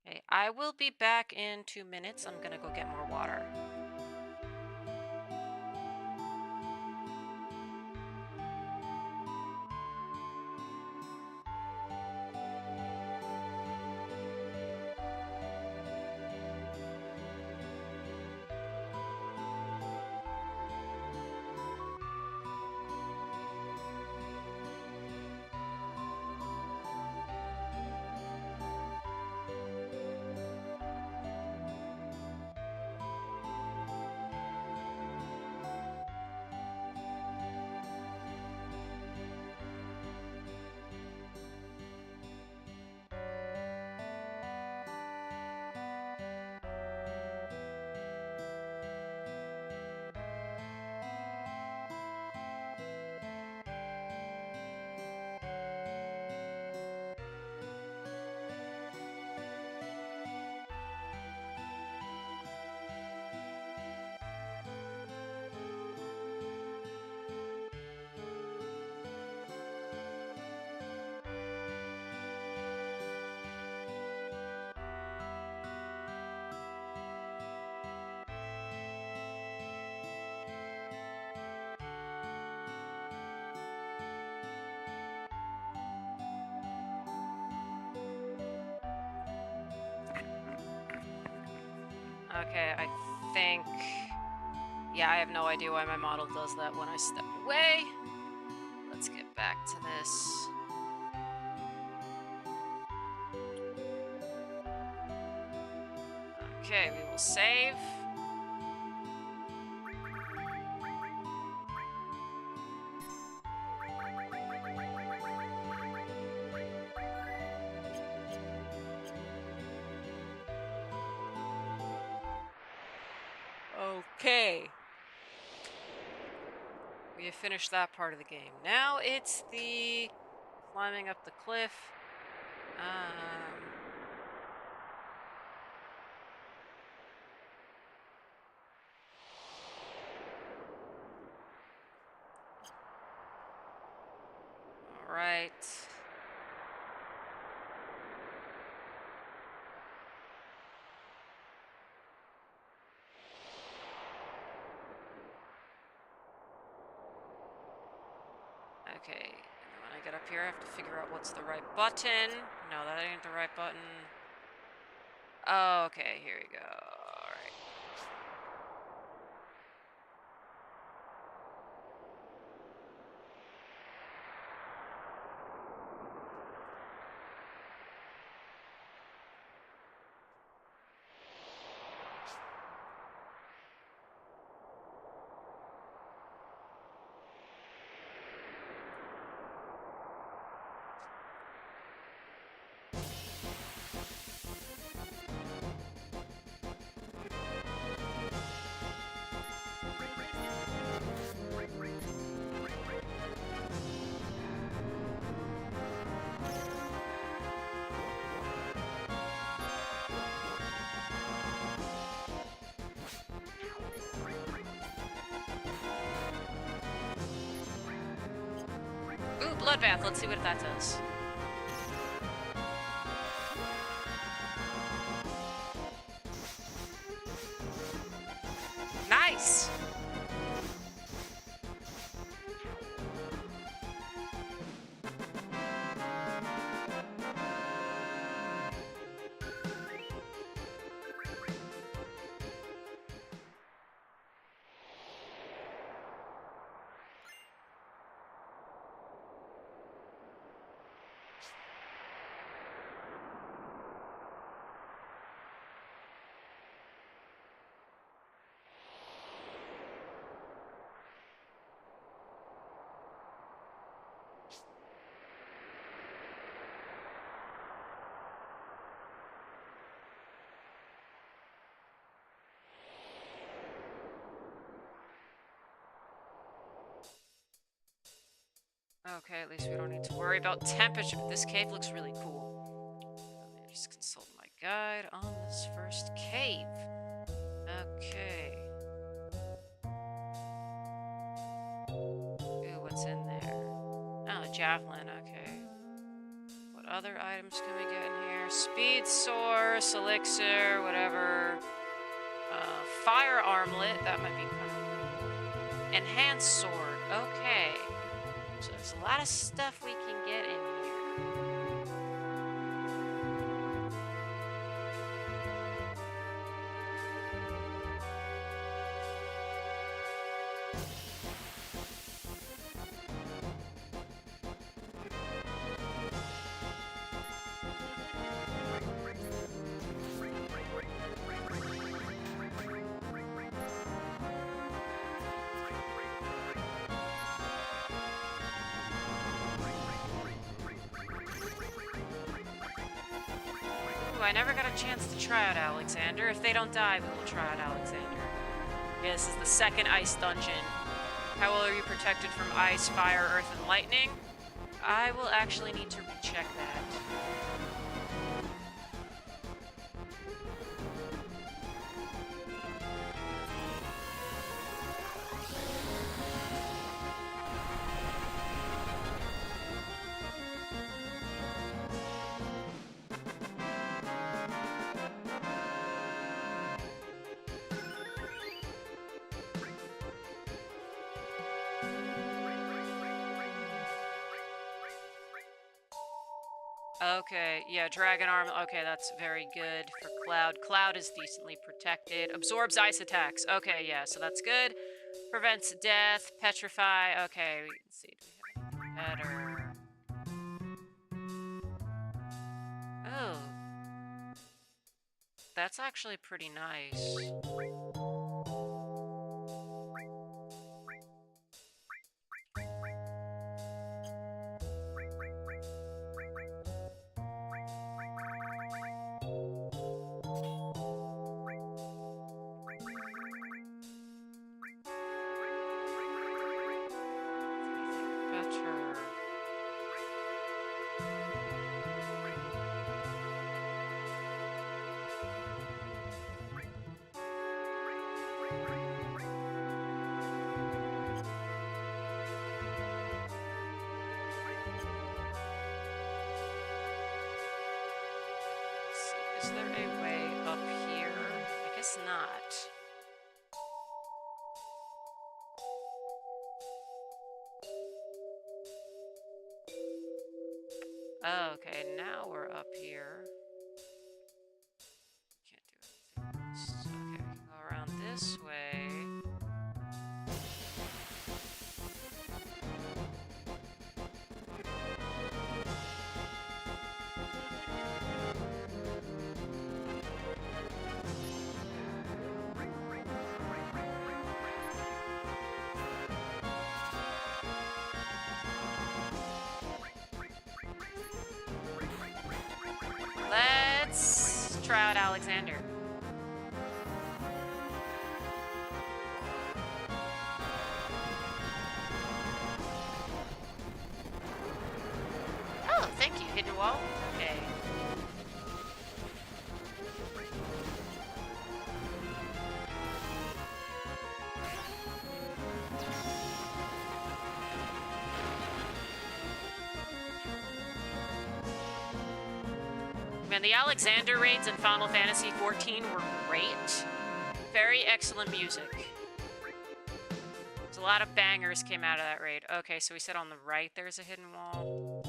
Okay, I will be back in 2 minutes. I'm gonna go get more water. Okay, I think... Yeah, I have no idea why my model does that when I step away. Let's get back to this. Okay, we will save. Okay. We have finished that part of the game. Now it's the climbing up the cliff. All right. Okay, and then when I get up here, I have to figure out what's the right button. No, that ain't the right button. Oh, okay, here we go. All right. Ooh, bloodbath. Let's see what that does. Nice! Okay, at least we don't need to worry about temperature, but this cave looks really cool. Let me just consult my guide on this first cave. Okay. Ooh, what's in there? Oh, a javelin, okay. What other items can we get in here? Speed source, elixir, whatever. Fire armlet, that might be kind of cool. Enhanced sword, okay. So there's a lot of stuff we can get in here. I never got a chance to try out Alexander. If they don't die, we will try out Alexander. Yeah, this is the second ice dungeon. How well are you protected from ice, fire, earth, and lightning? I will actually need to recheck that. Okay, yeah, dragon arm. Okay, that's very good for Cloud. Cloud is decently protected. Absorbs ice attacks. Okay, yeah, so that's good. Prevents death. Petrify. Okay, let's see. Do we have anything better? Oh, that's actually pretty nice. Is there a way up here? I guess not. Oh, okay, now we're up here. Can't do anything else. Okay, we can go around this way. Let's try out Alexander. Oh, thank you, Hidden Wall. Okay. Man, the Alexander raids in Final Fantasy XIV were great. Very excellent music. There's a lot of bangers came out of that raid. Okay, so we said on the right there's a hidden wall.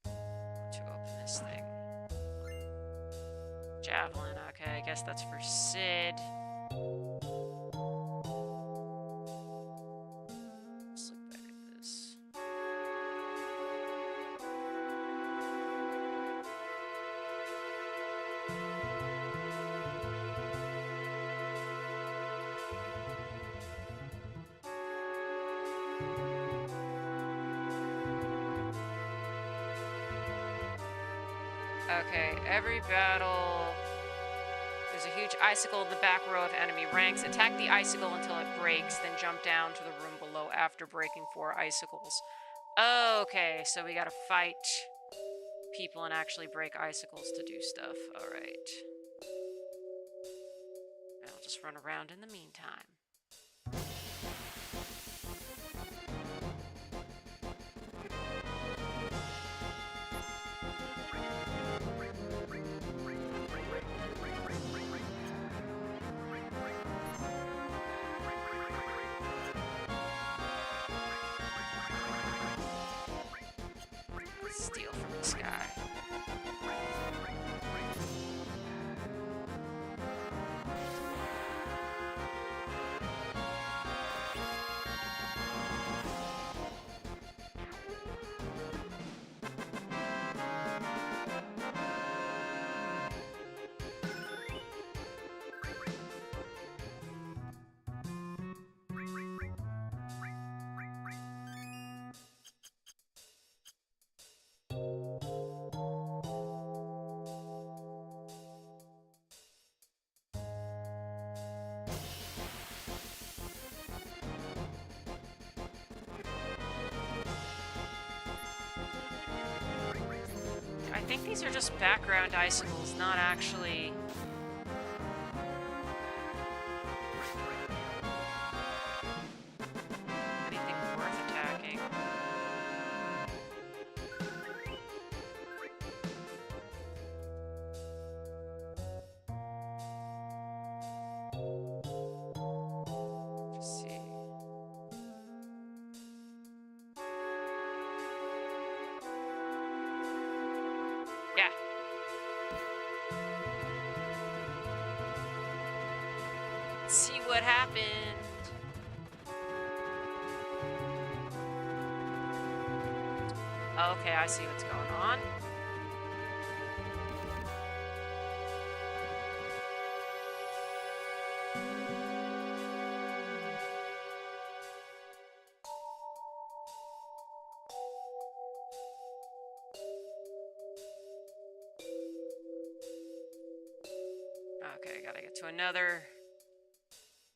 To open this thing. Javelin, okay, I guess that's for Sid. Let's look back at this. Okay, every battle, there's a huge icicle in the back row of enemy ranks. Attack the icicle until it breaks, then jump down to the room below after breaking 4 icicles. Okay, so we gotta fight people and actually break icicles to do stuff. Alright. I'll just run around in the meantime. Steal from the sky. I think these are just background icicles, not actually... anything worth attacking. Let's see. what happened. Okay, I see what's going on. Okay, gotta get to another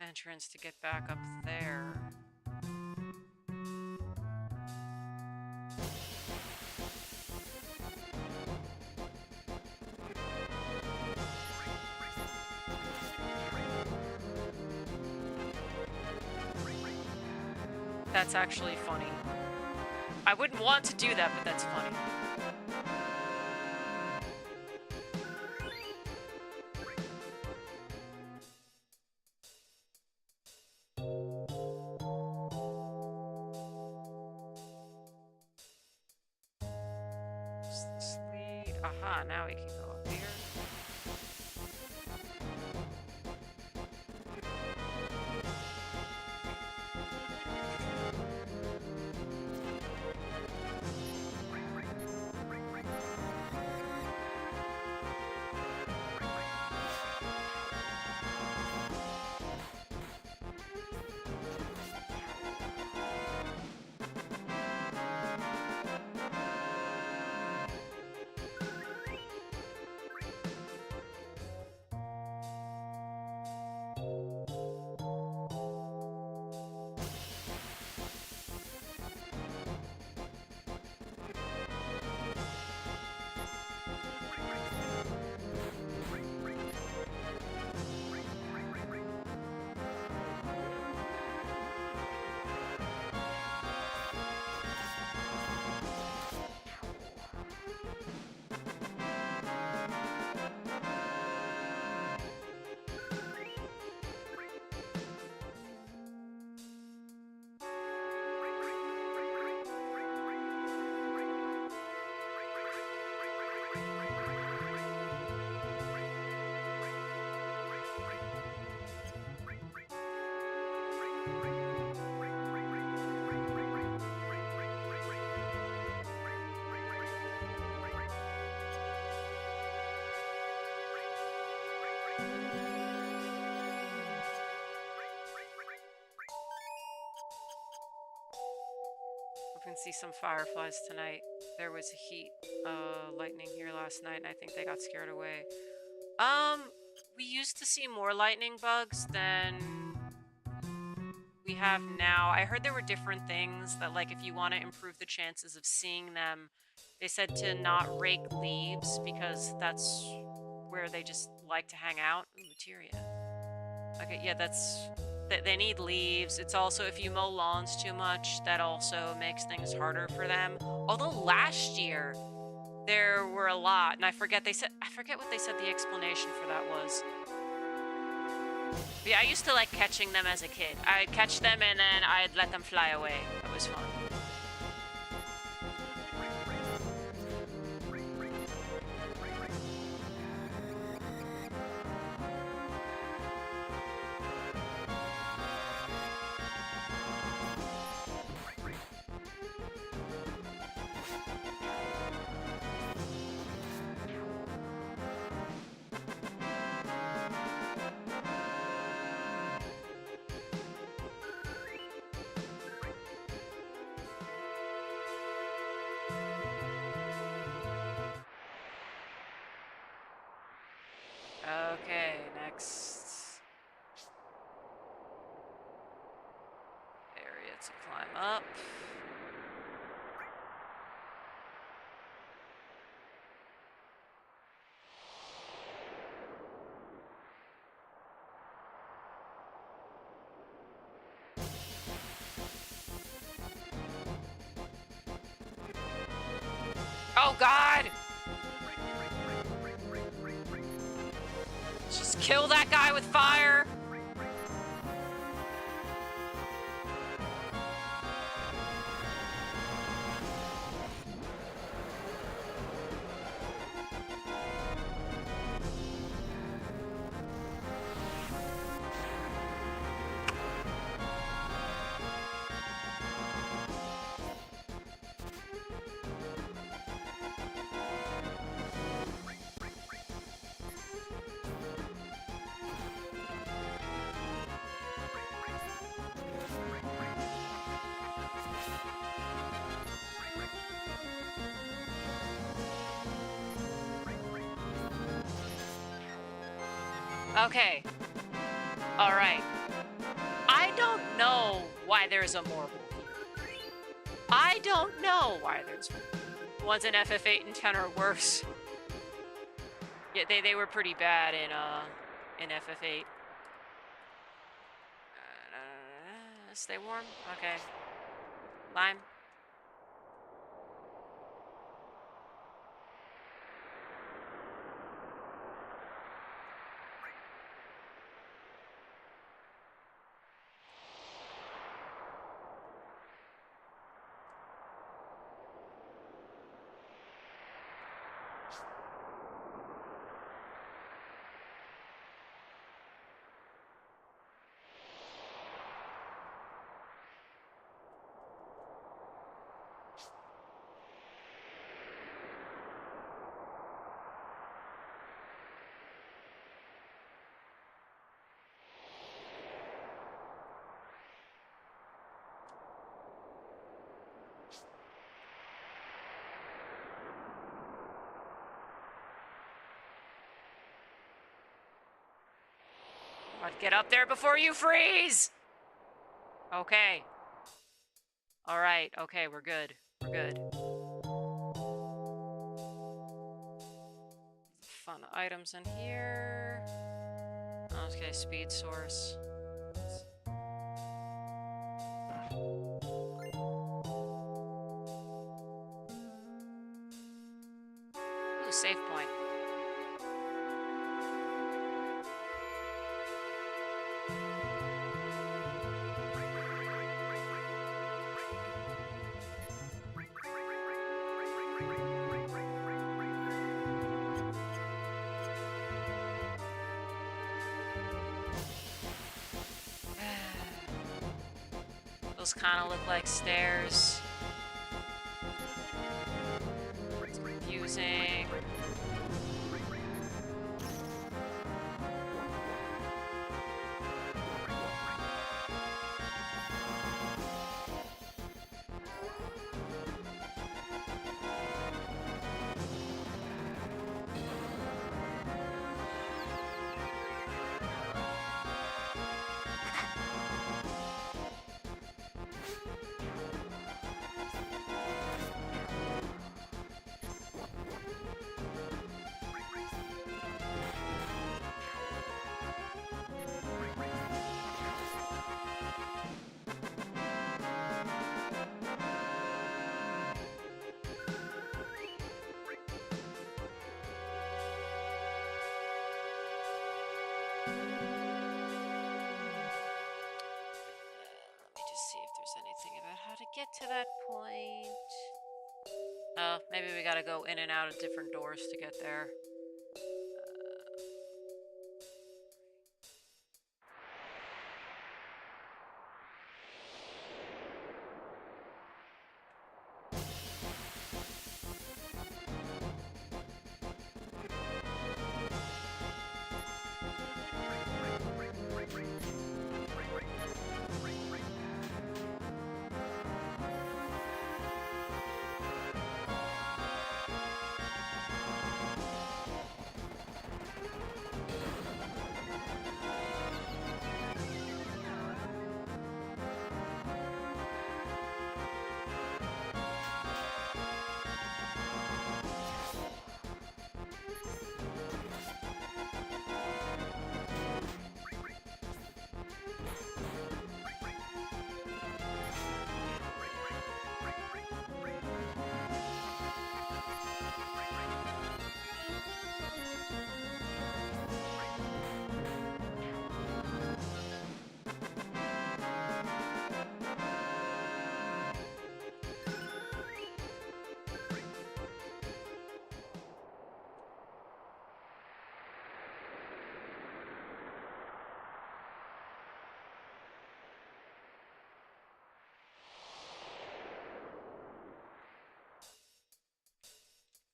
entrance to get back up there. That's actually funny. I wouldn't want to do that, but that's funny. This lead. Aha, now we can go up here. Hoping to see some fireflies tonight. There was heat, lightning here last night, and I think they got scared away. We used to see more lightning bugs than we have now. I heard there were different things that, like, if you want to improve the chances of seeing them, they said to not rake leaves because that's where they just like to hang out. Ooh, materia. Okay, yeah, they need leaves. It's also, if you mow lawns too much, that also makes things harder for them. Although last year there were a lot, and I forget what they said the explanation for that was. But yeah, I used to like catching them as a kid. I'd catch them and then I'd let them fly away. That was fun. Okay, next area to climb up. Oh God! Just kill that guy with fire. Okay. Alright. I don't know why there's a Morble here. I don't know why there's ones in FF8 and 10 are worse. Yeah, they were pretty bad in FF8. Stay warm? Okay. Lime. But get up there before you freeze! Okay. Alright, okay, we're good. We're good. Fun items in here. Okay, speed source. Ooh, save point. Those kind of look like stairs. It's confusing. Get to that point. Oh, maybe we gotta go in and out of different doors to get there.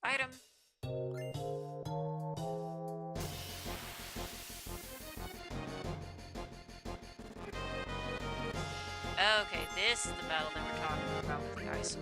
Item. Okay, this is the battle that we're talking about with the ice.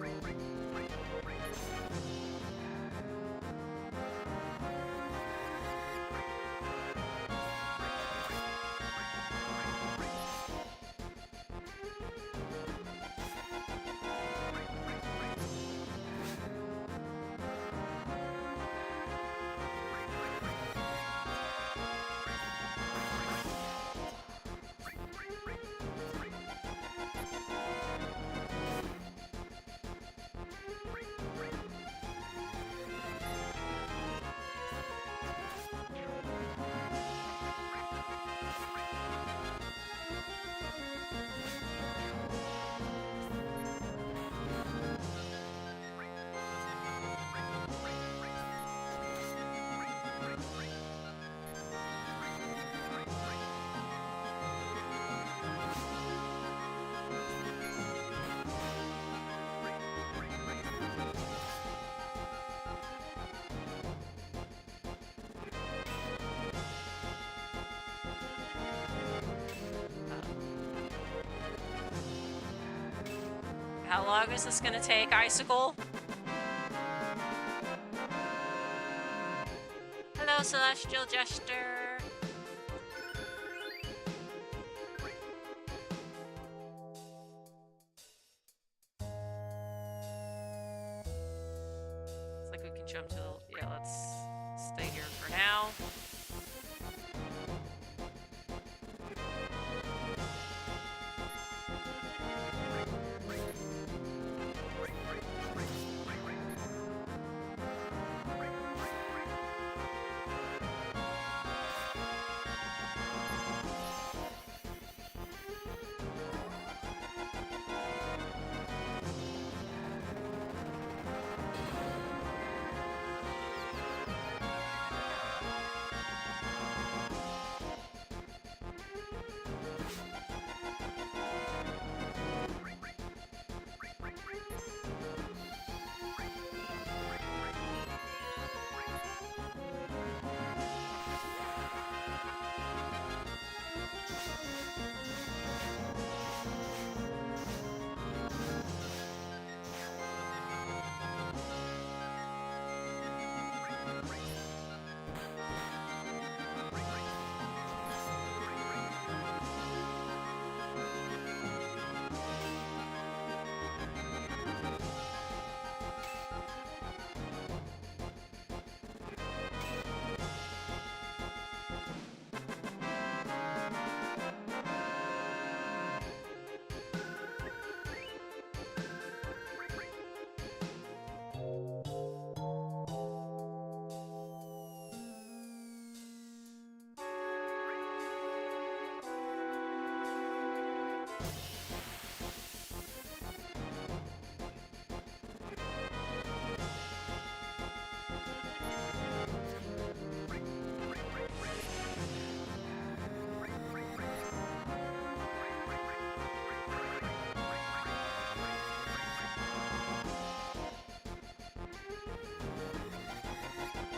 How long is this gonna take, Icicle? Hello, Celestial Jester. It's like we can jump to the... Yeah, let's stay here for now.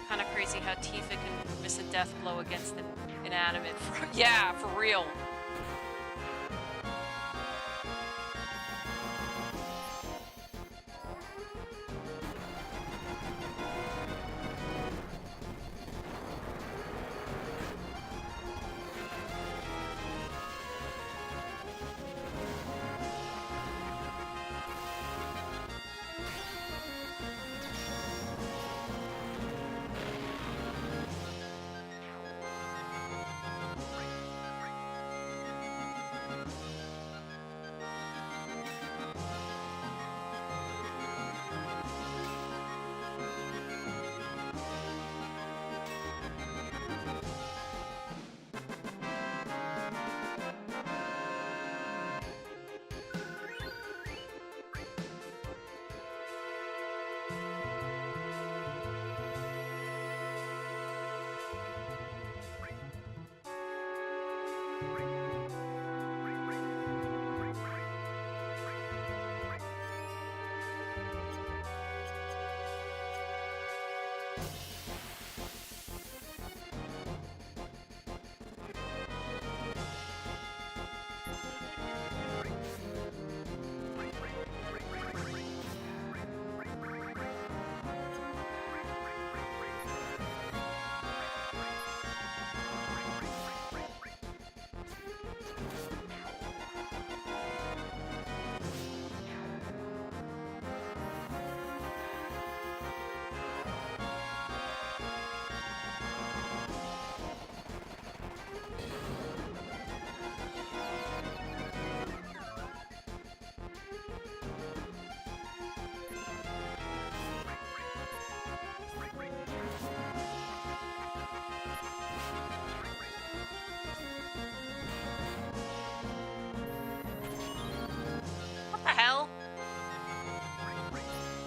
Kind of crazy how Tifa can miss a death blow against an inanimate. Yeah, for real.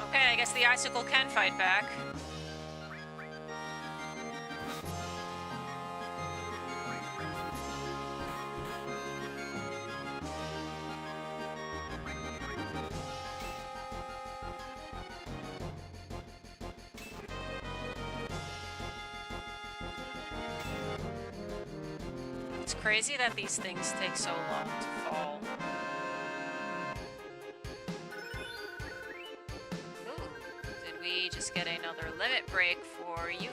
Okay, I guess the icicle can fight back. It's crazy that these things take so long to fall. let's get another limit break for Yuffie.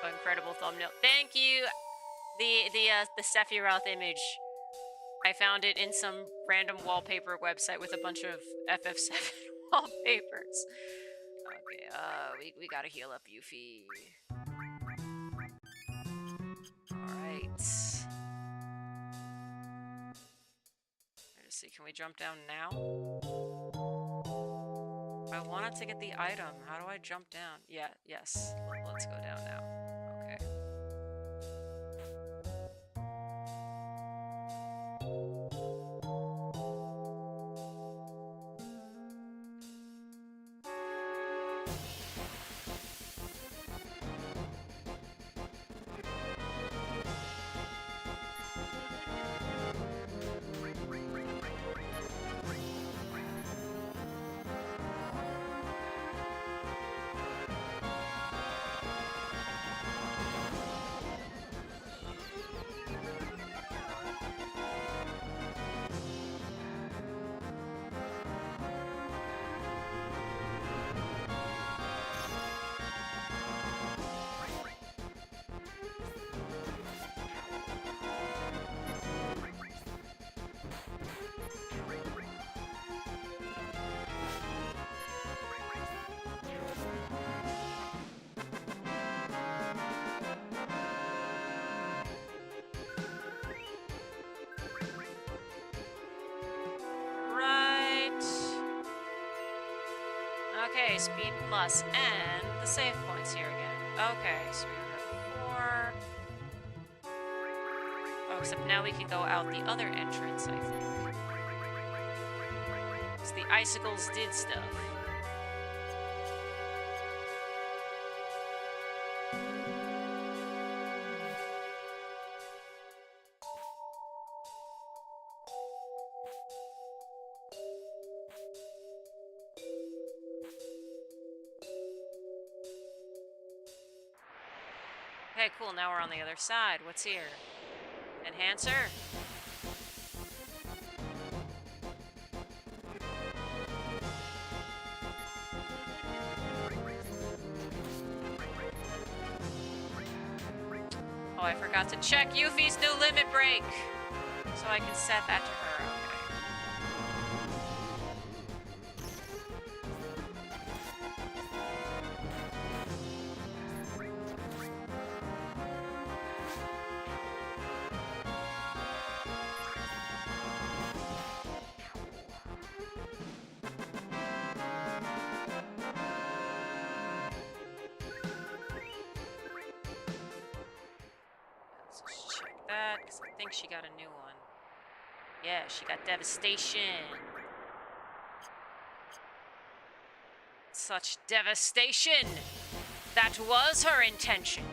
Oh, incredible thumbnail. Thank you. The Sephiroth image. I found it in some random wallpaper website with a bunch of FF7 wallpapers. Okay, we gotta heal up Yuffie. Alright. Let's see, can we jump down now? I wanted to get the item. How do I jump down? Yeah, yes. Let's go down now. Okay. Okay, speed plus, and the save points here again. Okay, so we have 4. Oh, except now we can go out the other entrance, I think. So the icicles did stuff. Okay, cool, now we're on the other side. What's here? Enhancer? Oh, I forgot to check Yuffie's new limit break! So I can set that to her. Because I think she got a new one. Yeah, she got devastation. Such devastation! That was her intention!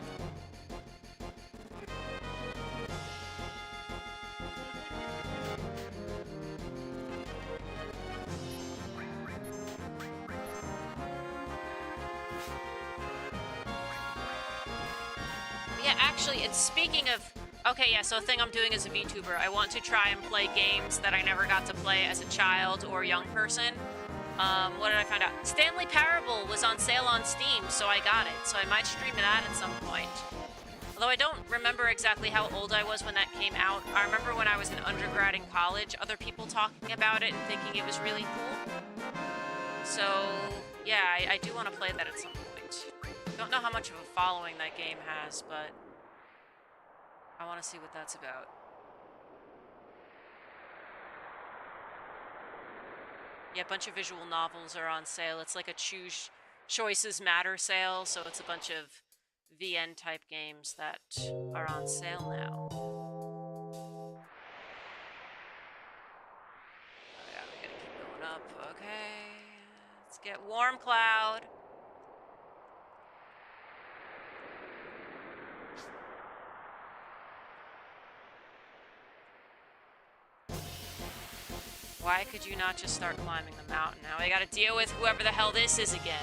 Yeah, actually, and speaking of... Okay, yeah, so a thing I'm doing as a VTuber, I want to try and play games that I never got to play as a child or young person. What did I find out? Stanley Parable was on sale on Steam, so I got it. So I might stream that at some point. Although I don't remember exactly how old I was when that came out. I remember when I was an undergrad in college, other people talking about it and thinking it was really cool. So, yeah, I do want to play that at some point. Don't know how much of a following that game has, but... I want to see what that's about. Yeah, a bunch of visual novels are on sale. It's like a Choose Choices Matter sale, so it's a bunch of VN type games that are on sale now. Oh yeah, we gotta keep going up. Okay, let's get Warm Cloud. Why could you not just start climbing the mountain? Now I gotta deal with whoever the hell this is again.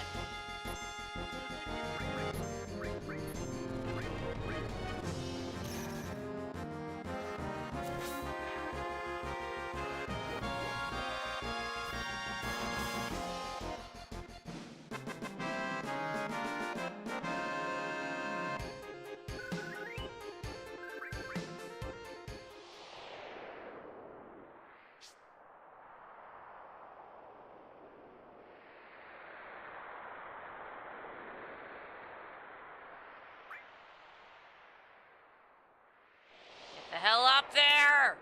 up there!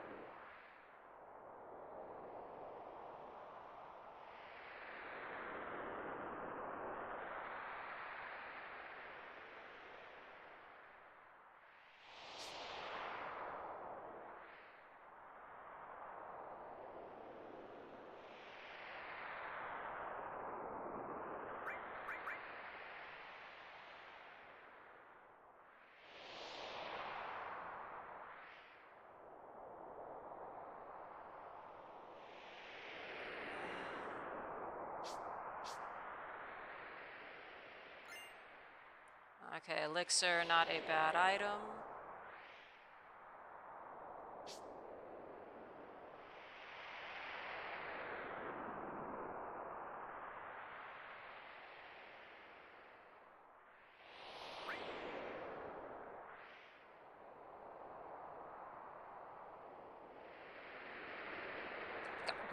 Okay, elixir, not a bad item.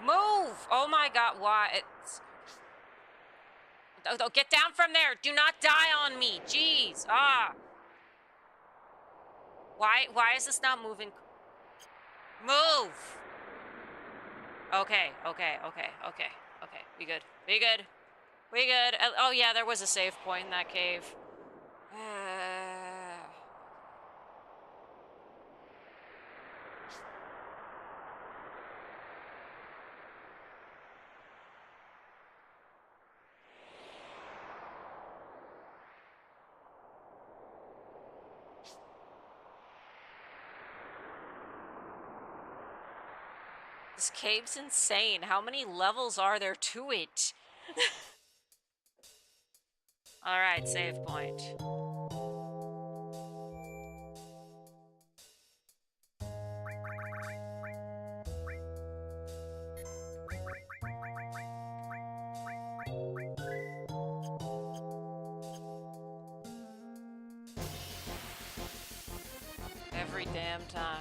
Move! Oh my god, why? It's... Oh, get down from there! Do not die on me! Jeez! Ah! Why is this not moving? Move! Okay. We good. We good. Oh yeah, there was a save point in that cave. This cave's insane. How many levels are there to it? Alright, save point. Every damn time.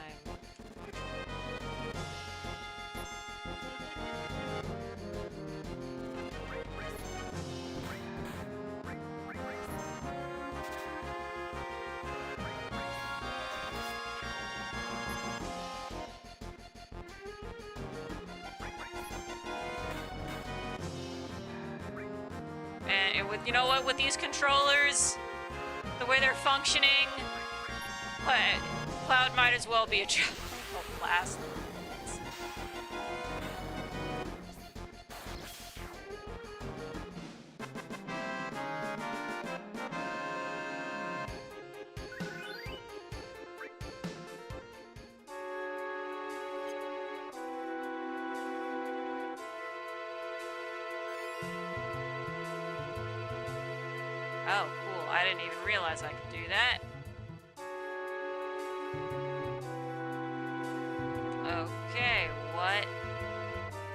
And with, you know what, with these controllers, the way they're functioning, Cloud might as well be a child blast. Oh, cool. I didn't even realize I could do that. Okay, what?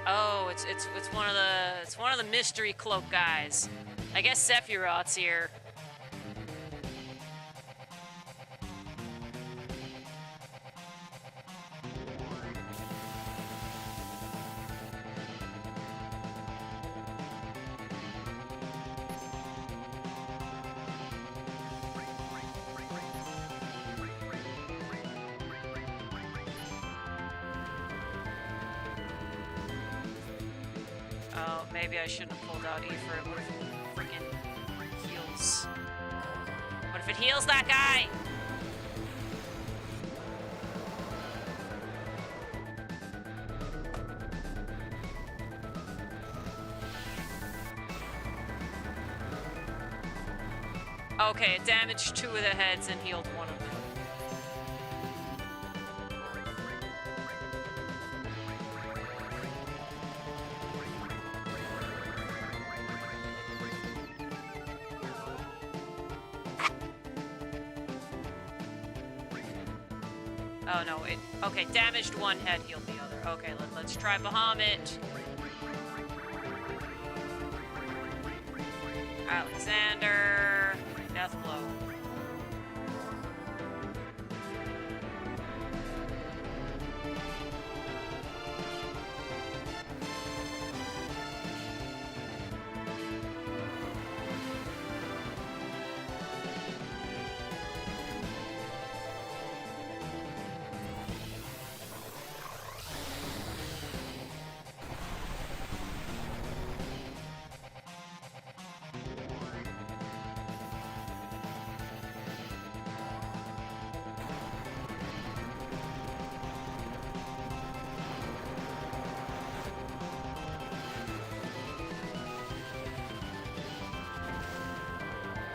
Oh, it's one of the mystery cloak guys. I guess Sephiroth's here. Oh, maybe I shouldn't have pulled out E for it. What if it freaking heals? What if it heals that guy? Okay, it damaged 2 of the heads and healed 1 of them. Oh no, okay, damaged 1 head, healed the other. Okay, let's try Bahamut. Alexander, death blow.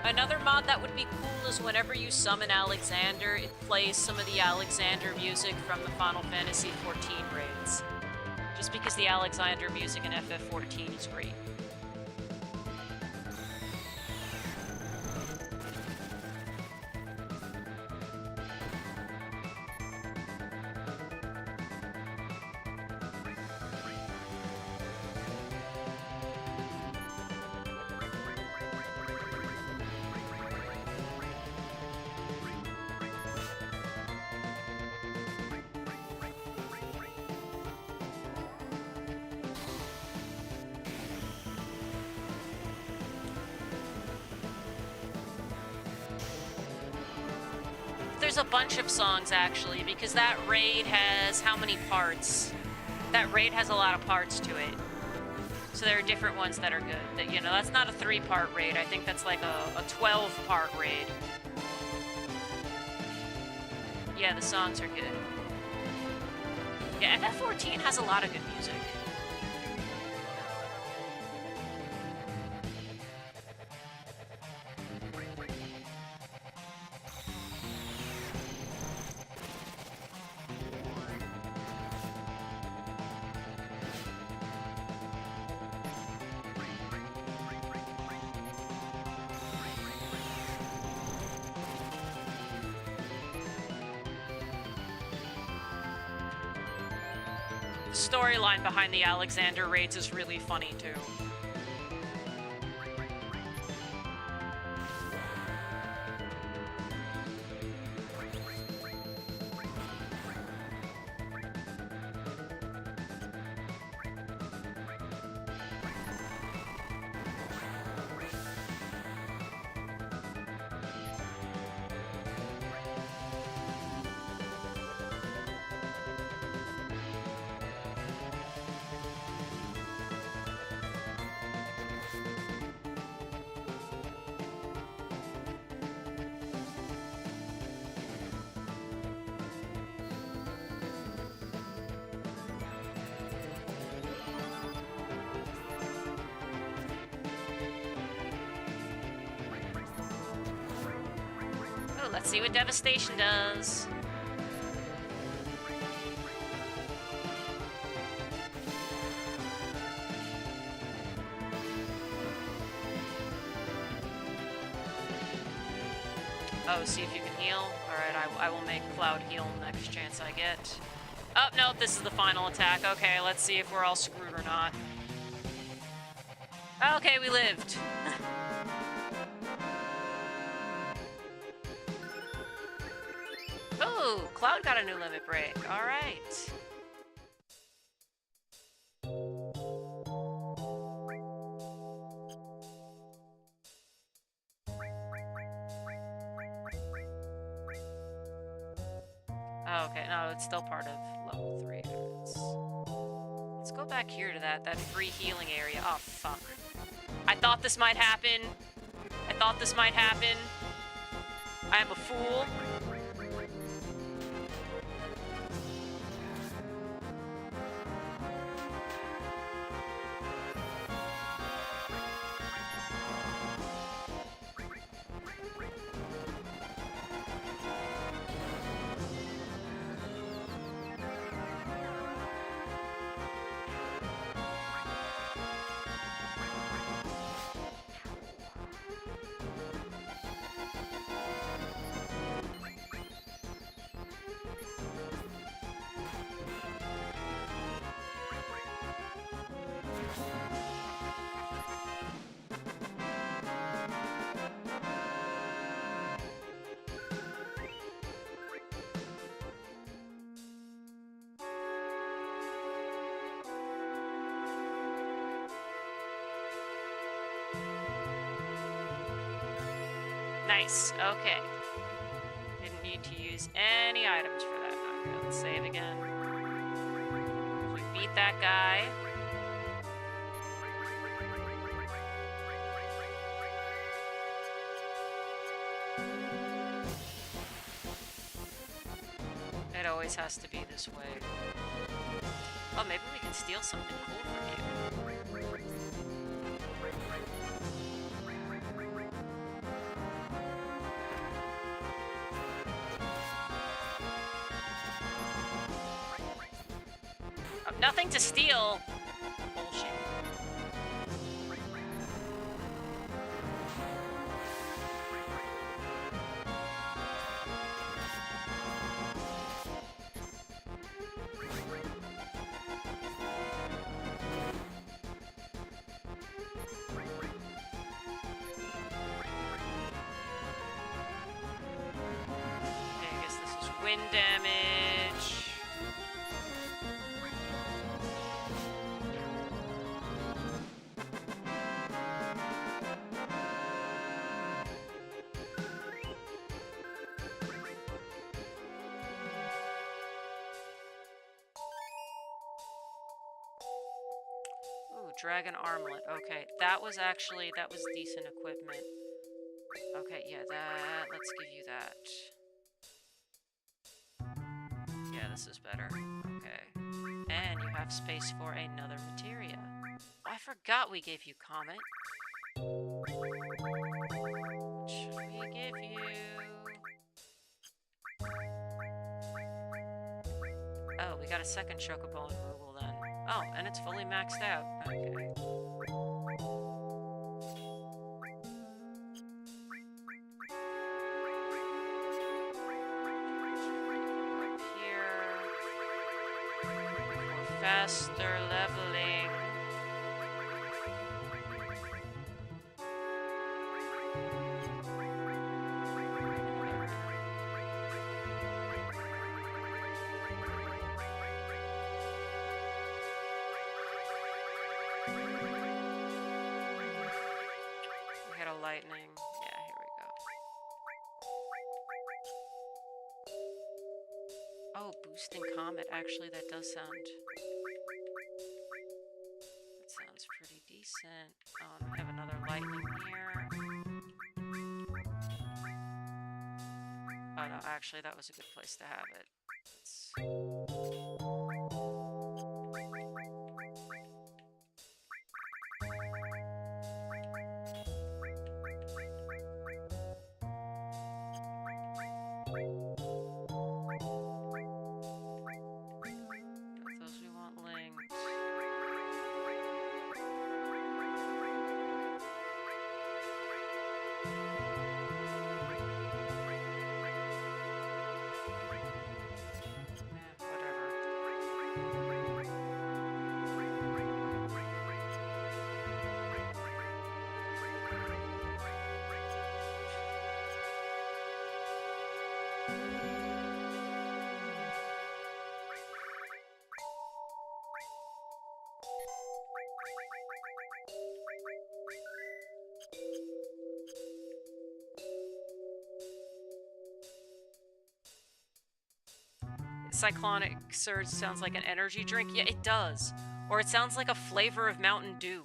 Another mod that would be cool is whenever you summon Alexander, it plays some of the Alexander music from the Final Fantasy XIV raids. Just because the Alexander music in FF14 is great. There's a bunch of songs, actually, because that raid has how many parts? That raid has a lot of parts to it. So there are different ones that are good. That, you know, that's not a 3-part raid. I think that's like a 12-part raid. Yeah, the songs are good. Yeah, FF14 has a lot of good music. Storyline behind the Alexander raids is really funny too. Let's see what Devastation does. Oh, see if you can heal. Alright, I will make Cloud heal next chance I get. Oh, no, this is the final attack. Okay, let's see if we're all screwed or not. Okay, we lived. Oh, Cloud got a new limit break. Alright. Oh, okay, no, it's still part of level 3. Let's go back here to that free healing area. Oh, fuck. I thought this might happen. I thought this might happen. I am a fool. Nice, okay. Didn't need to use any items for that. Okay, let's save again. We beat that guy. It always has to be this way. Oh, maybe we can steal something cool from you. Nothing to steal. Bullshit. Wind damage. Ooh, dragon armlet. Okay, that was decent equipment. Okay, yeah, let's give you that. Yeah, this is better. Okay. And you have space for another materia. Oh, I forgot we gave you Comet. What should we give you? Oh, we got a second Chocobo in Moogle then. Oh, and it's fully maxed out. Okay. Faster leveling. We had a lightning. Yeah, here we go. Oh, boosting Comet. Actually, that does sound... Sounds pretty decent. We have another lightning here. Oh no, actually that was a good place to have it. Those we want linked. Cyclonic Surge sounds like an energy drink? Yeah, it does. Or it sounds like a flavor of Mountain Dew.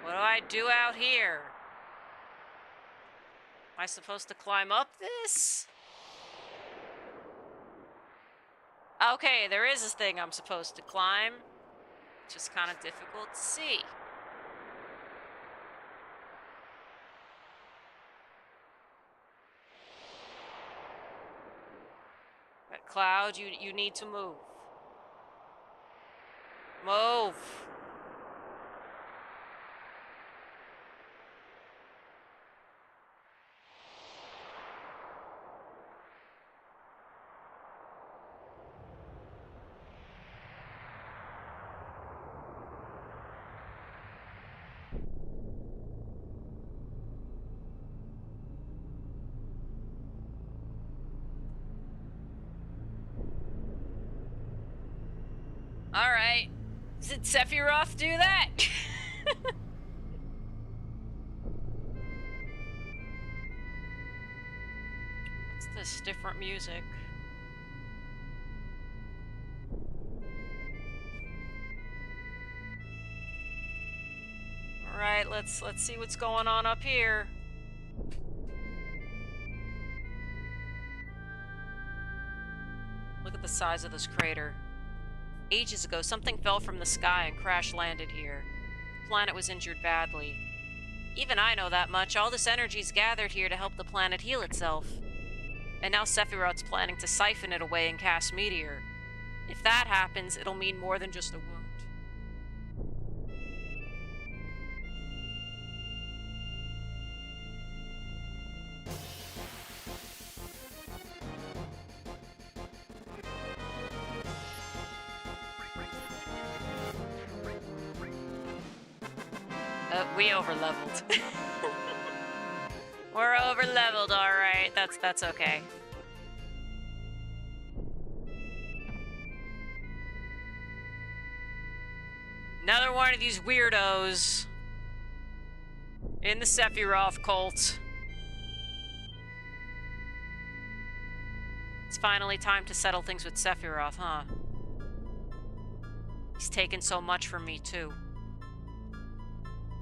What do I do out here? Am I supposed to climb up this? Okay, there is this thing I'm supposed to climb. Just kind of difficult to see. That Cloud, you need to move. Move! Alright. Did Sephiroth do that? What's this? Different music. Alright, let's see what's going on up here. Look at the size of this crater. Ages ago, something fell from the sky and crash landed here. planet was injured badly. Even I know that much. All this energy's gathered here to help the planet heal itself. And now Sephiroth's planning to siphon it away and cast Meteor. If that happens, it'll mean more than just a wound. We over-leveled. We're over-leveled, alright. That's okay. Another one of these weirdos in the Sephiroth cult. It's finally time to settle things with Sephiroth, huh? He's taken so much from me, too.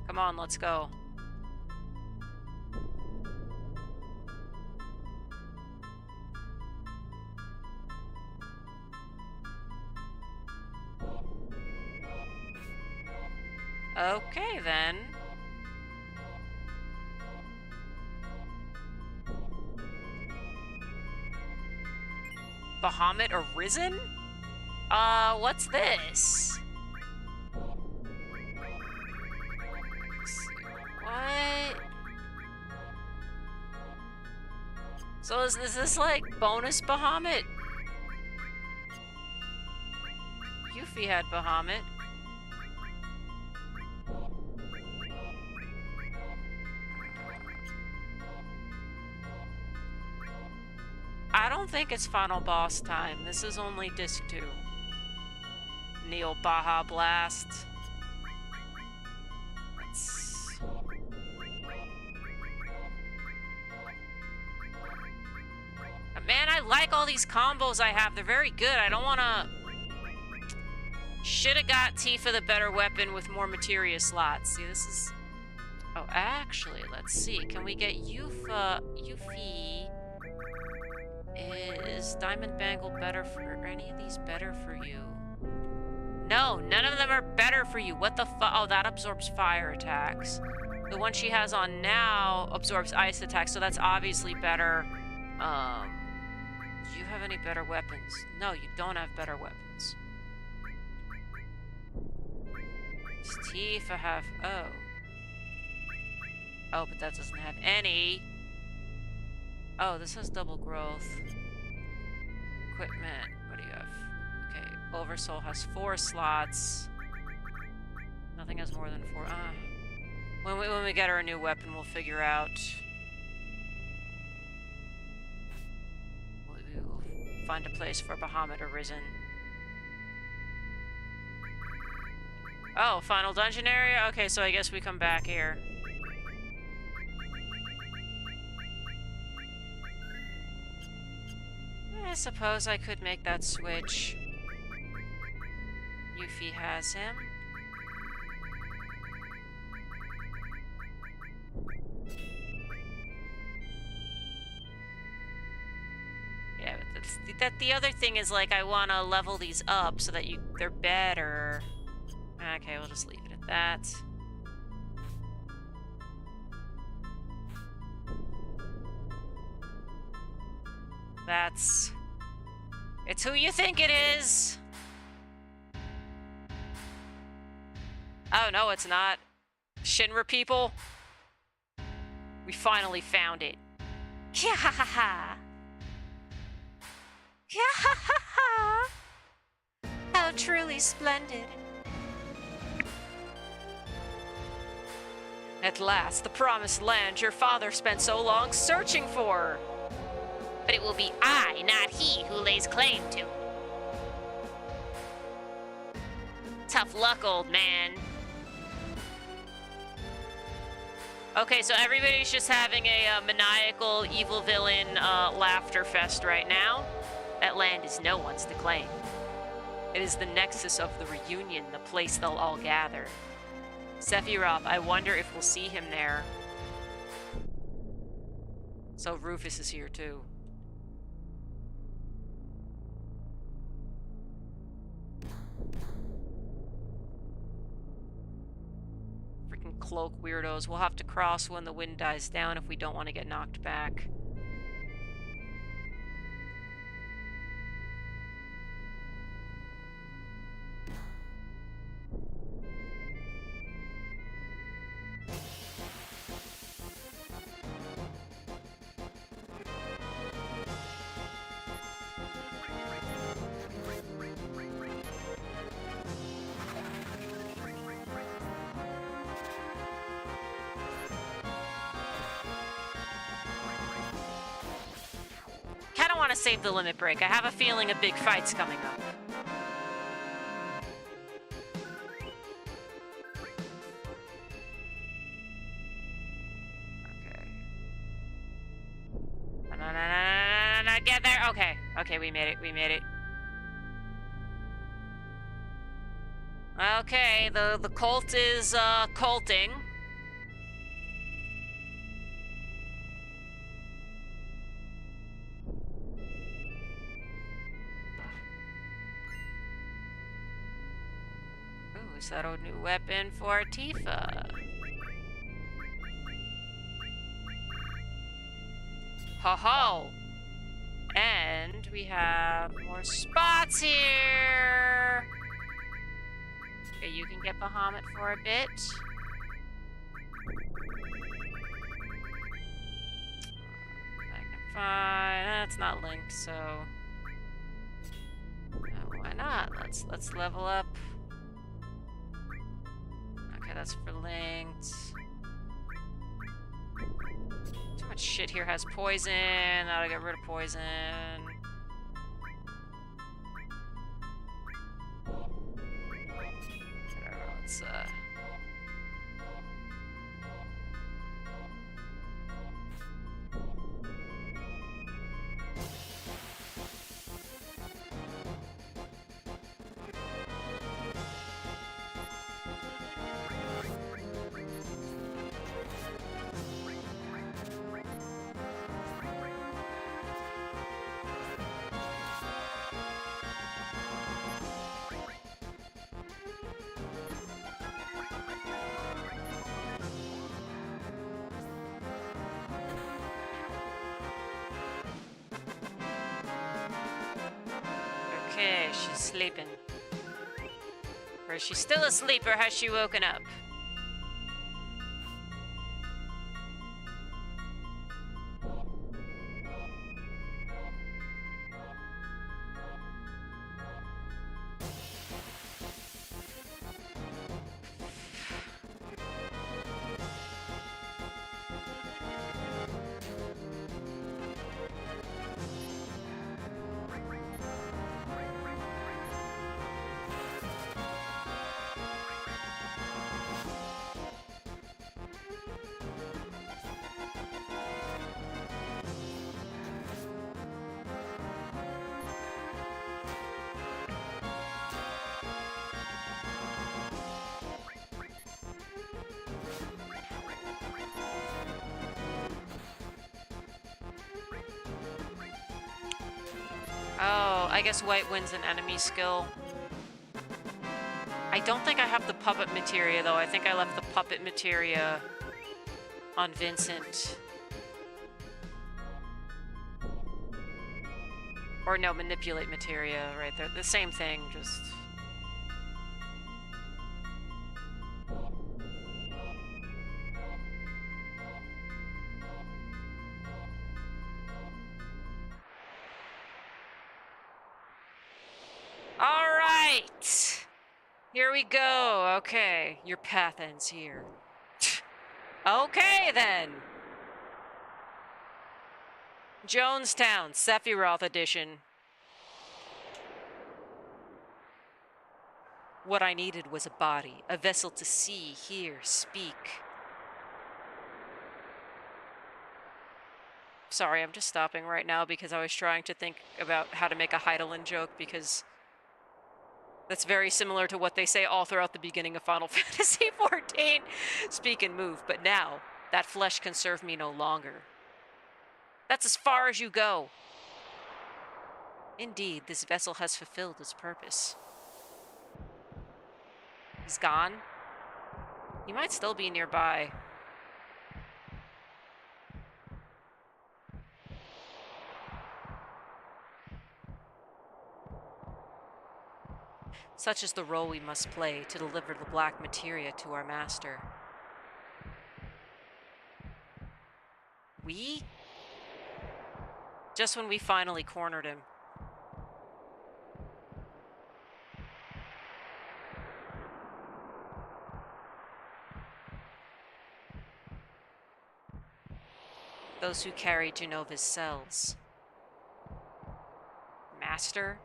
Come on, let's go. Okay, then. Bahamut Arisen? What's this? What? So is this like bonus Bahamut? Yuffie had Bahamut. I don't think it's final boss time. This is only disc 2. Neo Baja Blast. Man, I like all these combos I have. They're very good. I don't want to... Should have got Tifa the better weapon with more materia slots. See, this is... Oh, actually, let's see. Can we get Yuffie? Is Diamond Bangle better for... Are any of these better for you? No, none of them are better for you. What the fuck? Oh, that absorbs fire attacks. The one she has on now absorbs ice attacks, so that's obviously better. Do you have any better weapons? No, you don't have better weapons. Does Tifa have... Oh. Oh, but that doesn't have any. Oh, this has double growth. Equipment. What do you have? Okay, Oversoul has 4 slots. Nothing has more than 4. When we get her a new weapon, we'll figure out... We'll find a place for Bahamut Arisen. Oh, final dungeon area? Okay, so I guess we come back here. I suppose I could make that switch. Yuffie has him. Yeah, but the other thing is, like, I want to level these up so that they're better. Okay, we'll just leave it at that. It's who you think it is! Oh, no, it's not. Shinra people? We finally found it. Yeah ha ha ha! Yeah ha ha ha! How truly splendid. At last, the promised land your father spent so long searching for. But it will be I, not he, who lays claim to. Tough luck, old man. Okay, so everybody's just having a maniacal evil villain laughter fest right now. That land is no one's to claim. It is the nexus of the reunion, the place they'll all gather. Sephiroth, I wonder if we'll see him there. So Rufus is here too. cloak weirdos. We'll have to cross when the wind dies down if we don't want to get knocked back. Want to save the limit break. I have a feeling a big fight's coming up. Okay. No, get there. Okay. Okay, we made it. We made it. Okay, the cult is culting. Is that a new weapon for Tifa? Ho ho! And we have more spots here! Okay, you can get Bahamut for a bit. Magnify. That's not linked, so why not? Let's level up. Okay, that's for linked. Too much shit here has poison. Gotta get rid of poison. Let's okay, she's sleeping. Or is she still asleep, or has she woken up? Oh, I guess white wins an enemy skill. I don't think I have the puppet materia, though. I think I left the puppet materia on Vincent. Or no, manipulate materia, right? They're the same thing, just... Here we go. Okay, your path ends here. Okay, then. Jonestown, Sephiroth edition. What I needed was a body, a vessel to see, hear, speak. Sorry, I'm just stopping right now because I was trying to think about how to make a Heidelin joke, because that's very similar to what they say all throughout the beginning of Final Fantasy XIV. Speak and move, but now that flesh can serve me no longer. That's as far as you go. Indeed, this vessel has fulfilled its purpose. He's gone. He might still be nearby. Such is the role we must play to deliver the black materia to our master. We? Just when we finally cornered him. Those who carry Genova's cells. Master?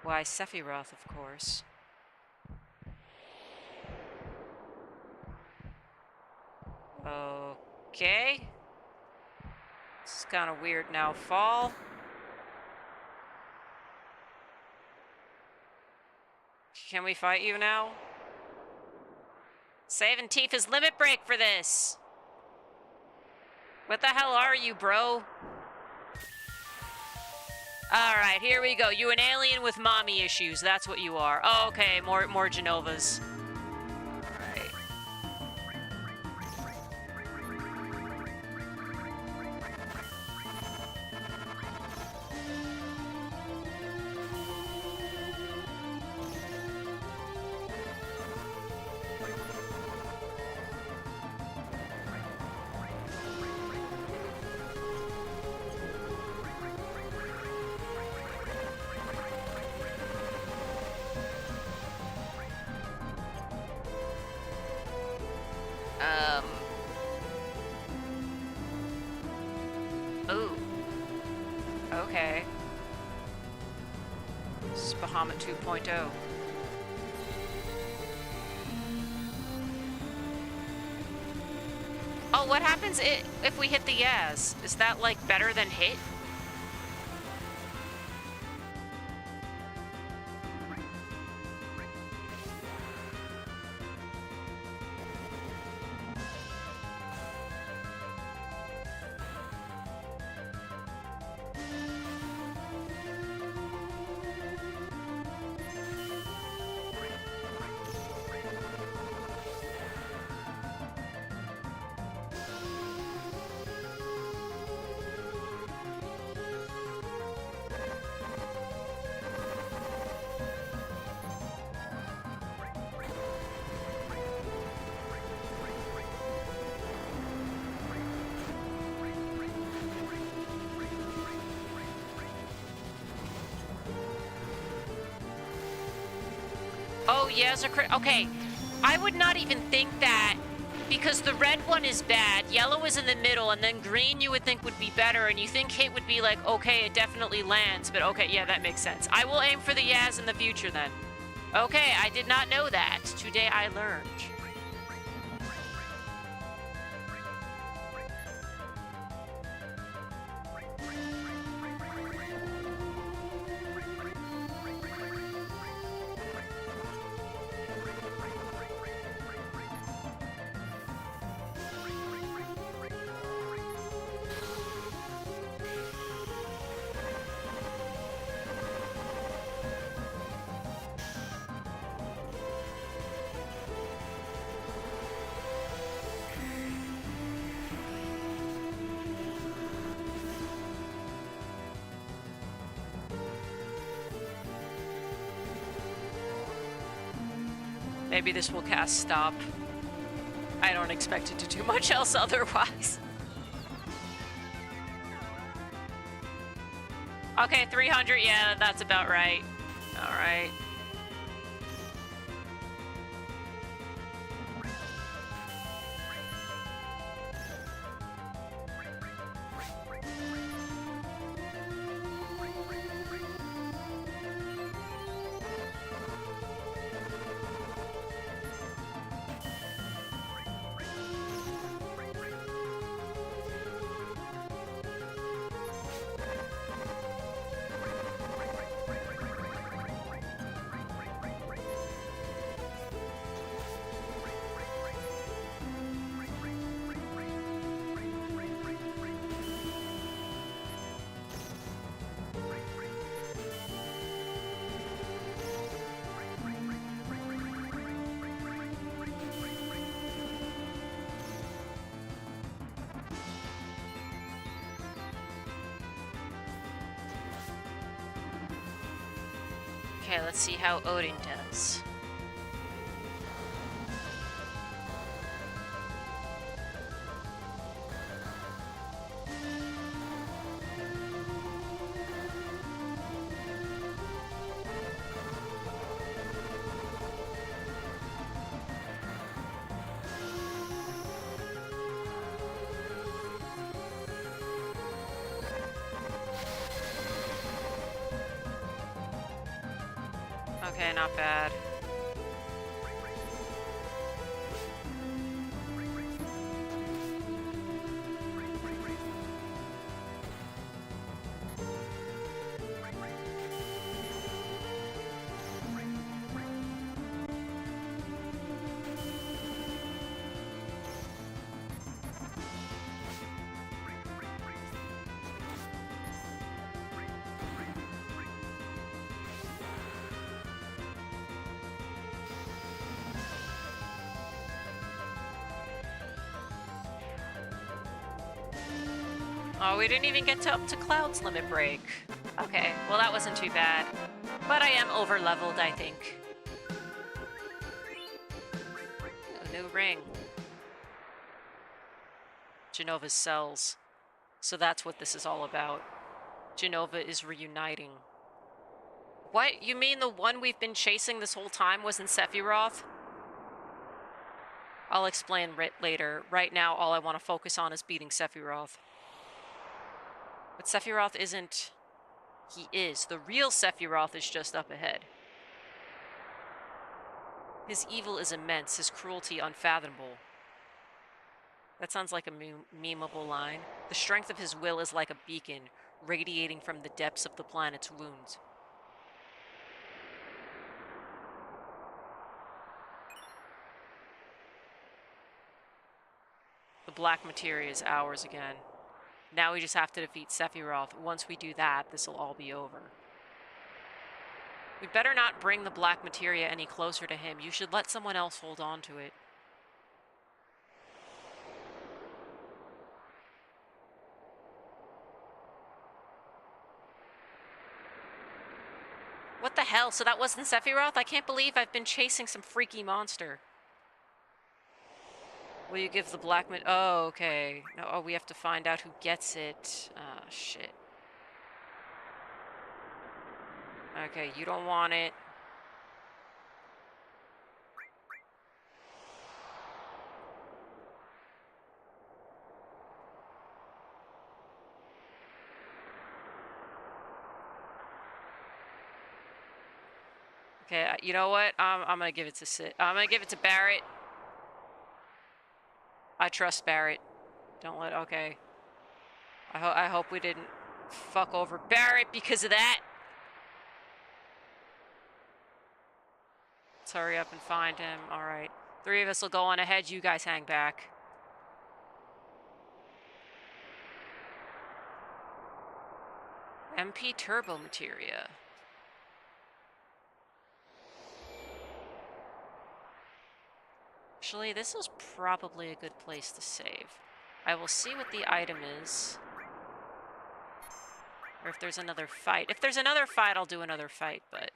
Why, Sephiroth, of course. Okay. This is kind of weird now. Fall. Can we fight you now? Saving Tifa's limit break for this. What the hell are you, bro? Alright, here we go. You an alien with mommy issues. That's what you are. Oh, okay, more Genovas. Alright. Ooh. Okay. This is Bahamut 2.0. Oh, what happens if we hit the Yaz? Is that, like, better than hit? Oh, yes, okay. I would not even think that, because the red one is bad, yellow is in the middle, and then green you would think would be better, and you think hit would be like, okay, it definitely lands, but okay, yeah, that makes sense. I will aim for the Yaz in the future then. Okay, I did not know that. Today I learned. Maybe this will cast stop. I don't expect it to do much else otherwise. Okay, 300, yeah, that's about right. All right. Okay, let's see how Odin does. Okay, not bad. Oh, we didn't even get up to Cloud's limit break. Okay, well that wasn't too bad. But I am over-leveled, I think. A new ring. Genova's cells. So that's what this is all about. Genova is reuniting. What? You mean the one we've been chasing this whole time wasn't Sephiroth? I'll explain later. Right now, all I want to focus on is beating Sephiroth. But Sephiroth isn't... He is. The real Sephiroth is just up ahead. His evil is immense, his cruelty unfathomable. That sounds like a memeable line. The strength of his will is like a beacon, radiating from the depths of the planet's wounds. The black materia is ours again. Now we just have to defeat Sephiroth. Once we do that, this will all be over. We better not bring the black materia any closer to him. You should let someone else hold on to it. What the hell? So that wasn't Sephiroth? I can't believe I've been chasing some freaky monster. Will you give the black Oh, okay. No, oh, we have to find out who gets it. Ah, shit. Okay, you don't want it. Okay, you know what? I'm gonna give it to I'm gonna give it to Barret. I trust Barret. Don't let... Okay. I hope we didn't fuck over Barret because of that. Let's hurry up and find him. Alright. 3 of us will go on ahead. You guys hang back. MP Turbo Materia. Actually, this is probably a good place to save. I will see what the item is. Or if there's another fight. If there's another fight, I'll do another fight, but...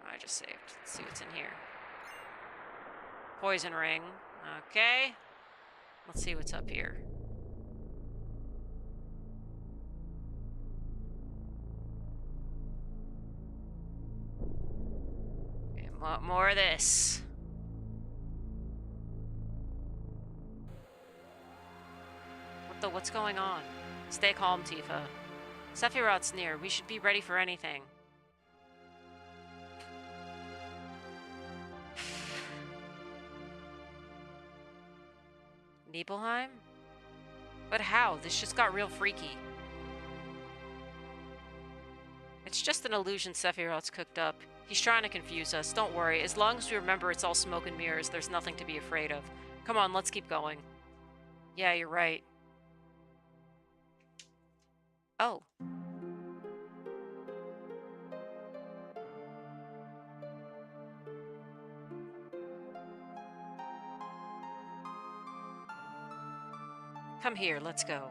I just saved. Let's see what's in here. Poison ring. Okay. Let's see what's up here. Okay, more of this. What's going on? Stay calm, Tifa. Sephiroth's near. We should be ready for anything. Nibelheim? But how? This just got real freaky. It's just an illusion Sephiroth's cooked up. He's trying to confuse us. Don't worry. As long as we remember it's all smoke and mirrors, there's nothing to be afraid of. Come on, let's keep going. Yeah, you're right. Oh. Come here, let's go.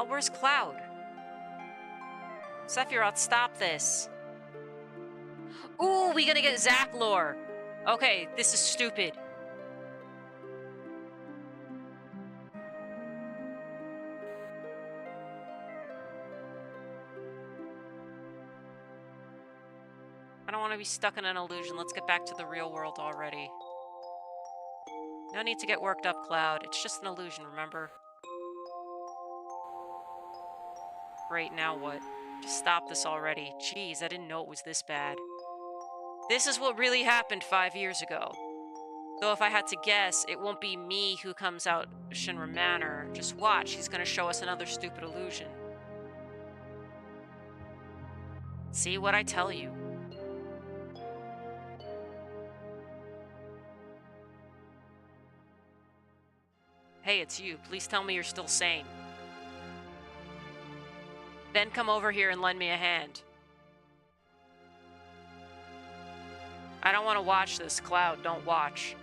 Cloud? Where's Cloud? Sephiroth, stop this. Ooh, we gonna get Zack lore. Okay, this is stupid. I don't want to be stuck in an illusion. Let's get back to the real world already. No need to get worked up, Cloud. It's just an illusion, remember? Great, now what? Just stop this already. Jeez, I didn't know it was this bad. This is what really happened 5 years ago. Though if I had to guess, it won't be me who comes out Shinra Manor. Just watch, he's gonna show us another stupid illusion. See what I tell you. Hey, it's you. Please tell me you're still sane. Then come over here and lend me a hand. I don't want to watch this. Cloud, don't watch.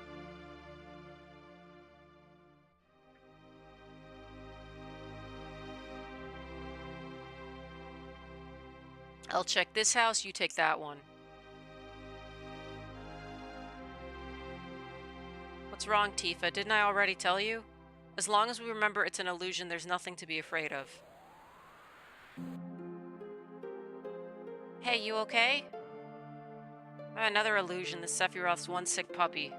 I'll check this house, you take that one. What's wrong, Tifa? Didn't I already tell you? As long as we remember it's an illusion, there's nothing to be afraid of. Hey, you okay? Another illusion. This Sephiroth's one sick puppy.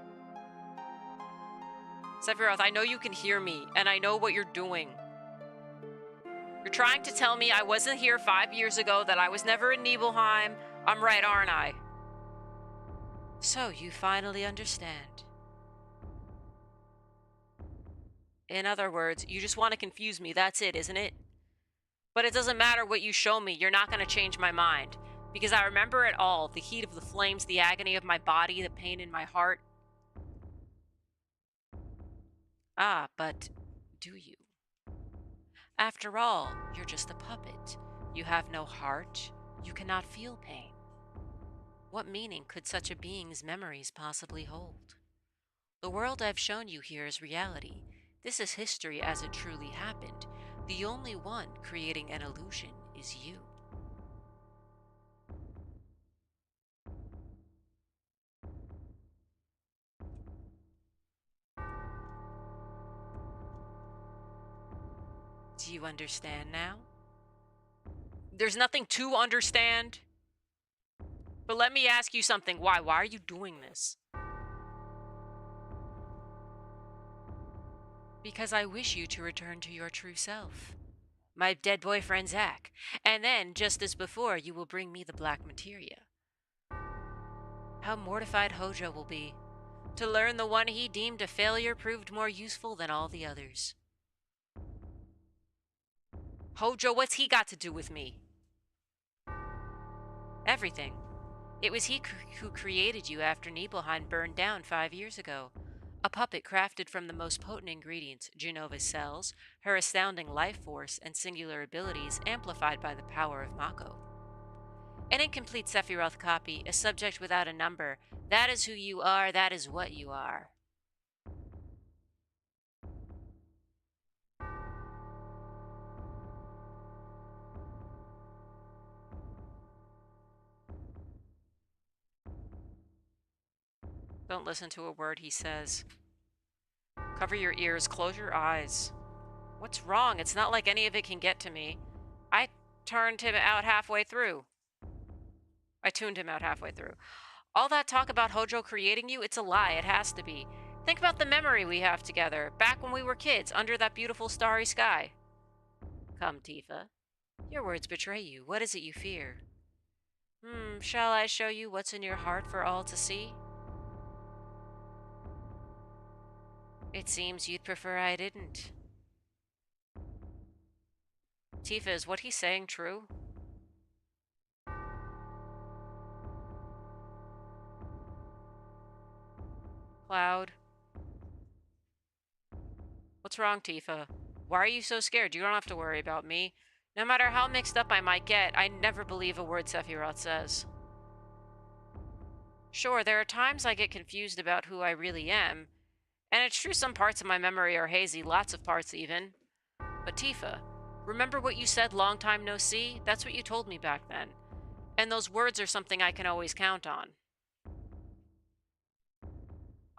Sephiroth, I know you can hear me, and I know what you're doing. You're trying to tell me I wasn't here 5 years ago, that I was never in Nibelheim. I'm right, aren't I? So, you finally understand. In other words, you just want to confuse me, that's it, isn't it? But it doesn't matter what you show me, you're not going to change my mind. Because I remember it all, the heat of the flames, the agony of my body, the pain in my heart. Ah, but do you? After all, you're just a puppet. You have no heart. You cannot feel pain. What meaning could such a being's memories possibly hold? The world I've shown you here is reality. This is history as it truly happened. The only one creating an illusion is you. Do you understand now? There's nothing to understand. But let me ask you something. Why? Why are you doing this? Because I wish you to return to your true self. My dead boyfriend Zack. And then, just as before, you will bring me the black materia. How mortified Hojo will be. To learn the one he deemed a failure proved more useful than all the others. Hojo, what's he got to do with me? Everything. It was he who created you after Nibelheim burned down 5 years ago. A puppet crafted from the most potent ingredients, Genova's cells, her astounding life force, and singular abilities amplified by the power of Mako. An incomplete Sephiroth copy, a subject without a number. That is who you are, that is what you are. Don't listen to a word he says. Cover your ears, close your eyes. What's wrong? It's not like any of it can get to me. I turned him out halfway through. I tuned him out halfway through. All that talk about Hojo creating you, it's a lie. It has to be. Think about the memory we have together, back when we were kids, under that beautiful starry sky. Come, Tifa. Your words betray you. What is it you fear? Shall I show you what's in your heart for all to see? It seems you'd prefer I didn't. Tifa, is what he's saying true? Cloud. What's wrong, Tifa? Why are you so scared? You don't have to worry about me. No matter how mixed up I might get, I never believe a word Sephiroth says. Sure, there are times I get confused about who I really am. And it's true some parts of my memory are hazy, lots of parts even. But Tifa, Remember what you said, long time no see? That's what you told me back then. And those words are something I can always count on.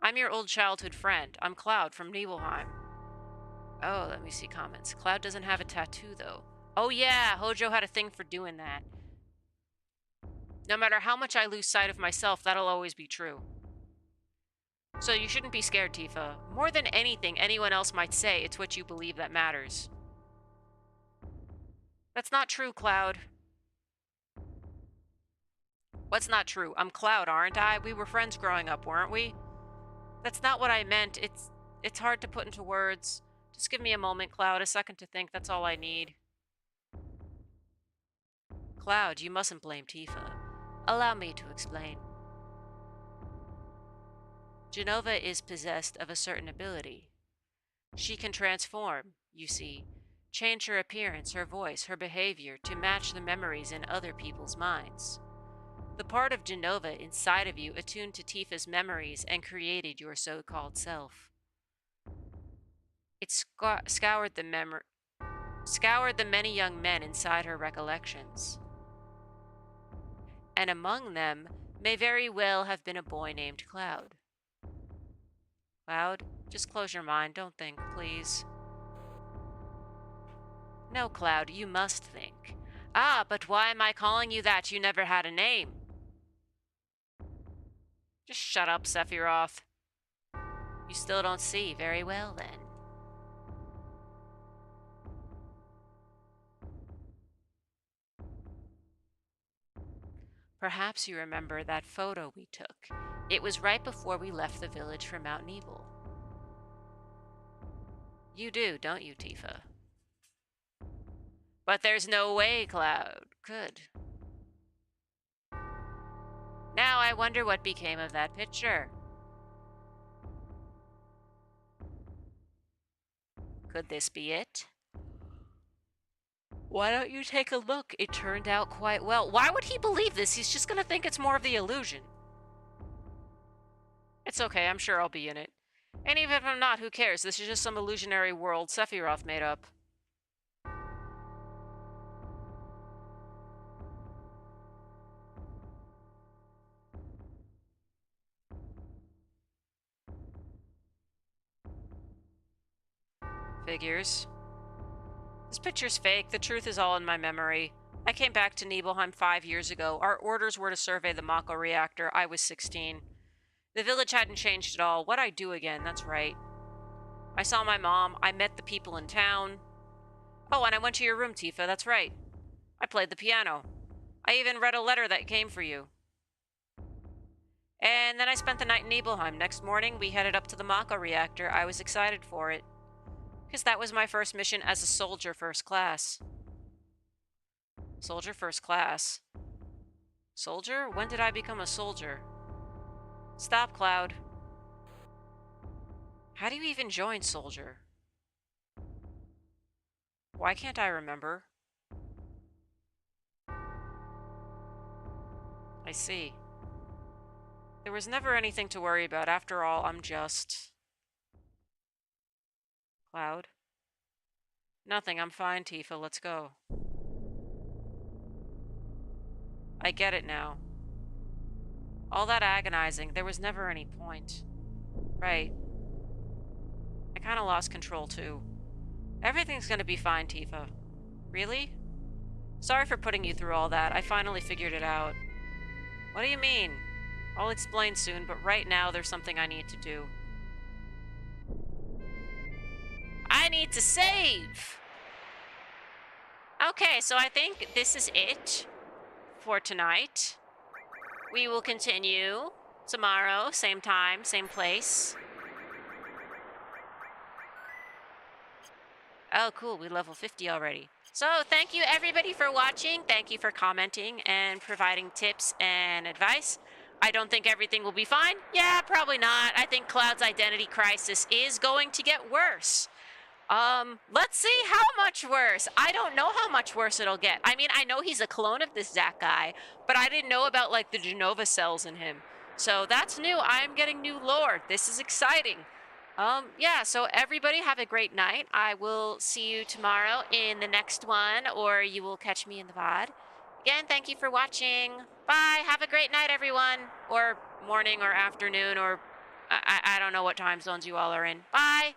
I'm your old childhood friend. I'm Cloud from Nibelheim. Oh, let me see comments. Cloud doesn't have a tattoo, though. Oh yeah, Hojo had a thing for doing that. No matter how much I lose sight of myself, that'll always be true. So you shouldn't be scared, Tifa. More than anything anyone else might say, it's what you believe that matters. That's not true, Cloud. What's not true? I'm Cloud, aren't I? We were friends growing up, weren't we? That's not what I meant. It's hard to put into words. Just give me a moment, Cloud, a second to think. That's all I need. Cloud, you mustn't blame Tifa. Allow me to explain. Genova is possessed of a certain ability. She can transform, you see, change her appearance, her voice, her behavior to match the memories in other people's minds. The part of Genova inside of you attuned to Tifa's memories and created your so-called self. It scoured the many young men inside her recollections. And among them may very well have been a boy named Cloud. Cloud, just close your mind, don't think, please. No, Cloud, you must think. Ah, but why am I calling you that? You never had a name. Just shut up, Sephiroth. You still don't see very well, then. Perhaps you remember that photo we took. It was right before we left the village for Mount Nebel. You do, don't you, Tifa? But there's no way Cloud could. Now I wonder what became of that picture. Could this be it? Why don't you take a look? It turned out quite well. Why would he believe this? He's just gonna think it's more of the illusion. It's okay, I'm sure I'll be in it. And even if I'm not, who cares? This is just some illusionary world Sephiroth made up. Figures. This picture's fake. The truth is all in my memory. I came back to Nibelheim 5 years ago. Our orders were to survey the Mako reactor. I was 16. The village hadn't changed at all. What'd I do again? That's right. I saw my mom. I met the people in town. Oh, and I went to your room, Tifa. That's right. I played the piano. I even read a letter that came for you. And then I spent the night in Nibelheim. Next morning, we headed up to the Mako reactor. I was excited for it. Because that was my first mission as a soldier first class. Soldier first class? Soldier? When did I become a soldier? Stop, Cloud. How do you even join soldier? Why can't I remember? I see. There was never anything to worry about. After all, I'm just... Cloud? Nothing, I'm fine, Tifa. Let's go. I get it now. All that agonizing, there was never any point. Right. I kinda lost control, too. Everything's gonna be fine, Tifa. Really? Sorry for putting you through all that. I finally figured it out. What do you mean? I'll explain soon, but right now there's something I need to do. I need to save! Okay, so I think this is it for tonight. We will continue tomorrow, same time, same place. Oh, cool, we level 50 already. So thank you everybody for watching. Thank you for commenting and providing tips and advice. I don't think everything will be fine. Yeah, probably not. I think Cloud's identity crisis is going to get worse. Let's see how much worse. I don't know how much worse it'll get. I mean, I know he's a clone of this Zack guy, but I didn't know about, like, the Genova cells in him. So that's new. I'm getting new lore. This is exciting. Yeah, so everybody have a great night. I will see you tomorrow in the next one, or you will catch me in the VOD. Again, thank you for watching. Bye. Have a great night, everyone. Or morning or afternoon, or I don't know what time zones you all are in. Bye.